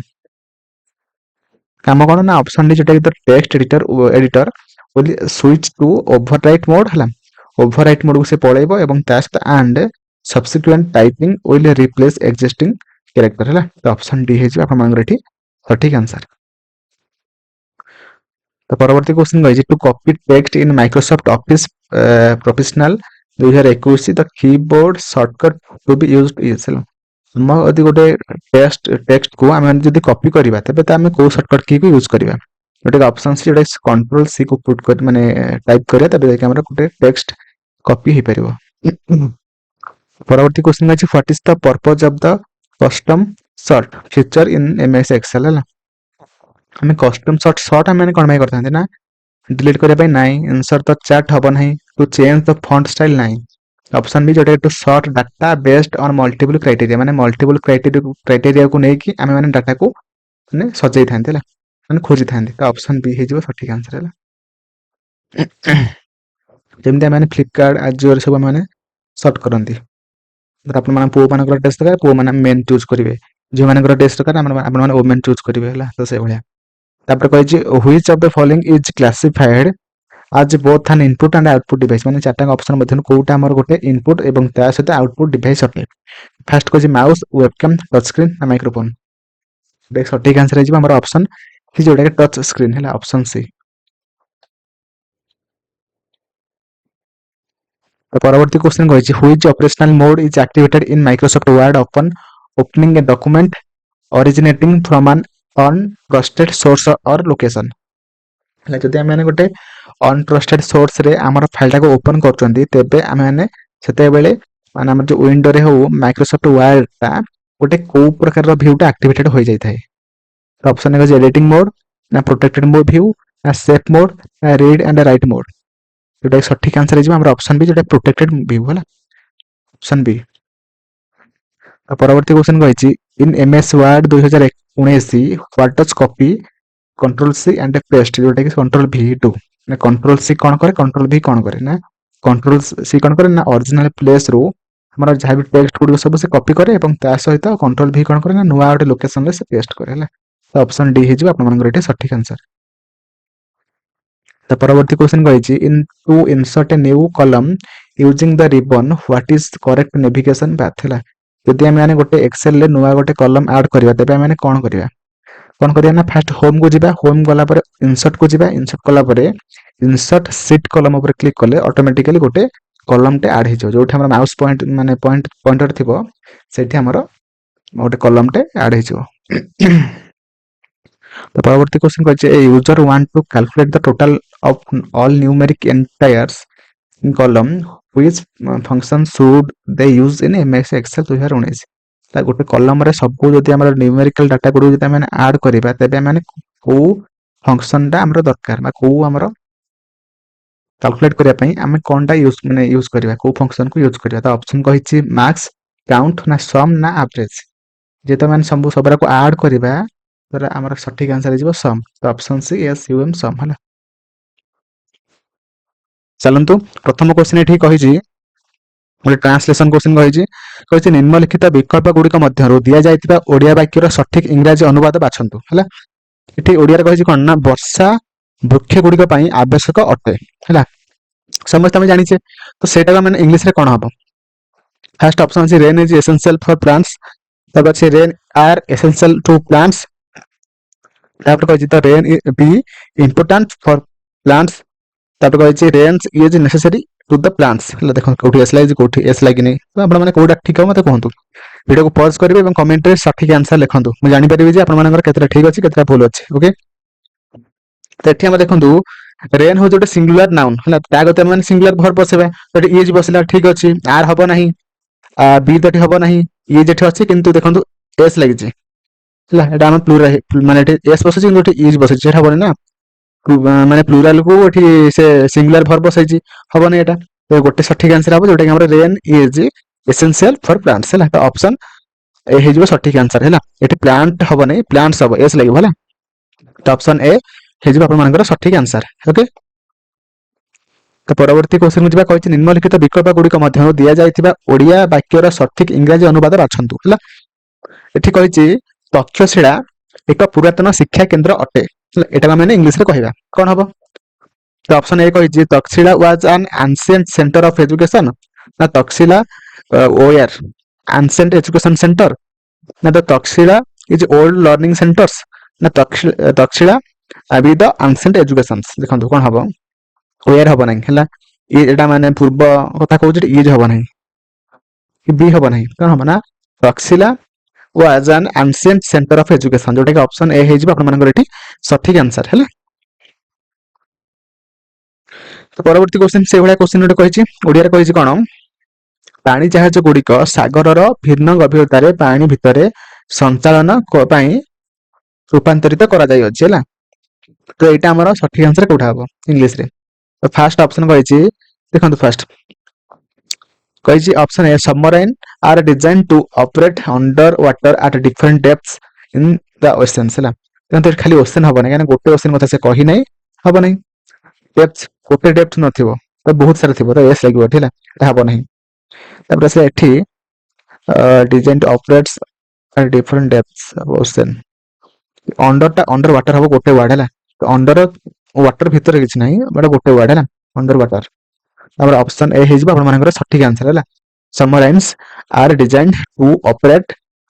ନା ଅପସନ ଡି ଯୋଉଟା କି ଟେକ୍ସଟ ଏଡିଟର ବୋଲି ସୁଇଚ ଟୁ ଓଭରରାଇଟ୍ ମୋଡ ହେଲା ଓଭରରାଇଟ୍ ମୋଡକୁ ସେ ପଳେଇବ ଏବଂ ତା ସହିତ and subsequent typing will replace existing character ହେଲା ତ ଅପସନ ଡି ହେଇଯିବ ଆପଣମାନଙ୍କର ଏଠି ସଠିକ ଆନ୍ସର। ତ ପରବର୍ତ୍ତୀ କ୍ୱେଶ୍ଚନ କହିଛି to copy text in Microsoft Office Professional 2021 the keyboard shortcut to be used is ହେଲା ଆମ ଯଦି ଗୋଟେ ଟେକ୍ସଟକୁ ଆମେ ଯଦି କପି କରିବା ତେବେ ତ ଆମେ କୋଉ ସର୍ଟକଟ କି ୟୁଜ୍ କରିବା ଗୋଟେ ଅପସନ ସି ଯୋଉଟା କଣ୍ଟ୍ରୋଲ ସି କୁ ପୁଟ୍ କରି ମାନେ ଟାଇପ କରିବା ତେବେ ଯାଇକି ଆମର ଗୋଟେ ଟେକ୍ସଟ କପି ହେଇପାରିବ। ପରବର୍ତ୍ତୀ କ୍ୱେଶ୍ଚନ ଅଛି what is the purpose of the custom short feature in MS Excel ହେଲା ଆମେ କଷ୍ଟମ ସର୍ଟ ଆମେ କଣ ପାଇଁ କରିଥାନ୍ତି ନା डिलीट କରିବା ପାଇଁ ନାହିଁ ଇନସର୍ଟ ଦ ଚାର୍ଟ ହବ ନାହିଁ to change the font style ନାହିଁ ଅପସନ ବି ଯୋଉଟା to sort data based on multiple criteria ମାନେ ମଲ୍ଟିପଲ କ୍ରାଇଟେରିଆକୁ ନେଇକି ଆମେ ମାନେ ଡାଟାକୁ ମାନେ ସଜେଇଥାନ୍ତି ହେଲା ମାନେ ଖୋଜିଥାନ୍ତି ତ ଅପସନ ବି ହେଇଯିବ ସଠିକ ଆନ୍ସର ହେଲା। ଯେମିତି ଆମେ ଫ୍ଲିପକାର୍ଟ ଆଜିଓରେ ସବୁ ଆମେ ସର୍ଟ କରନ୍ତି ଆପଣମାନେ ପୁଅମାନଙ୍କର ଡ୍ରେସ୍ ଦରକାର ପୁଅମାନେ ମେନ୍ ଚୁଜ୍ କରିବେ ଝିଅମାନଙ୍କର ଡ୍ରେସ୍ ଦରକାର ଆପଣମାନେ ଓମେନ୍ ଚୁଜ୍ କରିବେ ହେଲା ତ ସେଇଭଳିଆ। ତାପରେ କହିଛି which of the following is classified as both ଆନ୍ ଇନପୁଟ୍ ଆଣ୍ଡ ଆଉଟପୁଟ୍ ଡିଭାଇସ୍ ମାନେ ଚାରିଟା ଅପସନ ମଧ୍ୟରୁ କୋଉଟା ଆମର ଗୋଟେ ଇନପୁଟ୍ ଏବଂ ତା ସହିତ ଆଉଟପୁଟ୍ ଡିଭାଇସ୍ ଅଟେ ଫାର୍ଷ୍ଟ କହିଛି ମାଉସ୍ ୱେବକ୍ୟାମ୍ ଟଚ୍ ସ୍କ୍ରିନ୍ ନା ମାଇକ୍ରୋଫୋନ୍ ସଠିକ ଆନ୍ସର ହେଇଯିବ ଆମର ଅପସନ ସି ଯୋଉଟାକି ଟଚ୍ ସ୍କ୍ରିନ୍ ହେଲା ଅପସନ ସି। ତ ପରବର୍ତ୍ତୀ କ୍ୱେଶ୍ଚନ କହିଛି which operational mode is activated in Microsoft Word upon opening a document originating from an untrusted source or location ହେଲା ଯଦି ଆମେ ଗୋଟେ ଅନଟ୍ରଷ୍ଟେଡ ସୋର୍ସରେ ଆମର ଫାଇଲଟାକୁ ଓପନ କରୁଛନ୍ତି ତେବେ ଆମେ ସେତେବେଳେ ମାନେ ଆମର ଯୋଉ ୱିଣ୍ଡୋରେ ହଉ ମାଇକ୍ରୋସଫ୍ଟ ୱାର୍ଡଟା ଗୋଟେ କୋଉ ପ୍ରକାରର ଭ୍ୟୁଟା ଆକ୍ଟିଭେଟେଡ ହୋଇଯାଇଥାଏ ଅପସନ ଅଛି ଏଡିଟିଂ ମୋଡ ନା ପ୍ରୋଟେକ୍ଟେଡ ଭ୍ୟୁ ନା ସେଫ୍ ମୋଡ ନା ରିଡ୍ ଆଣ୍ଡ ରାଇଟ୍ ମୋଡ जोटा सठिक आंसर है हमर ऑप्शन बी जोटा प्रोटेक्टेड व्यू है ऑप्शन बी। परवर्ती क्वेश्चन कहिछि in MS Word 2019 what does copy control C and paste जोटा कि कंट्रोल V2 ना कंट्रोल सी कौन करे कंट्रोल V कौन करे ना कंट्रोल सी कौन करे ना ओरिजिनल प्लेस रो हमर जहाँ भी टेक्स्ट गुड सब से कॉपी करे एवं ता सहित कंट्रोल V कौन करे ना नुआ गोटे लोकेशन रे से पेस्ट करे हला तो ऑप्शन डी हे आपन मनकर एटे सठिक आंसर। The परवर्ती क्वेश्चन कहिछि in to insert a new column using the ribbon what is correct navigation path हला यदि हम माने गोटे एक्सेल ले नुआ गोटे कॉलम ऐड करबा तबे हम माने कोन करिया ना फास्ट होम को जिबा होम गला पर इंसर्ट को जिबा इंसर्ट कला पर इंसर्ट शीट कॉलम ऊपर क्लिक करले ऑटोमेटिकली गोटे कॉलम टे ऐड हिजो जोठी हमर माउस पॉइंट माने पॉइंटर थिबो सेठी हमर गोटे कॉलम टे ऐड हिजो। The परवर्ती क्वेश्चन कहछि a user want to calculate the total of all numeric entries in column which function should they use in MS Excel 2019 ता गोटे कॉलम रे सब जदि हमर न्यूमेरिकल डाटा गुड जदि हम ऐड करिबा तबे हम को फंक्शन टा हमर दरकार बा को हमर कैलकुलेट करिया पई हम कोनटा यूज करिबा को फंक्शन को यूज करिबा ता ऑप्शन कहिछि मार्क्स काउंट ना सम ना एवरेज जे त मान सबरा को ऐड करिबा तर हमर सठिक आंसर हो सम तो ऑप्शन सी SUM सम हला। चलंतु प्रथम क्वेश्चन एठी कहिछि गोटे ट्रांसलेशन क्वेश्चन कहिछि निम्नलिखित विकल्प गुड़िक मध्यरु दिया जायतिबा ओडिया वाक्यर सठिक इंग्रजी अनुवाद बाछंतु हला एठी ओडिया रे कहिछि कोन ना वर्षा वृक्ष गुड़िक पई आवश्यक अटे हला समस्त हम जानि छे तो सेटा माने इंग्लिश रे कोन हबो फर्स्ट ऑप्शन अछि rain is essential for plants तब अछि rain are essential to plants तापर कहिछि त rain be important for plants तापर कहिछि rains is necessary to the plants हला देखो कोठी एस लाइज कोठी एस लागिनी तो आपण माने कोडा ठीक हो मते कहंतु वीडियो को पॉज करिवे एवं कमेंट रे सठिक आंसर लिखंतु मु जानि परिबे जे आपण मानकर केतरा ठीक अछि केतरा भूल अछि ओके। तो एठी हम देखंतु रेन हो जोटे सिंगुलर नाउन हला ता गते माने सिंगुलर वर्ब बसेबे तो इज बसला ठीक अछि आर हबो नाही बी तो हबो नाही ये जेठी अछि किंतु देखंतु एस लागिछि हला एटा हम प्लुरल माने एठी एस बसछि किंतु एठी इज बसछि जेठा हबो ना माने प्लुरल को एठी से सिंगुलर वर्ब बसैछि हबो नै एटा तो गोटे सठिक आंसर हबो जोटा कि हमर rain is essential for plants हला तो ऑप्शन ए हे जिवो सठिक आंसर हला एठी प्लांट हबो नै प्लांट्स हबो एस लागिबो हला तो ऑप्शन ए हे जिवो आपन मानकर सठिक आंसर ओके। तो ତ ପରବର୍ତ୍ତୀ କ୍ୱେଶ୍ଚନ୍ ଯିବା କହିଛି ନିମ୍ନଲିଖିତ ବିକଳ୍ପ ଗୁଡ଼ିକ ମଧ୍ୟରୁ ଦିଆଯାଇଥିବା ଓଡ଼ିଆ ବାକ୍ୟର ସଠିକ ଇଂରାଜୀ ଅନୁବାଦ ବାଛନ୍ତୁ ହେଲା। ଏଠି କହିଛି ତକ୍ଷଶିଳା ଏକ ପୁରାତନ ଶିକ୍ଷା କେନ୍ଦ୍ର ଅଟେ। ଏଟାକୁ ଆମେ ଇଂଲିଶରେ କହିବା କଣ ହବ? ତ ଅପସନ ଏ କହିଛି Takshashila was an ancient centre of education, ନା Takshashila were ancient education center, ନା the Takshila is old learning centers, ନା Takshila be the ancient educations। ଦେଖନ୍ତୁ କଣ ହବ, where ହବ ନାହିଁ ହେଲା, ଏଟା ମାନେ ପୂର୍ବ କଥା କହୁଛି, ଇଜ ହବ ନାହିଁ କି ବି ହବ ନାହିଁ, କଣ ହବ ନା Takshila was an ancient center of education, ଯୋଉଟା କି ଅପସନ ଏ ହେଇଯିବ ଆପଣମାନଙ୍କର ଏଠି ସଠିକ ଆନ୍ସର ହେଲା। ତ ପରବର୍ତ୍ତୀ କ୍ୱେଶ୍ଚନ ସେଇଭଳିଆ କ୍ୱେଶ୍ଚନ ଗୋଟେ କହିଛି, ଓଡିଆରେ କହିଛି କଣ, ପାଣି ଜାହାଜ ଗୁଡ଼ିକ ସାଗରର ଭିନ୍ନ ଗଭୀରତାରେ ପାଣି ଭିତରେ ସଞ୍ଚାଳନ ପାଇଁ ରୂପାନ୍ତରିତ କରାଯାଇଅଛି ହେଲା। ତ ଏଇଟା ଆମର ସଠିକ ଆନ୍ସର କୋଉଟା ହବ ଇଂଲିଶରେ? ତ ଫାଷ୍ଟ ଅପସନ କହିଛି, ଦେଖନ୍ତୁ ଫାଷ୍ଟ କହିଛି option A submarine are design to operate under water at different depths in the oceans ହେଲା। କିନ୍ତୁ ଏଠି ଖାଲି ଓସେନ ହବ ନାହିଁ, କାହିଁକିନା ଗୋଟେ ଓସେନ କଥା ସେ କହି ନାହିଁ, ହବ ନାହିଁ। ଡେପ୍ଥ ଗୋଟେ ଡେପ୍ଥ ନଥିବ, ତ ବହୁତ ସାରା ଥିବ, ତ ଏସ୍ ଲାଗିବ ଏଠି ହେଲା, এটা ହବ ନାହିଁ। ତାପରେ ଆସିଲା ଏଠି design to operates at different depths of ocean, ଅଣ୍ଡରଟା ଅଣ୍ଡର ୱାଟର ହବ ଗୋଟେ ୱାର୍ଡ ହେଲା। ଅଣ୍ଡର ୱାଟର ଭିତରେ କିଛି ନାହିଁ, ବଟ ଗୋଟେ ୱାର୍ଡ ହେଲା, ଅଣ୍ଡର ୱାଟର। ତାପରେ ଅପସନ ଏ ହେଇଯିବ ଆପଣମାନଙ୍କର ସଠିକ ଆନ୍ସର ହେଲା। Submarines are designed to operate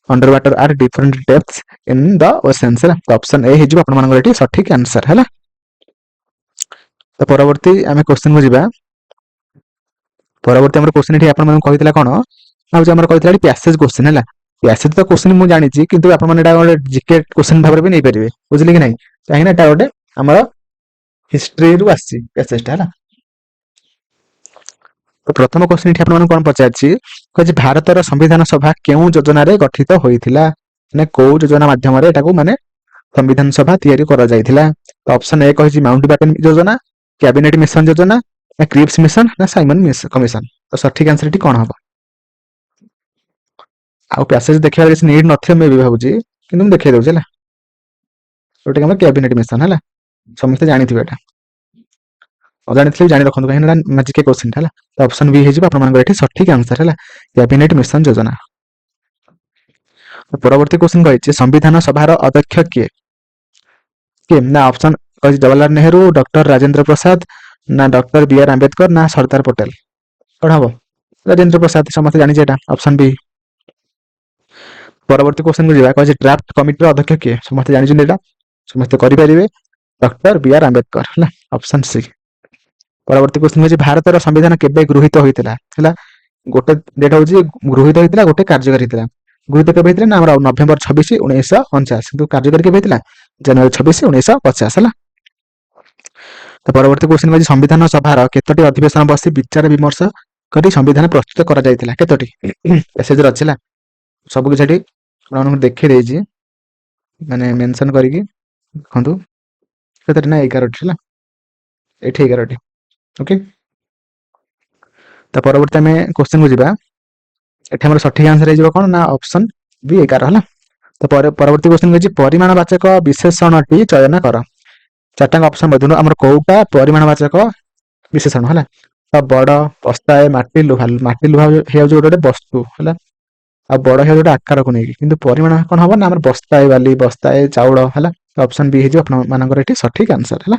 under water at different depths in the oceans ହେଲା। ତ ଅପସନ ଏ ହେଇଯିବ ଆପଣମାନଙ୍କର ଏଠି ସଠିକ ଆନ୍ସର ହେଲା। ତ ପରବର୍ତ୍ତୀ ଆମେ କ୍ୱେଶ୍ଚନକୁ ଯିବା। ପରବର୍ତ୍ତୀ ଆମର କ୍ୱେଶ୍ଚନ ଏଠି ଆପଣମାନଙ୍କୁ କହିଥିଲା କଣ, ଆଉ ଆମର କହିଥିଲା ଏଠି ପ୍ୟାସେଜ କ୍ୱେଶ୍ଚନ ହେଲା। ପ୍ୟାସେଜ ତ କ୍ୱେଶ୍ଚନ ମୁଁ ଜାଣିଛି, କିନ୍ତୁ ଆପଣମାନେ ଏଟା ଗୋଟେ ଜିକେ କ୍ୱେଶ୍ଚନ ଭାବରେ ବି ନେଇପାରିବେ, ବୁଝିଲେ କି ନାହିଁ, କାହିଁକିନା ଏଟା ଗୋଟେ ଆମର ହିଷ୍ଟ୍ରିରୁ ଆସିଛି ପ୍ୟାସେଜଟା ହେଲା। ତ ପ୍ରଥମ କ୍ୱେଶ୍ଚନ ଏଠି ଆପଣମାନଙ୍କୁ କଣ ପଚାରିଛି, କହିଛି ଭାରତର ସମ୍ବିଧାନ ସଭା କେଉଁ ଯୋଜନାରେ ଗଠିତ ହୋଇଥିଲା, ମାନେ କୋଉ ଯୋଜନା ମାଧ୍ୟମରେ ଏଟାକୁ ମାନେ ସମ୍ବିଧାନ ସଭା ତିଆରି କରାଯାଇଥିଲା। ତ ଅପସନ ଏ କହିଛି ମାଉଣ୍ଟ ବ୍ୟାଟେନ ଯୋଜନା, କ୍ୟାବିନେଟ ମିଶନ ଯୋଜନା, ନା କ୍ରିପ୍ସ ମିଶନ, ନା ସାଇମନ କମିଶନ। ତ ସଠିକ ଆନ୍ସର ଏଠି କଣ ହବ? ଆଉ ପ୍ୟାସେଜ ଦେଖିବାର କିଛି ନିଡ୍ ନଥିବ ମୁଁ ବି ଭାବୁଛି, କିନ୍ତୁ ମୁଁ ଦେଖେଇ ଦଉଛି ହେଲା। ଯୋଉଟା କି ଆମର କ୍ୟାବିନେଟ ମିଶନ ହେଲା, ସମସ୍ତେ ଜାଣିଥିବେ ଏଟା, ଅଜାଣିଥିଲେ ଜାଣି ରଖନ୍ତୁ, କାହିଁକି ନା ଜିକେ କ୍ୱେଶ୍ଚନ ହେଲା। ତ ଅପସନ ବି ହେଇଯିବ ଆପଣମାନଙ୍କର ଏଠି ସଠିକ ଆନ୍ସର ହେଲା, କ୍ୟାବିନେଟ ମିଶନ ଯୋଜନା। ପରବର୍ତ୍ତୀ କ୍ୱେଶ୍ଚନ କହିଛି ସମ୍ବିଧାନ ସଭାର ଅଧ୍ୟକ୍ଷ କିଏ? ନା ଅପସନ କହିଛି ଜବାହରଲାଲ ନେହେରୁ, ଡକ୍ଟର ରାଜେନ୍ଦ୍ର ପ୍ରସାଦ, ନା ଡକ୍ଟର ବି ଆର୍ ଆମ୍ବେଦକର, ନା ସର୍ଦ୍ଦାର ପଟେଲ। କଣ ହବ? ରାଜେନ୍ଦ୍ର ପ୍ରସାଦ, ସମସ୍ତେ ଜାଣିଛେ ଏଟା, ଅପସନ ବି। ପରବର୍ତ୍ତୀ କ୍ୱେଶ୍ଚନକୁ ଯିବା, କହିଛି ଡ୍ରାଫ୍ଟ କମିଟିର ଅଧ୍ୟକ୍ଷ କିଏ? ସମସ୍ତେ ଜାଣିଛନ୍ତି ଏଟା, ସମସ୍ତେ କରିପାରିବେ, ଡକ୍ଟର ବି ଆର୍ ଆମ୍ବେଦକର ହେଲା, ଅପସନ ସି। ପରବର୍ତ୍ତୀ କ୍ୱେଶ୍ଚନ ହେଉଛି ଭାରତର ସମ୍ବିଧାନ କେବେ ଗୃହୀତ ହୋଇଥିଲା ହେଲା। ଗୋଟେ ଡେଟ୍ ହଉଛି ଗୃହୀତ ହେଇଥିଲା, ଗୋଟେ କାର୍ଯ୍ୟକାରୀ ହେଇଥିଲା। ଗୃହୀତ କେବେ ହେଇଥିଲା ନା ଆମର ନଭେମ୍ବର 26, 1949, କିନ୍ତୁ କାର୍ଯ୍ୟକାରୀ କେବେ ହେଇଥିଲା ଜାନୁଆରୀ 26, 1950 ହେଲା। ତ ପରବର୍ତ୍ତୀ କ୍ୱେଶ୍ଚନ ହେଉଛି ସମ୍ବିଧାନ ସଭାର କେତୋଟି ଅଧିବେଶନ ବସି ବିଚାର ବିମର୍ଶ କରି ସମ୍ବିଧାନ ପ୍ରସ୍ତୁତ କରାଯାଇଥିଲା, କେତୋଟି? ପ୍ୟାସେଜରେ ଅଛି ହେଲା, ସବୁ କିଛି ଏଠି ଆପଣଙ୍କୁ ଦେଖେଇ ଦେଇଛି, ମାନେ ମେନସନ କରିକି ଦେଖନ୍ତୁ କେତୋଟି, ନା 11ଟି ହେଲା, ଏଠି 11ଟି। ଓକେ, ତ ପରବର୍ତ୍ତୀ ଆମେ କ୍ୱେଶ୍ଚନକୁ ଯିବା। ଏଠି ଆମର ସଠିକ ଆନ୍ସର ହେଇଯିବ କଣ, ନା ଅପସନ ବି 11 ହେଲା। ତ ପରବର୍ତ୍ତୀ କ୍ୱେଶ୍ଚନ ହେଉଛି ପରିମାଣବାଚକ ବିଶେଷଣଟି ଚୟନ କର। ଚାରିଟାଙ୍କ ଅପସନ ମଧ୍ୟରୁ ଆମର କୋଉଟା ପରିମାଣବାଚକ ବିଶେଷଣ ହେଲା। ତ ବଡ, ବସ୍ତାଏ, ମାଟି, ଲୁହା। ମାଟି ଲୁହା ହେଇଯାଉଛି ଗୋଟେ ବସ୍ତୁ ହେଲା, ଆଉ ବଡ ହେଇଯାଉଛି ଗୋଟେ ଆକାରକୁ ନେଇକି, କିନ୍ତୁ ପରିମାଣ କଣ ହବ ନା ଆମର ବସ୍ତାଏ ବାଲି, ବସ୍ତାଏ ଚାଉଳ ହେଲା। ଅପସନ ବି ହେଇଯିବ ଆପଣମାନଙ୍କର ଏଠି ସଠିକ ଆନ୍ସର ହେଲା।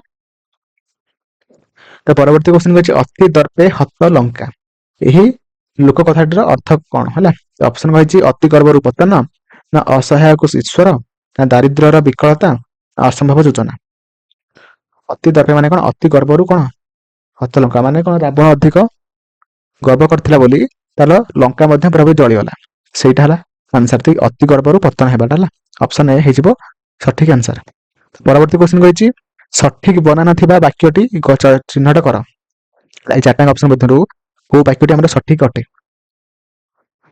ତ ପରବର୍ତ୍ତୀ କ୍ୱେଶ୍ଚନ ହେଉଛି ଅତି ଦର୍ପେ ହତ ଲଙ୍କା, ଏହି ଲୋକ କଥାଟିର ଅର୍ଥ କଣ ହେଲା। ଅପସନ କହିଛି ଅତି ଗର୍ବରୁ ପତନ, ନା ଅସହାୟକୁ ଈଶ୍ୱର, ନା ଦାରିଦ୍ର୍ୟର ବିକଳତା, ନା ଅସମ୍ଭବ ଯୋଜନା। ଅତି ଦର୍ପେ ମାନେ କଣ, ଅତି ଗର୍ବରୁ କଣ ହତ ଲଙ୍କା, ମାନେ କଣ ରାବଣ ଅଧିକ ଗର୍ବ କରିଥିଲା ବୋଲି ତାର ଲଙ୍କା ମଧ୍ୟ ପୁରା ଜଳିଗଲା, ସେଇଟା ହେଲା ଆନ୍ସର। ଅତି ଗର୍ବରୁ ପତନ ହେବାଟା ହେଲା, ଅପସନ ଏ ହେଇଯିବ ସଠିକ ଆନ୍ସର। ପରବର୍ତ୍ତୀ କ୍ୱେଶ୍ଚନ କହିଛି ସଠିକ ବନାନ ଥିବା ବାକ୍ୟଟି ଚିହ୍ନଟ କର। এই ଚାରିଟା ଅପସନ ମଧ୍ୟରୁ କୋଉ ବାକ୍ୟଟି ଆମର ସଠିକ ଅଟେ?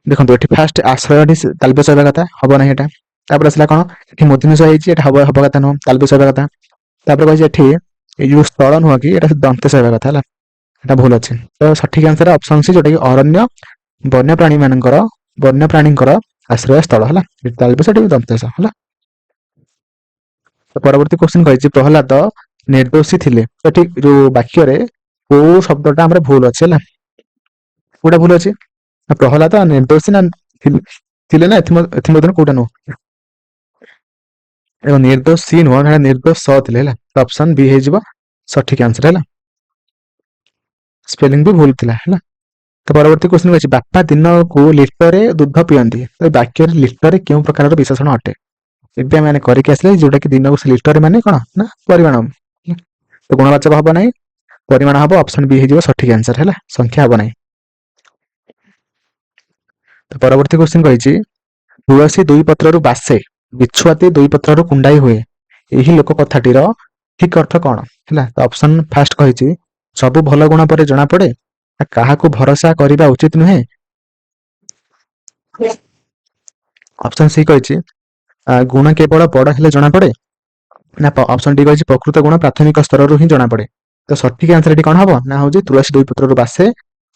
ଦେଖନ୍ତୁ ଏଠି ଫାଷ୍ଟ ଆଶ୍ରୟଟି ତାଲବେସ ହେବା କଥା, ହବ ନାହିଁ ଏଟା। ତାପରେ ଆସିଲା କଣ, ଏଠି ମୂର୍ଧନ୍ୟ ହେଇଛି, ଏଟା ହବା କଥା ନୁହଁ, ତାଲବେସ ହେବା କଥା। ତାପରେ କହିଛି ଏଠି ଏଇ ଯୋଉ ସ୍ଥଳ ନୁହଁ କି, ଏଟା ଦନ୍ତେସ ହେବା କଥା ହେଲା, ଏଟା ଭୁଲ ଅଛି। ତ ସଠିକ ଆନ୍ସର ଅପସନ ସି, ଯୋଉଟା କି ଅରଣ୍ୟ ବନ୍ୟପ୍ରାଣୀଙ୍କର ଆଶ୍ରୟ ସ୍ଥଳ ହେଲା, ତାଲବେସ ଏଠି ଦନ୍ତେସ ହେଲା। ପରବର୍ତ୍ତୀ କ୍ୱେଶ୍ଚନ କହିଛି ପ୍ରହ୍ଲାଦ ନିର୍ଦ୍ଦୋଷୀ ଥିଲେ, ଏଠି ଯୋଉ ବାକ୍ୟରେ କୋଉ ଶବ୍ଦଟା ଆମର ଭୁଲ ଅଛି ହେଲା, କୋଉଟା ଭୁଲ ଅଛି? ପ୍ରହ୍ଲାଦ ନିର୍ଦ୍ଦୋଷୀ ନା ଥିଲେ ନା ଏଥିମଧ୍ୟରୁ କୋଉଟା ନୁହଁ? ଏବଂ ନିର୍ଦ୍ଦୋଷ ସି ନୁହଁ, ନିର୍ଦ୍ଦୋଷ ସ ଥିଲେ ହେଲା। ଅପସନ ବି ହେଇଯିବ ସଠିକ ଆନ୍ସର ହେଲା। ସ୍ପେଲିଂ ବି ଭୁଲ ଥିଲା ହେଲା। ତ ପରବର୍ତ୍ତୀ କ୍ୱେଶ୍ଚନ ଅଛି, ବାପା ଦିନକୁ ଲିଟରେ ଦୁଧ ପିଅନ୍ତି। ତ ବାକ୍ୟରେ ଲିଟରେ କେଉଁ ପ୍ରକାରର ବିଶେଷଣ ଅଟେ? ଏବେ ଆମେ କରିକି ଆସିଲେ, ଯୋଉଟା କି ଦିନକୁ ଲିଟରେ ମାନେ କଣ ନା ପରିମାଣ। ତ ଗୁଣବାଚକ ହବ ନାହିଁ, ପରିମାଣ ହବ। ଅପସନ ବି ହେଇଯିବ ସଠିକ ଆନ୍ସର ହେଲା, ସଂଖ୍ୟା ହବ ନାହିଁ। ତ ପରବର୍ତ୍ତୀ କ୍ୱେଶ୍ଚନ କହିଛି, ତୁଳସୀ ଦୁଇ ପତ୍ରରୁ ବାସେ, ବିଛୁଆତି ଦୁଇ ପତ୍ରରୁ କୁଣ୍ଡାଇ ହୁଏ। ଏହି ଲୋକ କଥାଟିର ଠିକ ଅର୍ଥ କଣ ହେଲା? ତ ଅପସନ ଫାଷ୍ଟ କହିଛି, ସବୁ ଭଲ ଗୁଣ ପରେ ଜଣା ପଡେ, କାହାକୁ ଭରସା କରିବା ଉଚିତ ନୁହେଁ। ଅପସନ ସି କହିଛି, ଗୁଣ କେବଳ ବଡ ହେଲେ ଜଣା ପଡେ, ନା ଅପସନ ଡି କହିଛି ପ୍ରକୃତ ଗୁଣ ପ୍ରାଥମିକ ସ୍ତରରୁ ହିଁ ଜଣା ପଡେ। ତ ସଠିକ ଆନ୍ସର ଏଠି କଣ ହବ ନା ହଉଛି ତୁଳସୀ ଦୁଇ ପତ୍ରରୁ ବାସେ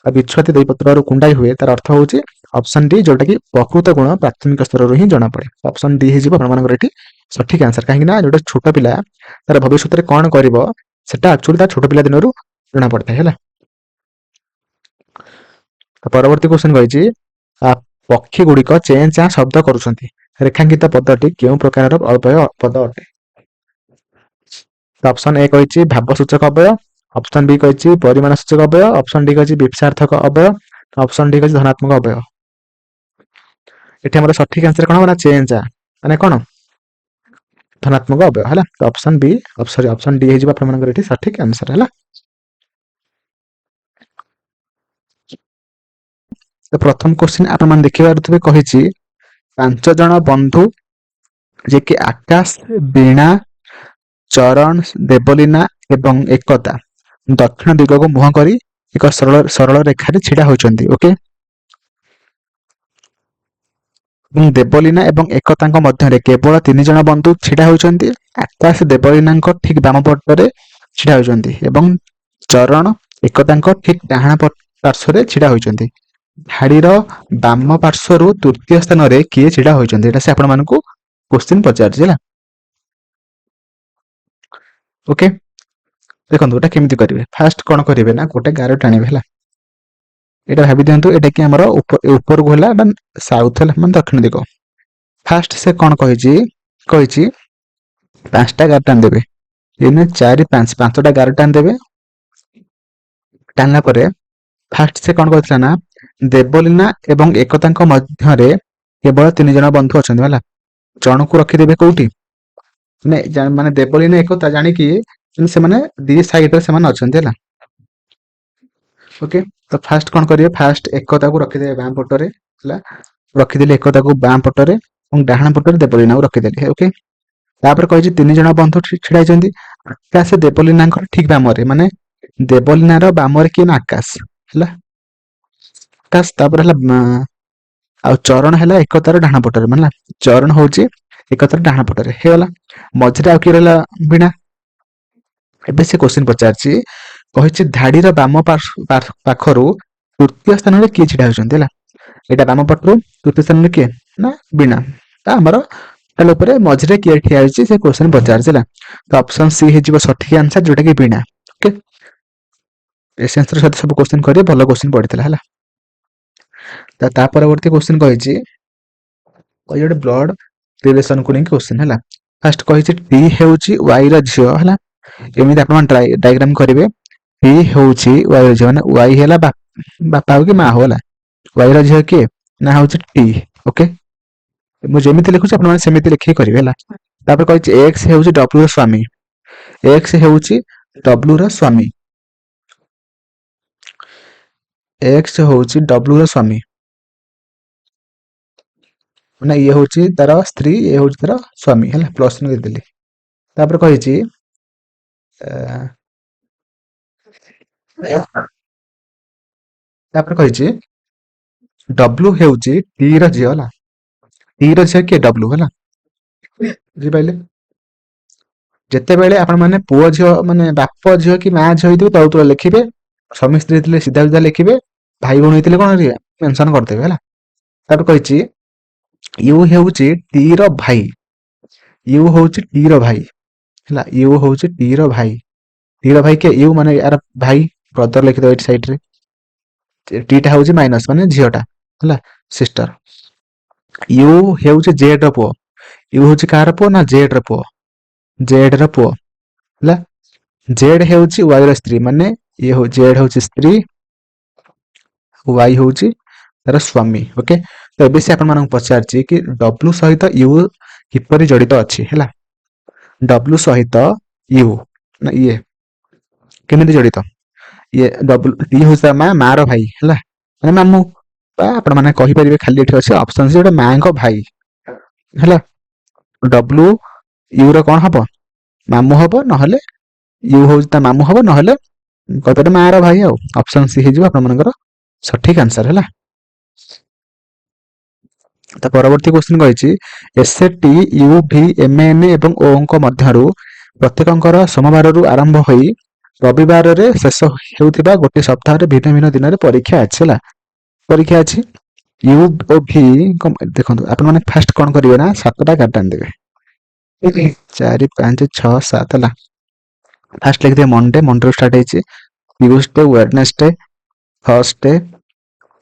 ଆଉ ବିଛୁଆତି ଦୁଇ ପତ୍ରରୁ କୁଣ୍ଡାଇ ହୁଏ। ତାର ଅର୍ଥ ହଉଛି ଅପସନ ଡି, ଯୋଉଟା କି ପ୍ରକୃତ ଗୁଣ ପ୍ରାଥମିକ ସ୍ତରରୁ ହିଁ ଜଣା ପଡେ। ଅପସନ ଡି ହେଇଯିବ ଆପଣମାନଙ୍କର ଏଠି ସଠିକ ଆନ୍ସର। କାହିଁକି ନା ଯୋଉଟା ଛୋଟ ପିଲା ତାର ଭବିଷ୍ୟତରେ କଣ କରିବ ସେଟା ଆକ୍ଚୁଆଲି ତା ଛୋଟ ପିଲା ଦିନରୁ ଜଣା ପଡିଥାଏ ହେଲା। ପରବର୍ତ୍ତୀ କ୍ୱେଶ୍ଚନ କହିଛି, ପକ୍ଷୀ ଗୁଡିକ ଚେଁ ଚାଁ ଶବ୍ଦ କରୁଛନ୍ତି। ରେଖାଙ୍କିତ ପଦଟି କେଉଁ ପ୍ରକାରର ଅବ୍ୟୟ ପଦ ଅଟେ? ଅପସନ ଏ କହିଛି ଭାବ ସୂଚକ ଅବ୍ୟୟ, ଅପସନ ବି କହିଛି ପରିମାଣ ସୂଚକ ଅବ୍ୟୟ, ଅପସନ ଡି କହିଛି ବିପସାର୍ଥକ ଅବ୍ୟୟ, ଅପସନ ଡି କହିଛି ଧନାତ୍ମକ ଅବ୍ୟୟ। ଏଠି ଆମର ସଠିକ ଆନ୍ସର କଣ ହବ ନା ଚେଁ ଚାଁ ମାନେ କଣ ଧନାତ୍ମକ ଅବ୍ୟୟ ହେଲା। ଅପସନ ବି ଅପସନ ଡି ହେଇଯିବ ଆପଣମାନଙ୍କର ଏଠି ସଠିକ ଆନ୍ସର ହେଲା। ପ୍ରଥମ କ୍ୱେଶ୍ଚନ ଆପଣମାନେ ଦେଖିପାରୁଥିବେ, କହିଛି 5 ଜଣ ବନ୍ଧୁ ଯିଏକି ଆକାଶ, ବୀଣା, ଚରଣ, ଦେବଲୀନା ଏବଂ ଏକତା ଦକ୍ଷିଣ ଦିଗକୁ ମୁହଁ କରି ଏକ ସରଳ ରେଖାରେ ଛିଡା ହୋଇଛନ୍ତି। ଓକେ, ଦେବଲୀନା ଏବଂ ଏକତାଙ୍କ ମଧ୍ୟରେ କେବଳ 3 ଜଣ ବନ୍ଧୁ ଛିଡା ହୋଇଛନ୍ତି। ଆକାଶ ଦେବଲୀନାଙ୍କ ଠିକ ବାମ ପଟରେ ଛିଡା ହୋଇଛନ୍ତି ଏବଂ ଚରଣ ଏକତାଙ୍କ ଠିକ ଡାହାଣ ପାର୍ଶ୍ୱରେ ଛିଡା ହୋଇଛନ୍ତି। ଧାଡିର ବାମ ପାର୍ଶ୍ୱରୁ ତୃତୀୟ ସ୍ଥାନରେ କିଏ ଛିଡା ହୋଇଛନ୍ତି? ଏଟା ସେ ଆପଣମାନଙ୍କୁ କ୍ୱେଶ୍ଚିନ୍ ପଚାରିଛି ହେଲା। ଓକେ, ଦେଖନ୍ତୁ ଏଟା କେମିତି କରିବେ। ଫାଷ୍ଟ କଣ କରିବେ ନା ଗୋଟେ ଗାର ଟାଣିବେ ହେଲା। ଏଇଟା ଭାବି ଦିଅନ୍ତୁ, ଏଇଟା କି ଆମର ଉପରକୁ ହେଲା ସାଉଥ ହେଲା ମାନେ ଦକ୍ଷିଣ ଦିଗ। ଫାଷ୍ଟ ସେ କଣ କହିଛି 5ଟା ଗାର ଟାଣିଦେବେ। 3 4 5 5ଟା ଗାର ଟାଣିଦେବେ। ଟାଣିଲା ପରେ ଫାଷ୍ଟ ସେ କଣ କରିଥିଲା ନା ଦେବଲୀନା ଏବଂ ଏକତାଙ୍କ ମଧ୍ୟରେ କେବଳ 3 ଜଣ ବନ୍ଧୁ ଅଛନ୍ତି ହେଲା। ଜଣକୁ ରଖିଦେବେ କୋଉଠି ମାନେ ଦେବଲୀନା ଏକତା ଜାଣିକି ସେମାନେ ଦି ସାଇଡରେ ସେମାନେ ଅଛନ୍ତି ହେଲା। ଓକେ, ତ ଫାଷ୍ଟ କଣ କରିବେ, ଫାଷ୍ଟ ଏକତାକୁ ରଖିଦେବେ ବାଁ ପଟରେ ହେଲା। ରଖିଦେଲେ ଏକତାକୁ ବାଁ ପଟରେ ଏବଂ ଡାହାଣ ପଟରେ ଦେବଲୀନାକୁ ରଖିଦେଲେ। ଓକେ, ତାପରେ କହିଛି 3 ଜଣ ବନ୍ଧୁ ଛିଡା ହେଇଛନ୍ତି। ଆକାଶ ଦେବଲୀନାଙ୍କର ଠିକ ବାମରେ, ମାନେ ଦେବଲୀନାର ବାମରେ କିଏ ନା ଆକାଶ ହେଲା। ଆକାଶ ତାପରେ ହେଲା ଆଉ ଚରଣ ହେଲା ଏକତାର ଡାହାଣ ପଟରେ, ମାନେ ଚରଣ ହଉଛି ଏକତାର ଡାହାଣ ପଟରେ ହେଇଗଲା। ମଝିରେ ଆଉ କିଏ ରହିଲା? ବୀଣା। ଏବେ ସେ କ୍ୱେଶ୍ଚିନ୍ ପଚାରିଛି, କହିଛି ଧାଡିର ବାମ ପାଖରୁ ତୃତୀୟ ସ୍ଥାନରେ କିଏ ଛିଡା ହୋଇଛନ୍ତି ହେଲା। ଏଇଟା ବାମ ପଟରୁ ତୃତୀୟ ସ୍ଥାନରେ କିଏ ନା ବୀଣା। ଆମର ଉପରେ ମଝିରେ କିଏ ଠିଆ ହେଇଛି ସେ କ୍ୱେଶ୍ଚିନ୍ ପଚାରିଛି ହେଲା। ତ ଅପସନ ସି ହେଇଯିବ ସଠିକ ଆନ୍ସର, ଯୋଉଟା କି ବୀଣା। ଓକେ, ପେସେନ୍ସର ସହିତ ସବୁ କ୍ୱେଶ୍ଚିନ୍ କରିବେ, ଭଲ କ୍ୱେଶ୍ଚିନ୍ ପଡିଥିଲା ହେଲା। ତା ପରବର୍ତ୍ତୀ କ୍ୱେଶ୍ଚିନ୍ କହିଛି ଗୋଟେ ବ୍ଲଡ ରିଲେସନକୁ ନେଇକି କ୍ୱେଶ୍ଚିନ୍ ହେଲା। ଫାଷ୍ଟ କହିଛି ଟି ହେଉଛି ୱାଇ ର ଝିଅ ହେଲା। ଏମିତି ଆପଣ ଡାଇଗ୍ରାମ କରିବେ। ଟି ହେଉଛି ୱାଇ ର ଝିଅ, ମାନେ ୱାଇ ହେଲା ବାପା ହଉ କି ମା ହଉ ହେଲା। ୱାଇ ର ଝିଅ କିଏ ନା ହଉଛି ଟି। ଓକେ, ମୁଁ ଯେମିତି ଲେଖୁଛି ଆପଣମାନେ ସେମିତି ଲେଖିକି କରିବେ ହେଲା। ତାପରେ କହିଛି ଏକ୍ସ ହେଉଛି ଡବ୍ଲୁ ର ସ୍ୱାମୀ। ଏକ୍ସ ହେଉଛି ଡବ୍ଲୁ ର ସ୍ୱାମୀ। ଏକ୍ସ ହେଉଛି ଡବ୍ଲୁ ର ସ୍ୱାମୀ, ମାନେ ଇଏ ହଉଛି ତାର ସ୍ତ୍ରୀ, ଇଏ ହଉଛି ତାର ସ୍ୱାମୀ ହେଲା। ପ୍ଲସ୍ ଦେଇଦେଲି। ତାପରେ କହିଛି ଡବ୍ଲୁ ହେଉଛି ଟି ର ଝିଅ ହେଲା। ଟି ର ଝିଅ କିଏ? ଡବ୍ଲୁ ହେଲା। ବୁଝିପାରିଲେ? ଯେତେବେଳେ ଆପଣ ମାନେ ପୁଅ ଝିଅ ମାନେ ବାପ ଝିଅ କି ମା ଝିଅ ହେଇଥିବେ ତଳ ତଳ ଲେଖିବେ। ସ୍ୱାମୀ ସ୍ତ୍ରୀ ଥିଲେ ସିଧା ସିଧା ଲେଖିବେ। ଭାଇ ଭଉଣୀ ହେଇଥିଲେ କଣ କରିବେ ମେନସନ କରିଦେବେ ହେଲା। ତାପରେ କହିଛି ୟୁ ହେଉଛି ଟି ର ଭାଇ। ୟୁ ହେଉଛି ଟି ର ଭାଇ ହେଲା। ୟୁ ହେଉଛି ଟି ର ଭାଇ। ଟି ର ଭାଇ କିଏ? ୟୁ ମାନେ ୟାର ଭାଇ ବ୍ରଦର ଲେଖିଦେବ ଏଇଠି ସାଇଡରେ, ଟି ଟା ହଉଛି ମାଇନସ୍ ମାନେ ଝିଅଟା ହେଲା, ସିଷ୍ଟର। ୟୁ ହେଉଛି ଜେଡ୍ ର ପୁଅ, ୟୁ ହେଉଛି କାହାର ପୁଅ ନା ଜେଡ୍ ର ପୁଅ, ଜେଡ୍ ର ପୁଅ ହେଲା। ଜେଡ୍ ହେଉଛି ୱାଇ ର ସ୍ତ୍ରୀ, ମାନେ ଇଏ ଜେଡ୍ ହେଉଛି ସ୍ତ୍ରୀ, ୱାଇ ହେଉଛି ତାର ସ୍ୱାମୀ। ଓକେ, ତ ଏବେ ସେ ଆପଣମାନଙ୍କୁ ପଚାରିଛି କି ଡବ୍ଲୁ ସହିତ ୟୁ କିପରି ଜଡ଼ିତ ଅଛି ହେଲା। ଡବ୍ଲୁ ସହିତ ୟୁ ନା ଇଏ କେମିତି ଜଡ଼ିତ, ଇଏ ଡବ୍ଲୁ ଟି ହେଉଛି ତା ମା ର ଭାଇ ହେଲା, ମାନେ ମାମୁଁ, ବା ଆପଣ ମାନେ କହିପାରିବେ ଖାଲି ଏଠି ଅଛି ଅପସନ ସି ଗୋଟେ ମାଙ୍କ ଭାଇ ହେଲା। ଡବ୍ଲୁ ୟୁ ର କଣ ହବ, ମାମୁଁ ହବ, ନହେଲେ ୟୁ ହଉଛି ତା ମାମୁଁ ହବ, ନହେଲେ କହିପାରିବେ ମା ର ଭାଇ, ଆଉ ଅପସନ ସି ହେଇଯିବ ଆପଣମାନଙ୍କର ସଠିକ ଆନ୍ସର ହେଲା। ତ ପରବର୍ତ୍ତୀ କ୍ୱେଶ୍ଚିନ୍ କହିଛି S T U V M N ଏବଂ ଓ ଙ୍କ ମଧ୍ୟରୁ ପ୍ରତ୍ୟେକଙ୍କର ସୋମବାରରୁ ଆରମ୍ଭ ହୋଇ ରବିବାରରେ ଶେଷ ହେଉଥିବା ଗୋଟେ ସପ୍ତାହରେ ଭିନ୍ନ ଭିନ୍ନ ଦିନରେ ପରୀକ୍ଷା ଅଛି ହେଲା। ପରୀକ୍ଷା ଅଛି ୟୁ ଓ ଭି ଦେଖନ୍ତୁ ଆପଣମାନେ ଫାଷ୍ଟ କଣ କରିବେ ନା 7ଟା କାର୍ଡ ଆଣିଦେବେ, 4 5 6 7 ହେଲା। ଫାଷ୍ଟ ଲେଖିଦେବେ ମଣ୍ଡେ, ମଣ୍ଡେରୁ ଷ୍ଟାର୍ଟ ହେଇଛି, Tuesday, Wednesday, Thursday,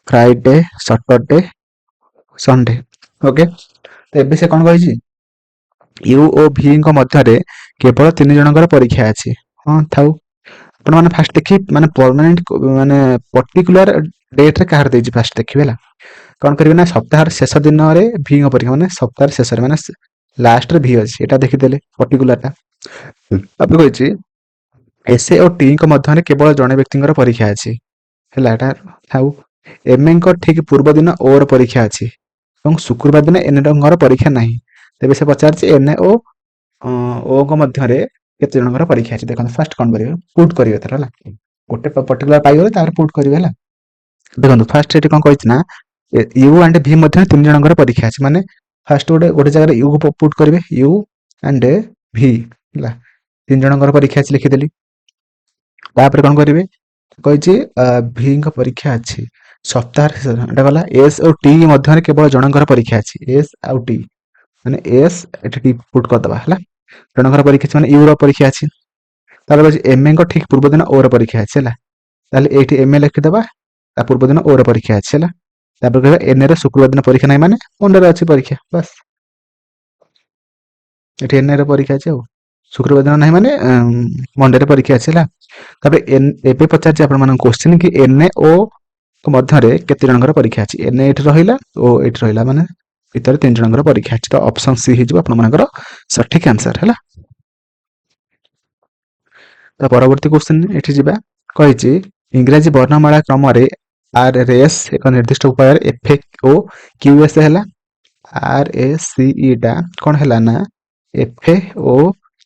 Friday, Saturday, Sunday. Okay, ତ ଏବେ ସେ କଣ କହିଛି ୟୁ ଓ ଭି ଙ୍କ ମଧ୍ୟରେ କେବଳ 3 ଜଣଙ୍କର ପରୀକ୍ଷା ଅଛି। ହଁ ଥାଉ, ଆପଣମାନେ ଫାଷ୍ଟ ଦେଖି ମାନେ ପରମାନେଣ୍ଟ ମାନେ ପର୍ଟିକୁଲାର ଡେଟରେ କାହାର ଦେଇଛି ଫାଷ୍ଟ ଦେଖିବେ ହେଲା। କଣ କରିବେ ନା ସପ୍ତାହର ଶେଷ ଦିନରେ ଭି ଙ୍କ ପରୀକ୍ଷା, ମାନେ ସପ୍ତାହର ଶେଷରେ ମାନେ ଲାଷ୍ଟରେ ଭି ଅଛି, ଏଟା ଦେଖିଦେଲେ ପର୍ଟିକୁଲାରଟା। ତାପରେ କହିଛି ଏସ୍ ଓ ଟି ଙ୍କ ମଧ୍ୟରେ କେବଳ ଜଣେ ବ୍ୟକ୍ତିଙ୍କର ପରୀକ୍ଷା ଅଛି ହେଲା, ଏଟା ଥାଉ। ଏମ୍ ଙ୍କ ଠିକ ପୂର୍ବ ଦିନ ଓ ର ପରୀକ୍ଷା ଅଛି ଏବଂ ଶୁକ୍ରବାର ଦିନ ଏନ୍ ଙ୍କର ପରୀକ୍ଷା ନାହିଁ। ତେବେ ସେ ପଚାରିଛି ଏନ୍ ଓ ଙ୍କ ମଧ୍ୟରେ କେତେ ଜଣଙ୍କର ପରୀକ୍ଷା ଅଛି। ଦେଖନ୍ତୁ ଫାଷ୍ଟ କଣ କରିବେ, ପୁଟ୍ କରିବେ ତାର ହେଲା, ଗୋଟେ ପର୍ଟିକୁଲାର ପାଇଗଲେ ତାପରେ ପୁଟ୍ କରିବେ ହେଲା। ଦେଖନ୍ତୁ ଫାଷ୍ଟ ଏଠି କଣ କହିଛି ନା ୟୁ ଆଣ୍ଡ ଭି ମଧ୍ୟରେ 3 ଜଣଙ୍କର ପରୀକ୍ଷା ଅଛି, ମାନେ ଫାଷ୍ଟ ଗୋଟେ ଜାଗାରେ ୟୁ କୁ ପୁଟ୍ କରିବେ, ୟୁ ଆଣ୍ଡ ଭି ହେଲା, 3 ଜଣଙ୍କର ପରୀକ୍ଷା ଅଛି ଲେଖିଦେଲି। ତାପରେ କଣ କରିବେ, କହିଛି ଭି ଙ୍କ ପରୀକ୍ଷା ଅଛି ସପ୍ତାହରେ, ଏଟା ଗଲା। ଏସ୍ ଓ ଟି ମଧ୍ୟରେ କେବଳ ଜଣଙ୍କର ପରୀକ୍ଷା ଅଛି, ଏସ୍ ଆଉ ଟି, ମାନେ ଏସ୍ ଏଠି ଟି ପୁଟ୍ କରିଦବା ହେଲା, ଜଣଙ୍କର ପରୀକ୍ଷା ଅଛି ମାନେ ୟୁ ର ପରୀକ୍ଷା ଅଛି। ତାପରେ କହିଛି ଏମ୍ ଙ୍କ ଠିକ ପୂର୍ବ ଦିନ ଓ ର ପରୀକ୍ଷା ଅଛି ହେଲା, ତାହେଲେ ଏଇଠି ଏମ୍ ଏ ଲେଖିଦବା, ତା ପୂର୍ବ ଦିନ ଓ ର ପରୀକ୍ଷା ଅଛି ହେଲା। ତାପରେ କହିବା ଏନ୍ ର ଶୁକ୍ରବାର ଦିନ ପରୀକ୍ଷା ନାହିଁ, ମାନେ ମଣ୍ଡେରେ ଅଛି ପରୀକ୍ଷା, ବାସ୍ ଏଠି ଏନ୍ ର ପରୀକ୍ଷା ଅଛି, ଆଉ ଶୁକ୍ରବାର ଦିନ ନାହିଁ ମାନେ ମଣ୍ଡେରେ ପରୀକ୍ଷା ଅଛି ହେଲା। ତାପରେ ଏବେ ପଚାରିଛି ଆପଣମାନଙ୍କୁ କ୍ୱେଶ୍ଚିନ୍ କି ଏନ୍ ଓ ମଧ୍ୟରେ କେତେ ଜଣଙ୍କର ପରୀକ୍ଷା ଅଛି, ଏନ୍ ଏଇଠି ରହିଲା ଓ ଏଇଠି ରହିଲା, ମାନେ ଭିତରେ 3 ଜଣଙ୍କର ପରୀକ୍ଷା ଅଛି। ତ ଅପସନ ସି ହେଇଯିବ ଆପଣମାନଙ୍କର ସଠିକ ଆନ୍ସର ହେଲା। ତ ପରବର୍ତ୍ତୀ କ୍ୱେଶ୍ଚିନ୍ ଏଠି ଯିବା, କହିଛି ଇଂରାଜୀ ବର୍ଣ୍ଣମାଳା କ୍ରମରେ ଆର୍ ଏସ୍ ଏକ ନିର୍ଦ୍ଦିଷ୍ଟ ଉପାୟରେ ଏଫ୍ ଓ କ୍ୟୁ ଏସ୍ ହେଲା। ଆର୍ ଏ ସି ଇ ଟା କଣ ହେଲା ନା ଏଫ୍ ଓ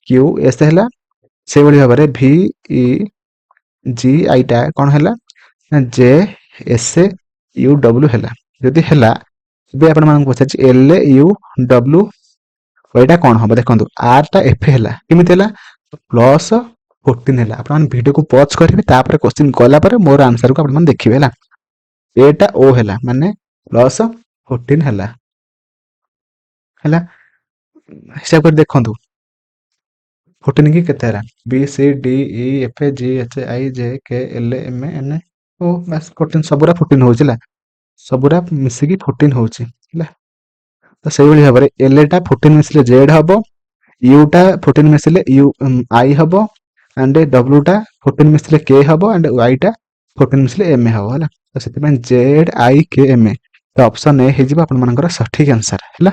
କ୍ୟୁ ଏସ୍ ହେଲା। ସେଇଭଳି ଭାବରେ ଭି ଇ ଜି ଆଇ ଟା କଣ ହେଲା ନା ଜେ ଏସ୍ ୟୁ ଡବ୍ଲୁ ହେଲା। ଯଦି ହେଲା ଏବେ ଆପଣମାନଙ୍କୁ ପଚାରିଛି ଏଲ୍ ୟୁ ଡବ୍ଲୁ ଏଇଟା କଣ ହବ, ଦେଖନ୍ତୁ ଆର୍ ଟା ଏଫ୍ ହେଲା, କେମିତି ହେଲା ପ୍ଲସ୍ 14 ହେଲା। ଆପଣମାନେ ଭିଡ଼ିଓକୁ ପଜ୍ କରିବେ, ତାପରେ କ୍ୱେଶ୍ଚିନ୍ ଗଲା ପରେ ମୋର ଆନ୍ସରକୁ ଆପଣମାନେ ଦେଖିବେ ହେଲା। ଏଟା ଓ ହେଲା ମାନେ ପ୍ଲସ୍ 14 ହେଲା ହେଲା। ହିସାବ କରି ଦେଖନ୍ତୁ 14 କି କେତେ ହେଲା, B C D E F G H I J K L M N O ବାସ୍ 14, ସବୁରା 14 ହଉଛି ହେଲା, ସବୁରା ମିଶିକି 14 ହଉଛି ହେଲା। ତ ସେଇଭଳି ଭାବରେ ଏଲ୍ ଟା 14 ମିଶିଲେ ଜେଡ୍ ହବ, ୟୁ ଟା 14 ମିଶିଲେ ୟୁ ଆଇ ହବ, ଆଣ୍ଡ ଡବ୍ଲୁ ଟା 14 ମିଶିଲେ କେ ହବ, ଆଣ୍ଡ ୱାଇ ଟା 14 ମିଶିଲେ ଏମ୍ ହବ ହେଲା। ତ ସେଥିପାଇଁ ଜେଡ୍ ଆଇ କେ ଏମ୍, ତ ଅପସନ୍ ଏ ହେଇଯିବ ଆପଣମାନଙ୍କର ସଠିକ ଆନ୍ସର ହେଲା।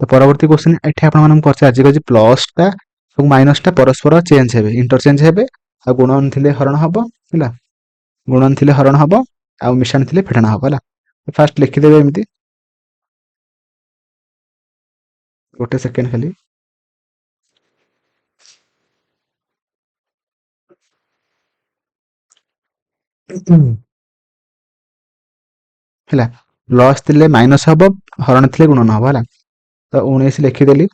ତ ପରବର୍ତ୍ତୀ କ୍ୱେଶ୍ଚିନ୍ ଏଠି ଆପଣମାନଙ୍କୁ ପଚାରିଛି, କହିଛି ପ୍ଲସ୍ ଟା ଏବଂ ମାଇନସ୍ ଟା ପରସ୍ପର ଚେଞ୍ଜ ହେବେ, ଇଣ୍ଟରଚେଞ୍ଜ ହେବେ, ଆଉ ଗୁଣନ ଥିଲେ ହରଣ ହବ ହେଲା, ଗୁଣନ ଥିଲେ ହରଣ ହବ, ଆଉ ମିଶାଣ ଥିଲେ ଫେଡାଣ ହବ ହେଲା। ଫାଷ୍ଟ ଲେଖିଦେବେ ଏମିତି, ଗୋଟେ ସେକେଣ୍ଡ ଖାଲି। ହେଲା, ପ୍ଲସ୍ ଥିଲେ ମାଇନସ୍ ହବ, ହରଣ ଥିଲେ ଗୁଣନ ହବ ହେଲା। ତ 19 ଲେଖିଦେଲି।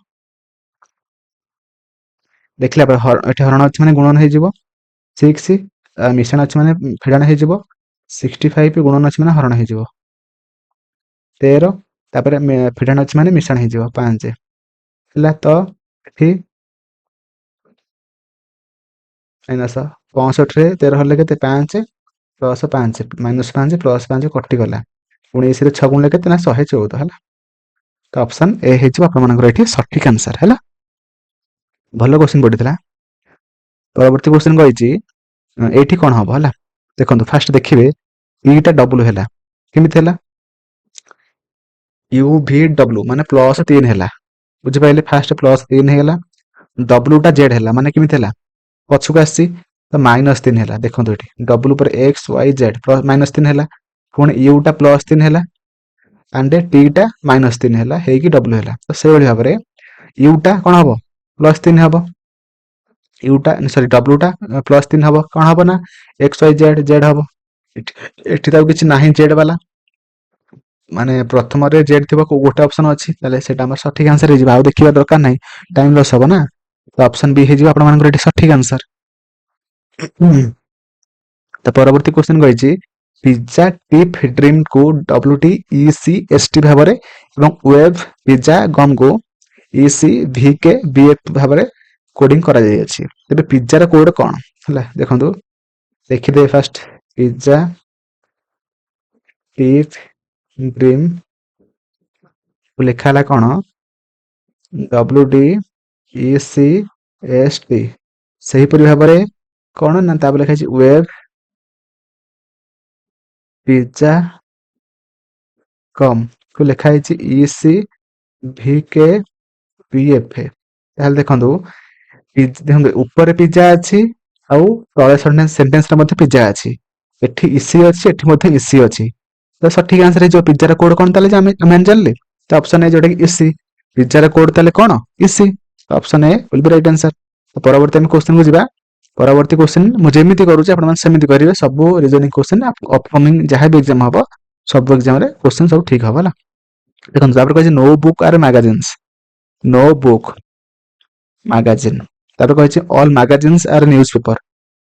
ଦେଖିଲା ପରେ ଏଠି ହରଣ ଅଛି ମାନେ ଗୁଣନ ହେଇଯିବ, 6 ମିଶାଣ ଅଛି ମାନେ ଫେଡାଣ ହେଇଯିବ, 65 ଗୁଣନ ଅଛି ମାନେ ହରଣ ହେଇଯିବ, 13 ତାପରେ ଫେଡାଣ ଅଛି ମାନେ ମିଶାଣ ହେଇଯିବ 5 ହେଲା। ତ ଏଠି ମାଇନସ 65 13 ହେଲେ କେତେ 5 ପ୍ଲସ୍ 5 ମାଇନସ୍ 5 ପ୍ଲସ୍ 5 କଟିଗଲା 19 ରେ 6 ଗୁଣିଲେ କେତେ ନା 114 ହେଲା। ତ ଅପସନ୍ ଏ ହେଇଯିବ ଆପଣମାନଙ୍କର ଏଠି ସଠିକ୍ ଆନ୍ସର ହେଲା। ଭଲ କ୍ୱେଶ୍ଚିନ୍ ପଡ଼ିଥିଲା। ପରବର୍ତ୍ତୀ କ୍ୱେଶ୍ଚିନ୍ କହିଛି ଏଇଠି କ'ଣ ହବ ହେଲା ଦେଖନ୍ତୁ ଫାଷ୍ଟ ଦେଖିବେ ଇଟା ଡବ୍ଲୁ ହେଲା କେମିତି ହେଲା ୟୁ ଭି ଡବ୍ଲୁ ମାନେ ପ୍ଲସ୍ 3 ହେଲା ବୁଝିପାରିଲେ ଫାଷ୍ଟ ପ୍ଲସ୍ 3 ହେଇଗଲା ଡବ୍ଲୁଟା ଜେଡ୍ ହେଲା ମାନେ କେମିତି ହେଲା ପଛକୁ ଆସିଛି ତ ମାଇନସ୍ 3 ହେଲା ଦେଖନ୍ତୁ ଏଠି ଡବ୍ଲୁ ପରେ X Y Z plus minus 3 ହେଲା ପୁଣି ୟୁଟା ପ୍ଲସ୍ 3 ହେଲା ଆଣ୍ଡ ଟିଟା ମାଇନସ୍ 3 ହେଲା ହେଇକି ଡବ୍ଲୁ ହେଲା ତ ସେଇଭଳି ଭାବରେ ୟୁଟା କ'ଣ ହବ ପ୍ଲସ୍ 3 ହବ ୟୁଟା ସରି ଡବ୍ଲୁଟା ପ୍ଲସ୍ 3 ହବ କ'ଣ ହବ ନା ଏକ୍ସ ୱାଇ ଜେଡ୍ ଜେଡ୍ ହବ ଏଠି ତ ଆଉ କିଛି ନାହିଁ ଜେଡ୍ ବାଲା ମାନେ ପ୍ରଥମରେ ଜେଡ୍ ଥିବ ଗୋଟେ ଅପସନ୍ ଅଛି ତାହେଲେ ସେଇଟା ଆମର ସଠିକ୍ ଆନ୍ସର ହେଇଯିବ ଆଉ ଦେଖିବା ଦରକାର ନାହିଁ ଟାଇମ୍ ଲସ୍ ହବ ନା ତ ଅପସନ୍ ବି ହେଇଯିବ ଆପଣମାନଙ୍କର ଏଠି ସଠିକ୍ ଆନ୍ସର। ତ ପରବର୍ତ୍ତୀ କ୍ୱେଶ୍ଚିନ୍ କହିଛି ପିଜ୍ଜା ଟିପ୍ ଡ୍ରିମ୍କୁ ଡବ୍ଲ୍ୟୁଟି ଇସି ଏସ୍ଟି ଭାବରେ ଏବଂ ୱେବ୍ ପିଜ୍ଜା ଗମ୍କୁ ଇସି ଭିକେ ବିଏଫ୍ ଭାବରେ କୋଡିଂ କରାଯାଇଅଛି ତେବେ ପିଜ୍ଜାର କୋଡ୍ କ'ଣ ହେଲା ଦେଖନ୍ତୁ ଦେଖିଦେବେ ଫାଷ୍ଟ ପିଜ୍ଜା ଟିପ୍ ଡ୍ରିମ୍ ଲେଖା ହେଲା କ'ଣ WDECST ସେହିପରି ଭାବରେ କ'ଣ ନା ତାପରେ ଲେଖା ହେଇଛି ୱେବ୍ ପିଜ୍ଜା କମ୍ କୁ ଲେଖା ହେଇଛି ECVKBF ତାହେଲେ ଦେଖନ୍ତୁ ଉପରେ ପିଜ୍ଜା ଅଛି ଆଉ ତଳେ ସେଣ୍ଟେନ୍ସରେ ମଧ୍ୟ ପିଜ୍ଜା ଅଛି ଏଠି ଇସି ଅଛି ଏଠି ମଧ୍ୟ ଇସି ଅଛି ତ ସଠିକ୍ ଆନ୍ସର ହେଇଯିବ ପିଜ୍ଜାର କୋଡ୍ କ'ଣ ତାହେଲେ ଆମେ ଜାଣିଲେ ତ ଅପସନ୍ ଏ ଯୋଉଟାକି ଇସି ପିଜ୍ଜାର କୋଡ୍ ତାହେଲେ କ'ଣ EC option A will be right answer. ପରବର୍ତ୍ତୀ ଆମେ କ୍ୱେଶ୍ଚିନ୍କୁ ଯିବା ପରବର୍ତ୍ତୀ କ୍ୱେଶ୍ଚିନ୍ ମୁଁ ଯେମିତି କରୁଛି ଆପଣମାନେ ସେମିତି କରିବେ ସବୁ ରିଜନିଂ କ୍ୱେଶ୍ଚିନ୍ ଅପକମିଂ ଯାହା ବି ଏକ୍ଜାମ୍ ହବ ସବୁ ଏକ୍ଜାମ୍ରେ କ୍ୱେଶ୍ଚିନ୍ ସବୁ ଠିକ୍ ହବ ହେଲା ଦେଖନ୍ତୁ ତାପରେ କହିଛି no book are magazines no book magazine तापर कहछि ऑल मैगजीन्स आर न्यूज़पेपर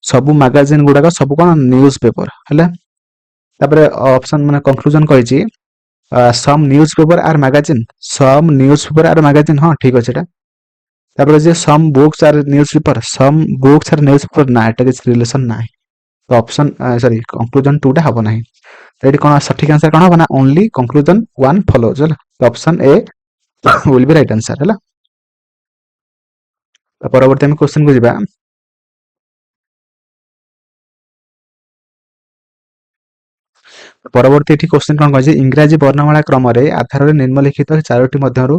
सब मैगजीन गुडाक सब कोन न्यूज़पेपर हैला तापर ऑप्शन माने कंक्लूजन कहछि सम न्यूज़पेपर आर मैगजीन हां ठीक अछि एटा तापर जे सम बुक्स आर न्यूज़पेपर ना एटा किछ रिलेशन नाही तो ऑप्शन सॉरी कंक्लूजन 2 टा हबो नाही तो एटी कोन सठिक आंसर कोन हबो ना ओनली कंक्लूजन 1 फॉलोज हैला तो option a will be right answer हैला। परवर्ती हम क्वेश्चन को जिबा परवर्ती एठी क्वेश्चन कोन कहै इंग्रजी वर्णमाला क्रम रे आधार रे निम्नलिखित चारोटी मध्यरु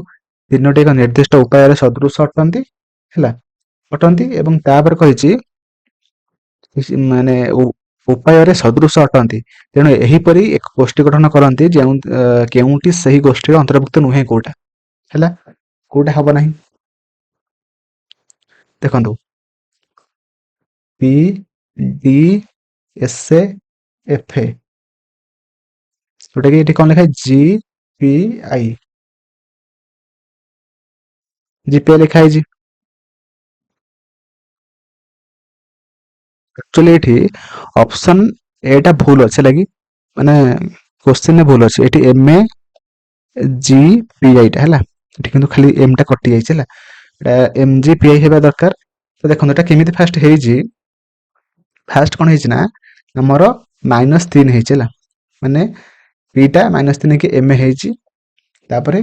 तीनोटी एक निर्दिष्ट उपाय रे सदृश अटंती हैला अटंती एवं तापर कहिछि माने उपाय रे सदृश अटंती तेणु एही परी एक गोष्ठी गठन करंती जे केउंटी सही गोष्ठी रे अंतर्भुक्त नुहे कोटा हैला कोटा हबो नाही देखंतु P D S F A जोटा कि कौन लिखा है GPI जीपीआई लिखा है एक्चुअली एठी ऑप्शन एटा भूल अछि लागि माने क्वेश्चन ने भूल अछि एठी MA GPI टा हैला एठी किंतु खाली M टा कटि जाइछ हैला एटा MGPI हेबा दरकार तो देखो एटा केमिति फास्ट हेइ जी फास्ट कोन हेइ ना हमर -3 हेइ हैला माने P टा -3 के M हेइ छी तापरे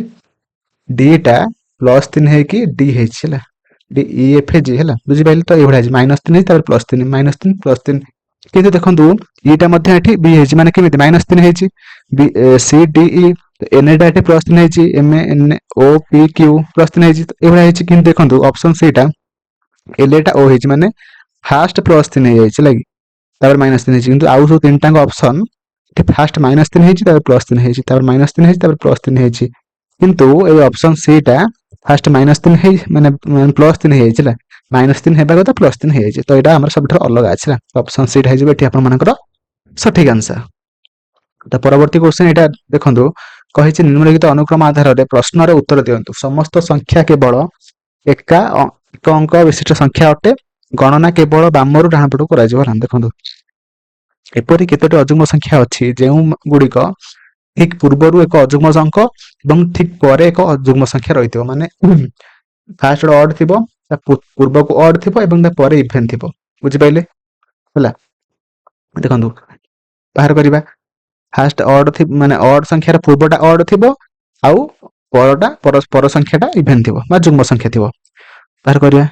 D टा +3 है कि D हेइ हैला D E F G हैला बुझि पाइल तो एभडा -3 है तापर +3 -3 +3 किंतु देखंतु E टा मध्ये एठी B हेइ छी माने केमिति -3 हेइ छी B C D E N टा एठी +3 हेइ छी M N O P Q +3 हेइ छी एभडा हेइ छी किंतु देखंतु ऑप्शन सी टा L टा O हेइ छी माने फास्ट +3 हेइ छी लागि तापर -3 हेइ छी किंतु आउ सब तीन टांग ऑप्शन फास्ट -3 हेइ छी तापर +3 हेइ छी तापर -3 हेइ छी तापर +3 हेइ छी किंतु ए ऑप्शन सी टा फास्ट -3 हेइ माने +3 हेइ छिला -3 हेबा कथा +3 हेइ छी तो एटा हमर सबठर अलग आछिला ऑप्शन सी टा हेइ जेबे एठी आपन मानकर सठिक आंसर। त परवर्ती क्वेश्चन एटा देखंतु कहिछि निम्नलिखित अनुक्रम आधार रे प्रश्न रे उत्तर दियंतु समस्त संख्या केवल एक अंक विशिष्ट संख्या अटे गणना केवल बामरु डाहाण पटु करा जिवो देखंतु एपरि केतोटी अजुग्म संख्या अछि जेउ गुडिक ठीक पूर्वरु एक अजुग्म अंक एवं ठीक परे एक अजुग्म संख्या रहितो माने फास्ट ऑड थिबो पूर्व को ऑड थिबो एवं परे इभेन थिबो ବୁଝିପାରିଲେ ହେଲା। ଦେଖନ୍ତୁ ବାହାର କରିବା ଫାଷ୍ଟ ଅଡ୍ ମାନେ ଅଡ୍ ସଂଖ୍ୟାର ପୂର୍ବଟା ଅଡ୍ ଥିବ ଆଉ ପରଟା ପର ସଂଖ୍ୟାଟା ଇଭେନ୍ ଥିବ ବା ଯୁଗ୍ମ ସଂଖ୍ୟା ଥିବ। ବାହାର କରିବା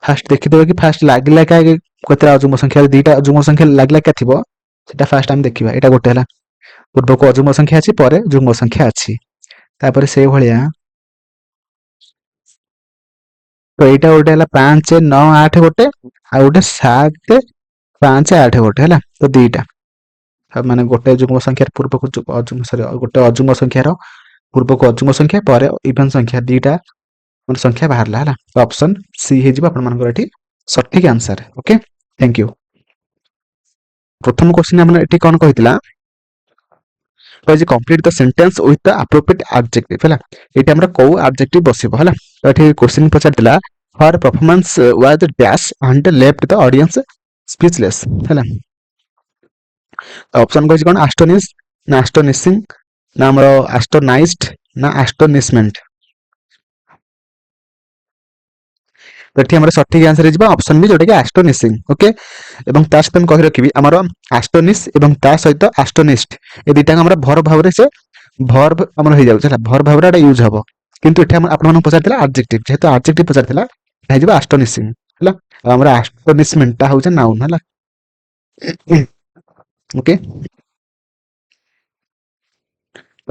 ଫାଷ୍ଟ ଦେଖିଦେବା କି ଫାଷ୍ଟ ଲାଗିଲା କେତେଟା ଅଯୁଗ୍ମ ସଂଖ୍ୟା ଦିଟା ଅଯୁଗ୍ମ ସଂଖ୍ୟା ଲାଗିଲା ଥିବ ସେଟା ଫାଷ୍ଟ ଆମେ ଦେଖିବା। ଏଇଟା ଗୋଟେ ହେଲା ପୂର୍ବକୁ ଅଯୁଗ୍ମ ସଂଖ୍ୟା ଅଛି ପରେ ଯୁଗ୍ମ ସଂଖ୍ୟା ଅଛି। ତାପରେ ସେଇଭଳିଆ ତ ଏଇଟା ଗୋଟେ ହେଲା 5 9 8 ଗୋଟେ ଆଉ ଗୋଟେ 7 5 8 ଗୋଟେ ହେଲା। ତ ଦିଟା ମାନେ ଗୋଟେ ଯୁଗ୍ମ ସଂଖ୍ୟାର ପୂର୍ବକୁ ଗୋଟେ ଅଯୁଗ୍ମ ସଂଖ୍ୟାର ପୂର୍ବକୁ ଅଯୁଗ୍ମ ସଂଖ୍ୟା ପରେ ଇଭେନ୍ ସଂଖ୍ୟା ଦିଟା ମାନେ ସଂଖ୍ୟା ବାହାରିଲା ହେଲା। ତ ଅପସନ ସି ହେଇଯିବ ଆପଣମାନଙ୍କର ଏଠି ସଠିକ ଆନ୍ସର। Okay thank you. ପ୍ରଥମ କ୍ୱେଶ୍ଚିନ୍ ଆମର ଏଠି କଣ କହିଥିଲା କହିଛି complete the sentence with the appropriate adjective ହେଲା। ଏଇଠି ଆମର କୋଉ ଆଡଜେକ୍ଟିଭ ବସିବ ହେଲା। ତ ଏଠି କ୍ୱେଶ୍ଚିନ୍ ପଚାରିଥିଲା her performance was dash and left the audience speechless ହେଲା। ଅପସନ କହିଛି କଣ ଆଷ୍ଟୋନିସ୍ ନା ଆଷ୍ଟୋନିସିଂ ନା ଆମର ଆଷ୍ଟୋନାଇଜ୍ଡ ନା ଆଷ୍ଟୋନିସମେଣ୍ଟ। ଏଠି ଆମର ସଠିକ ଆନ୍ସର ହେଇଯିବ ଅପସନ ବି ଯୋଉଟା କି ଆଷ୍ଟୋନିସିଂ। ଓକେ ଏବଂ ତା ସହିତ ମୁଁ କହି ରଖିବି ଆମର ଆଷ୍ଟୋନିସ୍ ଏବଂ ତା ସହିତ ଆଷ୍ଟୋନିସ୍ଡ ଏ ଦିଟାଙ୍କ ଆମର ଭର୍ବ ଭାବରେ ସେ ଭର୍ବ ଆମର ହେଇଯାଉଛି ହେଲା। ଭର୍ବ ଭାବରେ ଏଟା ୟୁଜ ହବ କିନ୍ତୁ ଏଠି ଆପଣମାନଙ୍କୁ ପଚାରିଥିଲା ଆଡଜେକ୍ଟିଭ ଯେହେତୁ ଆଡଜେକ୍ଟିଭ ପଚାରିଥିଲା ଏଟା ହେଇଯିବ ଆଷ୍ଟୋନିସିଂ ହେଲା। ଆଉ ଆମର ଆଷ୍ଟୋନିସମେଣ୍ଟ ଟା ହଉଛି ନାଉନ ହେଲା। ଓକେ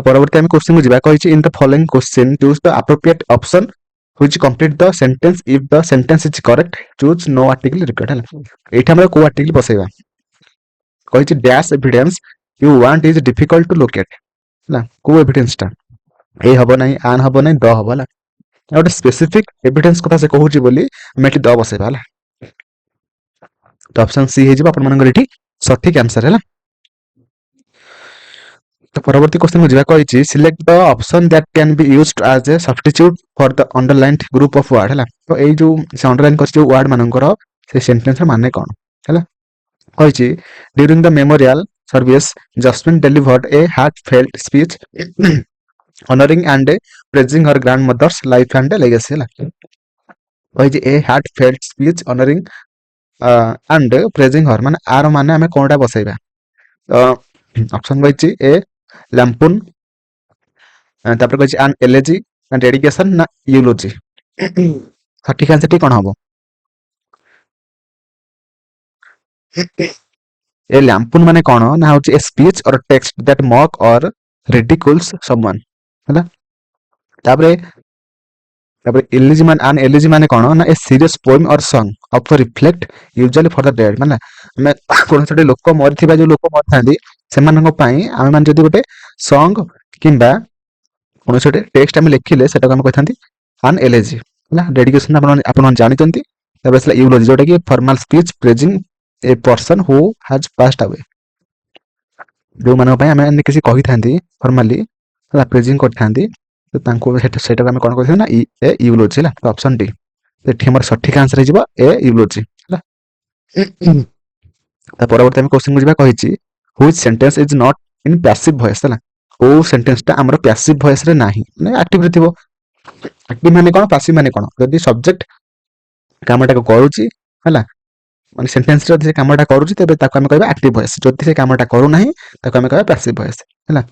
ପରବର୍ତ୍ତୀ ଆମେ କ୍ୱେଶ୍ଚିନ୍ କୁ ଯିବା କହିଛି in the following question choose the appropriate option which complete the sentence if the sentence is correct choose no article required ହେଲା। ଏଇଠି ଆମର କୋଉ ଆର୍ଟିକଲ ବସେଇବା କହିଛି dash evidence you want is difficult to locate ହେଲା। କୋଉ ଏଭିଡେନ୍ସ ଟା ଏ ହବ ନାହିଁ ଆନ୍ ହବ ନାହିଁ ଦ ହବ ହେଲା। ଗୋଟେ ସ୍ପେସିଫିକ ଏଭିଡେନ୍ସ କଥା ସେ କହୁଛି ବୋଲି ଆମେ ଏଠି ଦ ବସେଇବା ହେଲା। ତ ଅପସନ ସି ହେଇଯିବ ଆପଣମାନଙ୍କର ଏଠି ସଠିକ ଆନ୍ସର ହେଲା। ତ ପରବର୍ତ୍ତୀ କ୍ୱେଶ୍ଚିନ୍ କୁ ଯିବା କହିଛି select the option that can be used as a substitute for the underlined group of word ହେଲା। ତ ଏଇ ଯୋଉ ସେ ଅଣ୍ଡରଲାଇନ୍ କରିଛି ଯୋଉ ୱାର୍ଡ ମାନଙ୍କର ସେ ସେଣ୍ଟେନ୍ସର ମାନେ କଣ ହେଲା। କହିଛି during the memorial service Jasmine delivered a heartfelt speech honoring and praising her grandmother's life and legacy ହେଲା। କହିଛି a heartfelt speech honoring and praising her ମାନେ ଆର ମାନେ ଆମେ କଣଟା ବସେଇବା। ଅପସନ କହିଛି ଏ ଲ୍ୟାମ୍ପୁନ ତାପରେ କହିଛି ଆନ୍ ଏଲେଜି ନା ଡେଡିକେସନ ନା ୟୁଲୋଜି। ସଠିକ ଆନ୍ସର ଟି କଣ ହବ ଏ ଲ୍ୟାମ୍ପୁନ ମାନେ କଣ ନା ହଉଛି a speech or text that mock or ridicules someone ହେଲା। ତାପରେ ଏଲିଜି ମାନେ ଆନ୍ ଏଲିଜି ମାନେ କଣ ନା a serious poem or song of reflect usually for the dead ମାନେ ଆମେ କୌଣସି ଗୋଟେ ଲୋକ ମରିଥିବା ଯୋଉ ଲୋକ ମରିଥାନ୍ତି ସେମାନଙ୍କ ପାଇଁ ଆମେ ମାନେ ଯଦି ଗୋଟେ ସଙ୍ଗ କିମ୍ବା କୌଣସି ଗୋଟେ ଟେକ୍ସଟ ଆମେ ଲେଖିଲେ ସେଟାକୁ ଆମେ କହିଥାନ୍ତି ଆନ୍ ଏଲେଜି ହେଲା। ଡେଡିକେସନ ଆପଣ ଜାଣିଛନ୍ତି। ତାପରେ ଆସିଲା ୟୁଲୋଜି ଯୋଉଟା କି formal speech praising a person who has passed away ଯୋଉମାନଙ୍କ ପାଇଁ ଆମେ କିଛି କହିଥାନ୍ତି ଫର୍ମାଲି ହେଲା ପ୍ରେଜିଂ କରିଥାନ୍ତି ତ ତାଙ୍କୁ ସେଇଟାକୁ ଆମେ କଣ କହିଥାନ୍ତି ନା ଏ ୟୁଲୋଜି ହେଲା। ଅପସନ ଡି ଏଠି ଆମର ସଠିକ ଆନ୍ସର ହେଇଯିବ ଏ ୟୁଲୋଜି ହେଲା। ତା ପରବର୍ତ୍ତୀ ଆମେ କ୍ୱେଶ୍ଚିନ୍ କୁ ଯିବା କହିଛି which sentence is not in passive voice ହେଲା। କୋଉ ସେଣ୍ଟେନ୍ସ ଟା ଆମର ପ୍ୟାସିଭ ଭଏସ ରେ ନାହିଁ ମାନେ ଆକ୍ଟିଭ ରେ ଥିବ। ଆକ୍ଟିଭ ମାନେ କଣ ପାସିଭ ମାନେ କଣ ଯଦି ସବଜେକ୍ଟ କାମଟାକୁ କରୁଛି ହେଲା ମାନେ ସେଣ୍ଟେନ୍ସ ରେ ଯଦି ସେ କାମଟା କରୁଛି ତେବେ ତାକୁ ଆମେ କହିବା ଆକ୍ଟିଭ ଭଏସ। ଯଦି ସେ କାମଟା କରୁନାହିଁ ତାକୁ ଆମେ କହିବା ପ୍ୟାସିଭ ଭଏସ ହେଲା।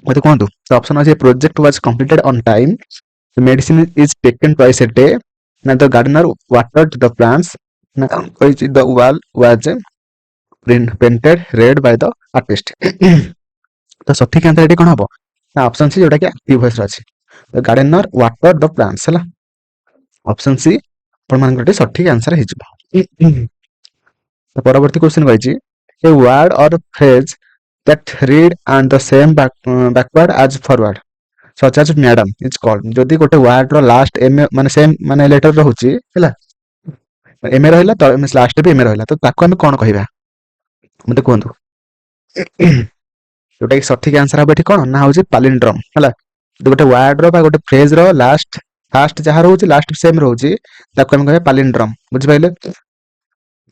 ମତେ କୁହନ୍ତୁ ତ ଅପସନ ଅଛି project was completed on time medicine is taken twice a day ନା the gardener watered the plants ନା କହିଛି the wall was painted red by the artist। ତ ସଠିକ ଆନ୍ସର ଏଠି କଣ ହବ ନା ଅପସନ ସି ଯୋଉଟା କି ଆକ୍ଟିଭ ଭଏସ ରେ ଅଛି ଗାର୍ଡେନର ୱାଟର ଦ ପ୍ଲାଣ୍ଟସ ହେଲା। ଅପସନ ସି ଆପଣମାନଙ୍କର ଏଠି ସଠିକ ଆନ୍ସର ହେଇଯିବ। ପରବର୍ତ୍ତୀ କ୍ୱେଶ୍ଚିନ୍ କହିଛି a word or phrase that read and the same backward as forward such as madam is called. ଯଦି ଗୋଟେ ୱାର୍ଡ ର ଲାଷ୍ଟ ଏମ ମାନେ ସେମ୍ ମାନେ ଲେଟର ରହୁଛି ହେଲା ଏମ ରହିଲା ତ ଲାଷ୍ଟ ବି ଏମ ରହିଲା ତ ତାକୁ ଆମେ କଣ କହିବା ମତେ କୁହନ୍ତୁ। ଯୋଉଟା କି ସଠିକ ଆନ୍ସର ହବ ଏଠି କଣ ନା ହଉଛି ପାଲିଣ୍ଡ୍ରମ ହେଲା। ଯଦି ଗୋଟେ ୱାର୍ଡ ର ବା ଗୋଟେ ଫ୍ରେଜ ର ଲାଷ୍ଟ ଫାଷ୍ଟ ଯାହା ରହୁଛି ଲାଷ୍ଟ ସେମ ରହୁଛି ତାକୁ ଆମେ କହିବା ପାଲିଣ୍ଡ୍ରମ ବୁଝିପାରିଲେ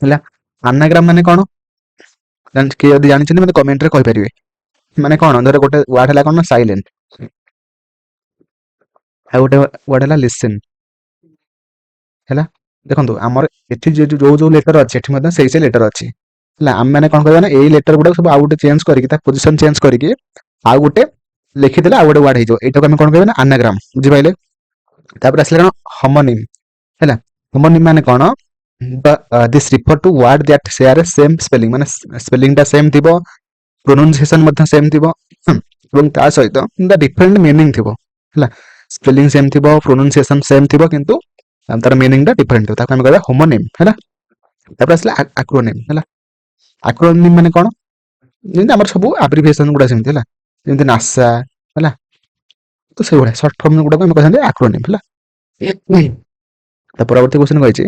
ହେଲା। ଆନାଗ୍ରାମ ମାନେ କଣ କିଏ ଯଦି ଜାଣିଛନ୍ତି ମତେ କମେଣ୍ଟ ରେ କହିପାରିବେ। ମାନେ କଣ ଧର ଗୋଟେ ୱାର୍ଡ ହେଲା କଣ ନା ସାଇଲେଣ୍ଟ ଆଉ ଗୋଟେ ୱାର୍ଡ ହେଲା ଲିସେନ ହେଲା। ଦେଖନ୍ତୁ ଆମର ଏଠି ଯୋଉ ଲେଟର ଅଛି ଏଠି ମଧ୍ୟ ସେଇ ଲେଟର ଅଛି ହେଲା। ଆମେ ମାନେ କଣ କରିବା ନା ଏଇ ଲେଟର ଗୁଡାକ ସବୁ ଆଉ ଗୋଟେ ଚେଞ୍ଜ କରିକି ତା ପୋଜିସନ ଚେଞ୍ଜ କରିକି ଆଉ ଗୋଟେ ଲେଖିଦେଲେ ଆଉ ଗୋଟେ ୱାର୍ଡ ହେଇଯିବ। ଏଇଟାକୁ ଆମେ କଣ କହିବା ନା ଆନାଗ୍ରାମ, ବୁଝିପାରିଲେ। ତାପରେ ଆସିଲା କଣ ହୋମୋନିମ୍ ହେଲା। ହୋମୋନିମ୍ ମାନେ କଣ, this refer to word that share same spelling, ମାନେ ସ୍ପେଲିଂଟା ସେମ୍ ଥିବ, ପ୍ରୋନାଉନ୍ସିଏସନ ମଧ୍ୟ ସେମ୍ ଥିବ ଏବଂ ତା ସହିତ ଡିଫରେଣ୍ଟ ମିନିଂ ଥିବ ହେଲା। ସ୍ପେଲିଂ ସେମ୍ ଥିବ, ପ୍ରୋନାଉନ୍ସିଏସନ ସେମ୍ ଥିବ, କିନ୍ତୁ ତାର ମିନିଂଟା ଡିଫରେଣ୍ଟ ଥିବ, ତାକୁ ଆମେ କହିବା ହୋମୋନିମ୍ ହେଲା। ତାପରେ ଆସିଲା ଆକ୍ରୋନିମ୍ ହେଲା। ଆକ୍ରୋନିମ୍ ମାନେ କଣ, ଯେମିତି ଆମର ସବୁ ଆବ୍ରିଭିଏସନ ଗୁଡା ସେମିତି ହେଲା, ଯେମିତି ନାସା ହେଲା, ତ ସେଇଭଳିଆ ସର୍ଟ ଫର୍ମ ଗୁଡାକୁ ଆମେ କହିଥାନ୍ତି ଆକ୍ରୋନିମ୍ ହେଲା। ତା ପରବର୍ତ୍ତୀ କ୍ୱେଶ୍ଚନ କହିଛି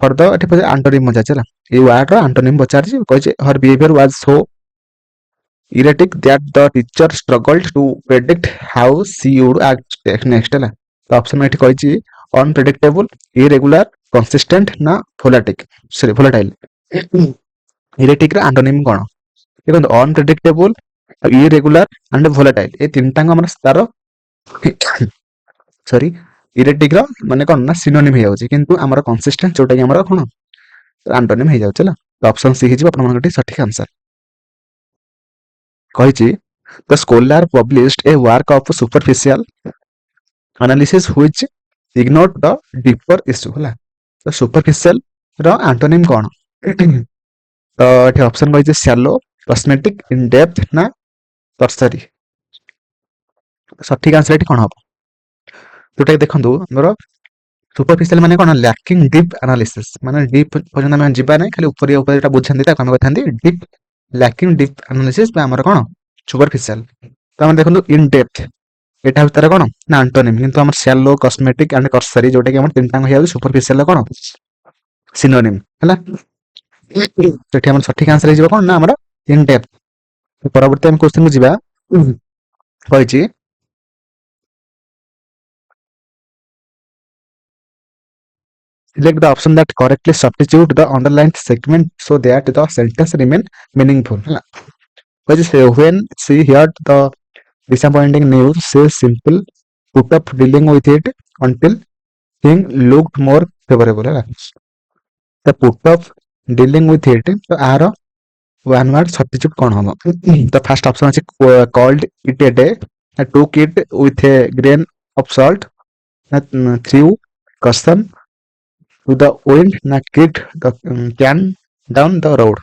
ଫର ଦ, ଏଠି ଆଣ୍ଟୋନିମ୍ ପଚାରିଛି ହେଲା। ଏଇ ୱାର୍ଡର ଆଣ୍ଟୋନିମ୍ ପଚାରିଛି, କହିଛି her behaviour was so erratic that the teacher struggled to predict how she would act next ହେଲା। ତ ଅପସନ ଏଠି କହିଛି ଅନପ୍ରେଡିକ୍ଟେବୁଲ, ଇରେଗୁଲାର, କନସିଷ୍ଟେଣ୍ଟ ନା ଭୋଲାଟାଇଲ। ଇରେଟିକ ର ଆଣ୍ଟୋନିମ୍ କଣ, ଦେଖନ୍ତୁ ଅନପ୍ରେଡିକ୍ଟେବୁଲ, ଇରେଗୁଲାର ଆଣ୍ଡ ଭୋଲାଟାଇଲ, ଏ ତିନିଟାଙ୍କ ଆମର ତାର ସରି ଇରେଟିକ ର ମାନେ କଣ ନା ସିନୋନିମ୍ ହେଇଯାଉଛି, କିନ୍ତୁ ଆମର କନସିଷ୍ଟେଣ୍ଟ ଯୋଉଟା କି ଆମର କଣ ଆଣ୍ଟୋନିମ୍ ହେଇଯାଉଛି ହେଲା। ତ ଅପସନ ସି ହେଇଯିବ ଆପଣଙ୍କର ସଠିକ ଆନ୍ସର। କହିଛି the scholar published a work of superficial analysis which ignored the deeper issue ହେଲା। ତ ସୁପରଫିସିଆଲ ର ଆଣ୍ଟୋନିମ୍ କଣ, ତ ଏଠି ଅପସନ କହିଛି ସ୍ୟାଲୋ, କସ୍ମେଟିକ, ଇନ ଡେପ୍ଥ ନା ଟର୍ସରୀ। ସଠିକ ଆନ୍ସର ଏଠି କଣ ହବ, ଯୋଉଟା ଦେଖନ୍ତୁ ଆମର ସୁପରଫିସିଆଲ ମାନେ କଣ, ଲ୍ୟାକିଂ ଡିପ୍ ଆନାଲିସିସ୍, ମାନେ ଡିପ୍ ପର୍ଯ୍ୟନ୍ତ ଆମେ ଯିବା ନାହିଁ, ଖାଲି ଉପରେ ଉପରେ ଯୋଉଟା ବୁଝନ୍ତି ତାକୁ ଆମେ କହିଥାନ୍ତି ଡିପ୍, ଲ୍ୟାକିଂ ଡିପ୍ ଆନାଲିସିସ୍ ବା ଆମର କଣ ସୁପରଫିସିଆଲ। ତ ଆମେ ଦେଖନ୍ତୁ ଇନ ଡେପ୍ଥ, ଏଟା ହଉଛି ତାର କଣ ନା ଆଣ୍ଟୋନିମ୍, କିନ୍ତୁ ଆମର ସ୍ୟାଲୋ, କସ୍ମେଟିକ ଆଣ୍ଡ କର୍ସରୀ ଯୋଉଟା କି ଆମର ତିନିଟାଙ୍କ ହେଇଯାଉଛି ସୁପରଫିସିଆଲ କଣ ସିନୋନିମ୍ ହେଲା। ସେଠି ଆମର ସଠିକ ଆନ୍ସର ହେଇଯିବ କଣ ନା ଆମର ଇନ ଡେପ୍ଥ। ପରବର୍ତ୍ତୀ ଆମେ କ୍ୱେଶ୍ଚନକୁ ଯିବା, କହିଛି select the option that correctly substitute the underlined segment so that the sentence remain meaningful ହେଲା। କହିଛି when she heard the disappointing news she simple put up dealing with it until things looked more favorable ହେଲା। the put up dealing with it, ତ ଆର one word substitute କଣ ହବ, ତ first option ଅଛି called it a day, took it with a grain of salt, threw caution to the wind, ନା kicked the can down the road।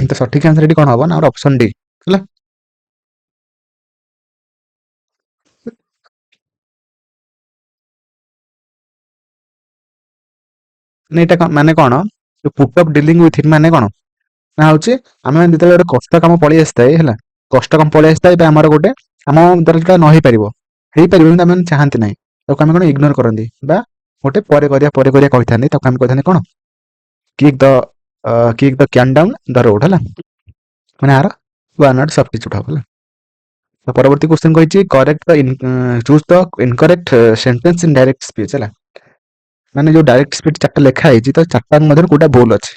ତ ସଠିକ answer ଏଠି କଣ ହବ ନା ଆମର ଅପସନ ଡି ହେଲା। ଏଇଟା ମାନେ କଣ, ପୁଟ ଅଫ୍ ଡିଲିଂ ୱିଥ ଇଟ୍ ମାନେ କଣ ନା ହଉଛି ଆମେ ଯେତେବେଳେ ଗୋଟେ କଷ୍ଟ କାମ ପଳେଇ ଆସିଥାଏ ହେଲା, କଷ୍ଟ କାମ ପଳେଇ ଆସିଥାଏ ବା ଆମର ଗୋଟେ ଆମ ଦ୍ୱାରା ଯୋଉଟା ନ ହେଇପାରିବ କିନ୍ତୁ ଆମେ ଚାହାନ୍ତି ନାହିଁ, ତାକୁ ଆମେ କଣ ଇଗ୍ନୋର କରନ୍ତି ବା ଗୋଟେ ପରେ କରିବା କହିଥାନ୍ତି, ତାକୁ ଆମେ କହିଥାନ୍ତି କଣ kick the can down the road ହେଲା। ମାନେ ଆର ୱାନ୍ ୱାର୍ଡ ସବଷ୍ଟିଚ୍ୟୁଟ୍ ହବ ହେଲା। ତ ପରବର୍ତ୍ତୀ କ୍ୱେଶ୍ଚନ କହିଛି correct choose the incorrect sentence in direct speech ହେଲା। ମାନେ ଯୋଉ ଡାଇରେକ୍ଟ ସ୍ପିଚ୍ ଚାରିଟା ଲେଖା ହେଇଛି ତ ଚାରିଟା ମଧ୍ୟରୁ କୋଉଟା ଭୁଲ ଅଛି।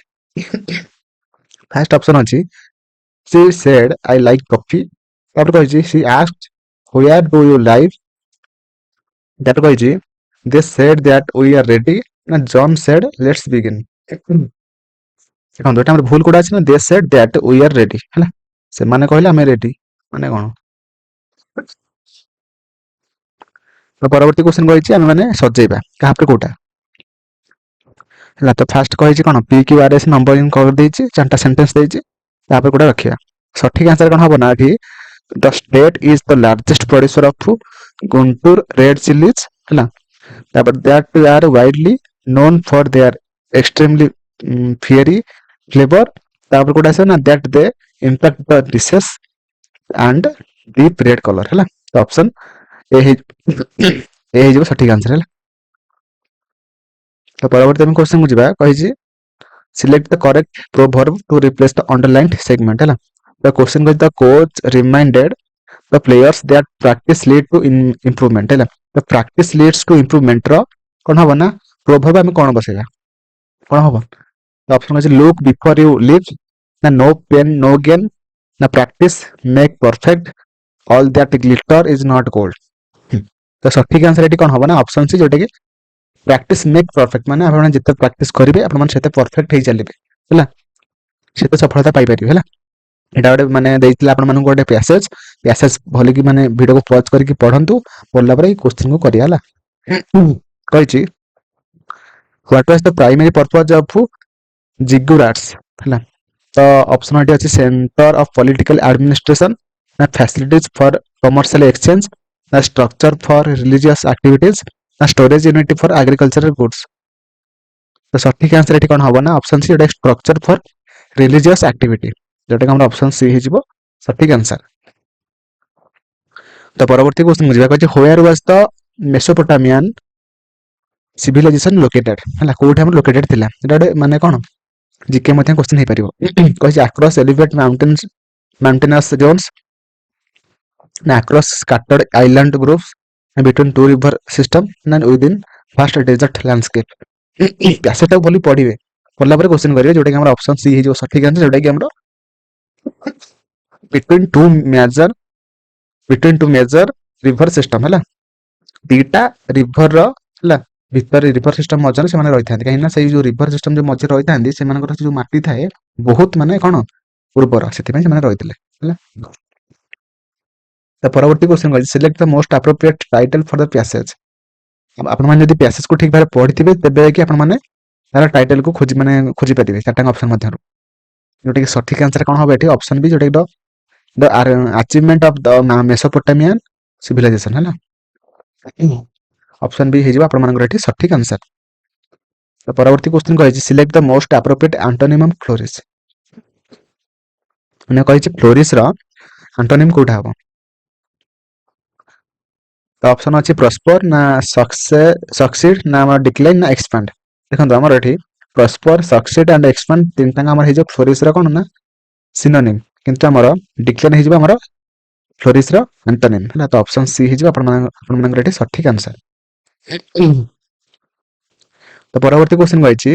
ଫାର୍ଷ୍ଟ ଅପସନ ଅଛି she said I like coffee, ତାପରେ କହିଛି she asked where do you live, ତାପରେ କହିଛି they said that we are ready, ନା John said let's begin। ଦେଖନ୍ତୁ ଏଟା ଆମର ଭୁଲ କୋଉଟା ଅଛି ନା they said that we are ready ହେଲା, ସେମାନେ କହିଲେ ଆମେ ରେଡି ମାନେ କଣ। ତ ପରବର୍ତ୍ତୀ କ୍ୱେଶ୍ଚନ କହିଛି ଆମେ ମାନେ ସଜେଇବା କାହା ଉପରେ କୋଉଟା ହେଲା। ତ ଫାର୍ଷ୍ଟ କହିଛି କଣ PQRS ନମ୍ବରିଂ କରିଦେଇଛି, ଚାରିଟା ସେଣ୍ଟେନ୍ସ ଦେଇଛି, ତାପରେ କୋଉଟା ରଖିବା। ସଠିକ ଆନ୍ସର କଣ ହବ ନା ଏଠି the state is the largest producer of Guntur red chillies ହେଲା। ତାପରେ that are widely known for their extremely fiery flavour, ତାପରେ କୋଉଟା ଆସିବ ନା that they impact the dishes and deep red colour ହେଲା। ତ ଅପସନ ଏ ହେଇଯିବ ସଠିକ ଆନ୍ସର ହେଲା। ତ ପରବର୍ତ୍ତୀ ଆମେ କ୍ୱେଶ୍ଚନକୁ ଯିବା, କହିଛି select the correct proverb to replace the underlined segment ହେଲା। ତ କ୍ୱେଶ୍ଚନ କହିଛି the coach reminded the players that practice lead to improvement ହେଲା। ତ ପ୍ରାକ୍ଟିସ ଲିଡ୍ସ ଟୁ ଇମ୍ପ୍ରୁଭମେଣ୍ଟ ର କଣ ହବ ନା ପ୍ରୋଭର୍ବ ଆମେ କଣ ବସେଇବା, କଣ ହବ। ତ ଅପସନ ଅଛି ଲୁକ୍ ବିଫୋର ୟୁ ଲିଭ୍, ନା ନୋ ପେନ୍ ନୋ ଗେନ୍, ନା practice make perfect, all that glitter is not gold. ତ ସଠିକ ଆନ୍ସର ଏଠି କଣ ହବ ନା ଅପସନ ସି, ଯୋଉଟା କି ପ୍ରାକ୍ଟିସ ମେକ୍ ପରଫେକ୍ଟ ମାନେ ଆପଣ ଯେତେ ପ୍ରାକ୍ଟିସ କରିବେ ଆପଣ ମାନେ ସେତେ ପରଫେକ୍ଟ ହେଇ ଚାଲିବେ ହେଲା, ସେତେ ସଫଳତା ପାଇପାରିବେ ହେଲା। ଏଇଟା ଗୋଟେ ମାନେ ଦେଇଥିଲା ଆପଣମାନଙ୍କୁ ଗୋଟେ ପ୍ୟାସେଜ ଭଲିକି ମାନେ ଭିଡିଓକୁ ପଜ କରିକି ପଢନ୍ତୁ, ପଢିଲା ପରେ ଏଇ କୋଶ୍ଚିନ୍ କୁ କରିବା ହେଲା। କହିଛି what was the primary purpose of ziggurats ହେଲା। ତ ଅପସନ ଏଠି ଅଛି ସେଣ୍ଟର ଅଫ ପଲିଟିକାଲ ଆଡମିନିଷ୍ଟ୍ରେସନ, ନା ଫ୍ୟାସିଲିଟିଜ ଫର କମର୍ସିଆଲ ଏକ୍ସଚେଞ୍ଜ, ନା ଷ୍ଟ୍ରକ୍ଚର ଫର ରିଲିଜିୟସ ଆକ୍ଟିଭିଟିଜ, ନା ଷ୍ଟୋରେଜ ୟୁନିଟ ଫର ଆଗ୍ରିକଲଚରାଲ ଗୁଡସ୍। ତ ସଠିକ ଆନ୍ସର ଏଠି କଣ ହବ ନା ଅପସନ ସି, ଯୋଉଟା ଷ୍ଟ୍ରକ୍ଚର ଫର ରିଲିଜିୟସ ଆକ୍ଟିଭିଟି, ଯୋଉଟା ଆମର ଅପସନ ସି ହେଇଯିବ ସଠିକ ଆନ୍ସର। ତ ପରବର୍ତ୍ତୀ କ୍ୱେଶ୍ଚନ ଯିବା, କହିଛି where was the Mesopotamian civilisation ଲୋକେଟେଡ ହେଲା, କୋଉଠି ଆମର ଲୋକେଟେଡ ଥିଲା। ଏଟା ଗୋଟେ ମାନେ କଣ ଜିକେ ମଧ୍ୟ କ୍ୱେଶ୍ଚନ ହେଇପାରିବ। କହିଛି ଆକ୍ରସ୍ ଏଲିଭେଟ ମାଉଣ୍ଟେନସ୍ ଜୋନ୍ସ, ନା ଆକ୍ରସ୍ ସ୍କାଟର୍ଡ ଆଇଲାଣ୍ଡ ଗ୍ରୁପ୍ସ, ନା ବିଟୱିନ୍ ଟୁ ରିଭର ସିଷ୍ଟମ, ନା ୱିଦିନ୍ ଭାଷ୍ଟ ଡେଜର୍ଟ ଲ୍ୟାଣ୍ଡସ୍କେପ। ପ୍ୟାସେଜଟାକୁ ଭଲ ପଢିବେ, ପଢିଲା ପରେ କ୍ୱେଶ୍ଚନ କରିବେ, ଯୋଉଟା କି ଆମର ଅପସନ ସି ହେଇଯିବ ସଠିକ ଆନ୍ସର, ଯୋଉଟା କି ଆମର between two major river system ହେଲା। ଦିଟା ରିଭର ର ହେଲା ଭିତରେ ରିଭର ସିଷ୍ଟମ ମଝିରେ ସେମାନେ ରହିଥାନ୍ତି, କାହିଁକି ନା ସେଇ ଯୋଉ ରିଭର ସିଷ୍ଟମ ଯୋଉ ମଝିରେ ରହିଥାନ୍ତି ସେମାନଙ୍କର ଯୋଉ ମାଟି ଥାଏ ବହୁତ ମାନେ କଣ ଉର୍ବର, ସେଥିପାଇଁ ସେମାନେ ରହିଥିଲେ ହେଲା। ତ ପରବର୍ତ୍ତୀ କ୍ୱେଶ୍ଚନ କହିଛି select the most appropriate title for the passage. ଆପଣମାନେ ଯଦି ପ୍ୟାସେଜକୁ ଠିକ ଭାବରେ ପଢିଥିବେ ତେବେ କି ଆପଣମାନେ ତାର ଟାଇଟଲକୁ ଖୋଜି ପାରିବେ ଚାରିଟା ଅପସନ ମଧ୍ୟରୁ, ଯୋଉଟା କି ସଠିକ ଆନ୍ସର କଣ ହବ ଏଠି ଅପସନ ବି, ଯୋଉଟା କି the achievement of the Mesopotamian civilisation ହେଲା। ଅପସନ ବି ହେଇଯିବ ଆପଣମାନଙ୍କର ଏଠି ସଠିକ ଆନ୍ସର। ତ ପରବର୍ତ୍ତୀ କ୍ୱେଶ୍ଚନ କହିଛି select the most appropriate antonym of flourish. ମାନେ କହିଛି ଫ୍ଲୋରିସ ର ଆଣ୍ଟୋନିମ କୋଉଟା ହବ। ତ ଅପସନ ଅଛି ପ୍ରସ୍ପର, ନା ସକ୍ସିଡ, ନା ଆମର ଡିକ୍ଲାଇନ, ନା ଏକ୍ସପାଣ୍ଡ। ଦେଖନ୍ତୁ ଆମର ଏଠି ପ୍ରସ୍ପର, ସକ୍ସିଡ ଆଣ୍ଡ ଏକ୍ସପାଣ୍ଡ ତିନିଟାଙ୍କ ଆମର ହେଇଯିବ ଫ୍ଲୋରିସ ର କଣ ନା ସିନୋନିମ, କିନ୍ତୁ ଆମର ଡିକ୍ଲାଇନ ହେଇଯିବ ଆମର ଫ୍ଲୋରିସ ର ଆଣ୍ଟୋନିମ ହେଲା। ତ ଅପସନ ସି ହେଇଯିବ ଆପଣମାନଙ୍କର ଏଠି ସଠିକ ଆନ୍ସର। ତ ପରବର୍ତ୍ତୀ କ୍ୱେଶ୍ଚନ କହିଛି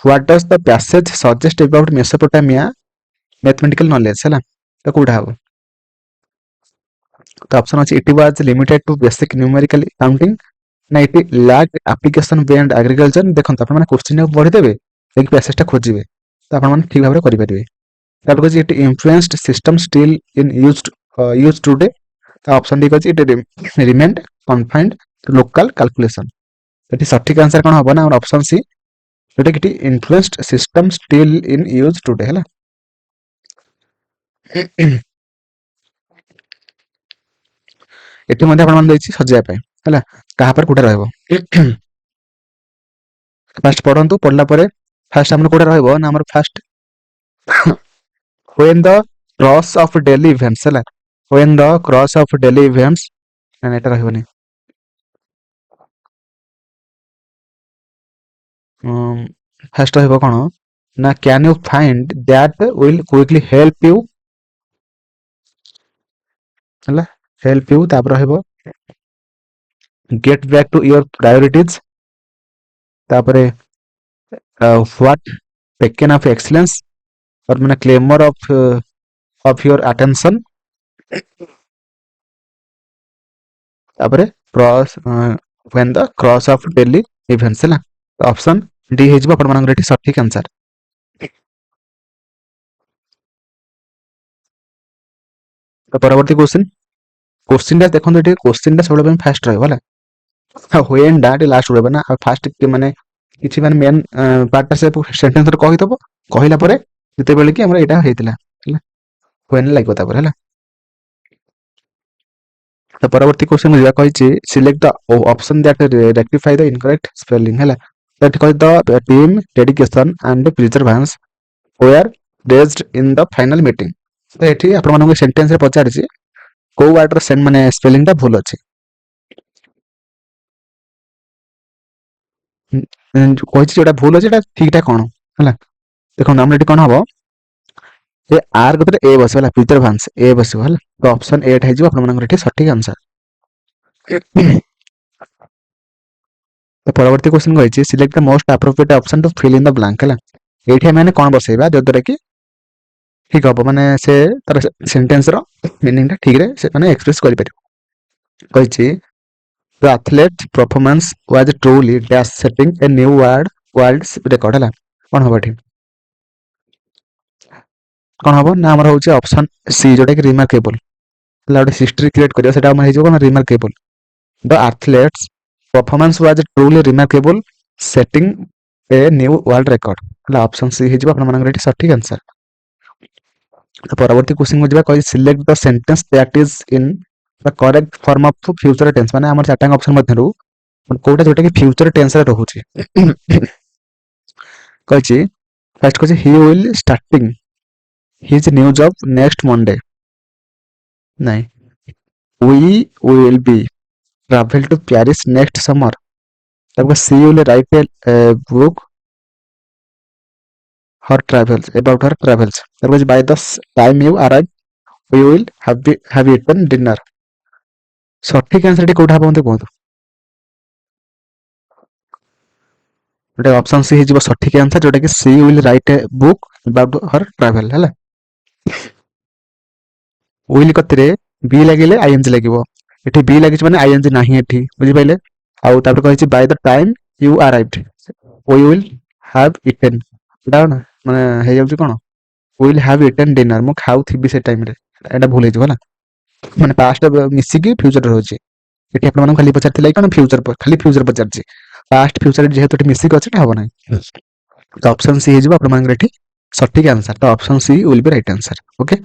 what does the passage suggest about Mesopotamia mathematical knowledge ହେଲା। ତ କୋଉଟା ହବ। ତ ଅପସନ ଅଛି it was limited to basic numerical counting, ନା it lacked application beyond agriculture. ଦେଖନ୍ତୁ ଆପଣମାନେ କ୍ୱେଶ୍ଚନକୁ ପଢିଦେବେ, ଯାଇକି ପ୍ୟାସେଜଟା ଖୋଜିବେ, ତ ଆପଣମାନେ ଠିକ ଭାବରେ କରିପାରିବେ। ତାପରେ କହିଛି it influenced system still in use today. ତ ଅପସନ ଡି କହିଛି it remained confined to local calculation. ଏଠି ସଠିକ ଆନ୍ସର କଣ ହବ ନା ଆମର ଅପସନ ସି, ଯୋଉଟା କି influenced system still in use today ହେଲା। ଏଠି ମଧ୍ୟ ଆପଣମାନେ ଦେଇଛି ସଜାଇବା ପାଇଁ ହେଲା, କାହା ପରେ କୋଉଟା ରହିବ। ଫାଷ୍ଟ ପଢନ୍ତୁ, ପଢିଲା ପରେ ଫାଷ୍ଟ ଆମର କୋଉଟା ରହିବ ନା ଆମର first when the cross of daily events ହେଲା, when the cross of daily events, ନା ଏଟା ରହିବନି। ଫାଷ୍ଟ ରହିବ କଣ ନା can you find that will quickly help you ହେଲା, help you। ତାପରେ ରହିବ get back to your priorities, ତାପରେ what beacon of excellence or ମାନେ claimer of your attention, ତାପରେ when the cross of daily events ହେଲା। ଅପସନ ଡି ହେଇଯିବ ଆପଣମାନଙ୍କର ଏଠି ସଠିକ ଆନ୍ସର। ତ ପରବର୍ତ୍ତୀ କ୍ୱେଶ୍ଚିନଟା ଦେଖନ୍ତୁ, ଏଠି କ୍ୱେଶ୍ଚିନଟା ସବୁବେଳେ ପାଇଁ ଫାଷ୍ଟ ରହିବ ହେଲା, ହ୍ୱେନ୍ ଟା ଟିକେ ଲାଷ୍ଟ ରହିବ ନା। ଫାଷ୍ଟ ମାନେ କିଛି ମାନେ ମେନ୍ ପାର୍ଟଟା ସେ ସେଣ୍ଟେନ୍ସରେ କହିଦବ, କହିଲା ପରେ ଯେତେବେଳେ କି ଆମର ଏଇଟା ହେଇଥିଲା ହେଲା, ହ୍ୱେନ୍ ଲାଗିବ ତାପରେ ହେଲା। ତ ପରବର୍ତ୍ତୀ କ୍ୱେଶ୍ଚନ ଯିବା, କହିଛି select the option that rectify the incorrect spelling ହେଲା। ତ ଏଠି କହିଛି the team dedication and perseverance were raised in the final meeting. ତ ଏଠି ଆପଣମାନଙ୍କୁ ସେଣ୍ଟେନ୍ସରେ ପଚାରିଛି କୋଉ ୱାର୍ଡର ମାନେ ସ୍ପେଲିଂଟା ଭୁଲ ଅଛି। କହିଛି ଯୋଉଟା ଭୁଲ ଅଛି ସେଟା ଠିକଟା କଣ ହେଲା। ଦେଖନ୍ତୁ ଆମର ଏଠି କଣ ହବ, ଏ ଆର କତିରେ ଏ ବସିବ ହେଲା, ପ୍ରିଜର୍ଭାନ୍ସ ଏ ବସିବ ହେଲା। ତ ଅପସନ ଏ ହେଇଯିବ ଆପଣମାନଙ୍କର ଏଠି ସଠିକ ଆନ୍ସର। ପରବର୍ତ୍ତୀ କ୍ୱେଶ୍ଚନ କହିଛି select the most appropriate option to fill in the blank ହେଲା। ଏଇଠି ଆମେ କଣ ବସେଇବା ଯୋଉଦ୍ୱାରା କି ଠିକ ହବ, ମାନେ ସେ ତାର ସେଣ୍ଟେନ୍ସର ମିନିଂଟା ଠିକରେ ସେ ମାନେ ଏକ୍ସପ୍ରେସ କରିପାରିବ। କହିଛି The athlete performance was truly dash setting a new world's record ହେଲା କଣ ହବ ଏଠି କଣ ହବ ନା ଆମର ହଉଛି ଅପସନ ସି ଯୋଉଟା କି ରିମାର୍କେବଲ ହେଲା ଗୋଟେ ହିଷ୍ଟ୍ରି କ୍ରିଏଟ କରିବା ସେଟା ଆମର ହେଇଯିବ କଣ ରିମାର୍କେବଲ the athlete's performance was truly remarkable setting a new world record ହେଲା ଅପସନ ସି ହେଇଯିବ ଆପଣମାନଙ୍କର ଏଠି ସଠିକ ଆନ୍ସର ତ ପରବର୍ତ୍ତୀ କ୍ୱେଶ୍ଚିନ୍ କୁ ଯିବା କହିଛି select the sentence that is in the correct form of future tense ମାନେ ଆମର ଚାରିଟାଙ୍କ ଅପସନ ମଧ୍ୟରୁ କୋଉଟା ଯୋଉଟା କି ଫ୍ୟୁଚର ଟେନ୍ସରେ ରହୁଛି କହିଛି ଫାର୍ଷ୍ଟ କହିଛି he will starting his new job next Monday ନାଇଁ we will be travel to Paris next summer ତାପରେ she will write a book her travels about her travels ତାପରେ by the time you arrive we will have eaten dinner ସଠିକ answer ଏଠି କୋଉଟା ହବ ମତେ କୁହନ୍ତୁ ଗୋଟେ ଅପସନ ସି ହେଇଯିବ ସଠିକ ଆନ୍ସର ଯୋଉଟା କି she will write a book about her travel ହେଲା will କତିରେ ବି ଲାଗିଲେ ଆଇଏନଜି ଲାଗିବ ଏଠି ବି ଲାଗିଛି ମାନେ ଆଇଏନଜି ନାହିଁ ଏଠି ବୁଝିପାରିଲେ ଆଉ ତାପରେ କହିଛି by the time you arrived we will have eaten ଏଟା କଣ ମାନେ ହେଇଯାଉଛି କଣ we will have eaten dinner ମୁଁ ଖାଉଥିବି ସେ ଟାଇମରେ ଏଟା ଭୁଲ ହେଇଯିବ ହେଲା ମାନେ ପାଷ୍ଟ ମିଶିକି ଫ୍ୟୁଚର ରହୁଛି ଏଠି ଆପଣମାନଙ୍କୁ ଖାଲି ପଚାରିଥିଲା କଣ ଫ୍ୟୁଚର ଖାଲି ଫ୍ୟୁଚର ପଚାରିଛି ପାଷ୍ଟ ଫ୍ୟୁଚର ଯେହେତୁ ଏଠି ମିଶିକି ଅଛି ଏଟା ହବ ନାହିଁ ତ ଅପସନ ସି ହେଇଯିବ ଆପଣମାନଙ୍କର ଏଠି ସଠିକ ଆନ୍ସର ତ option C will be right answer okay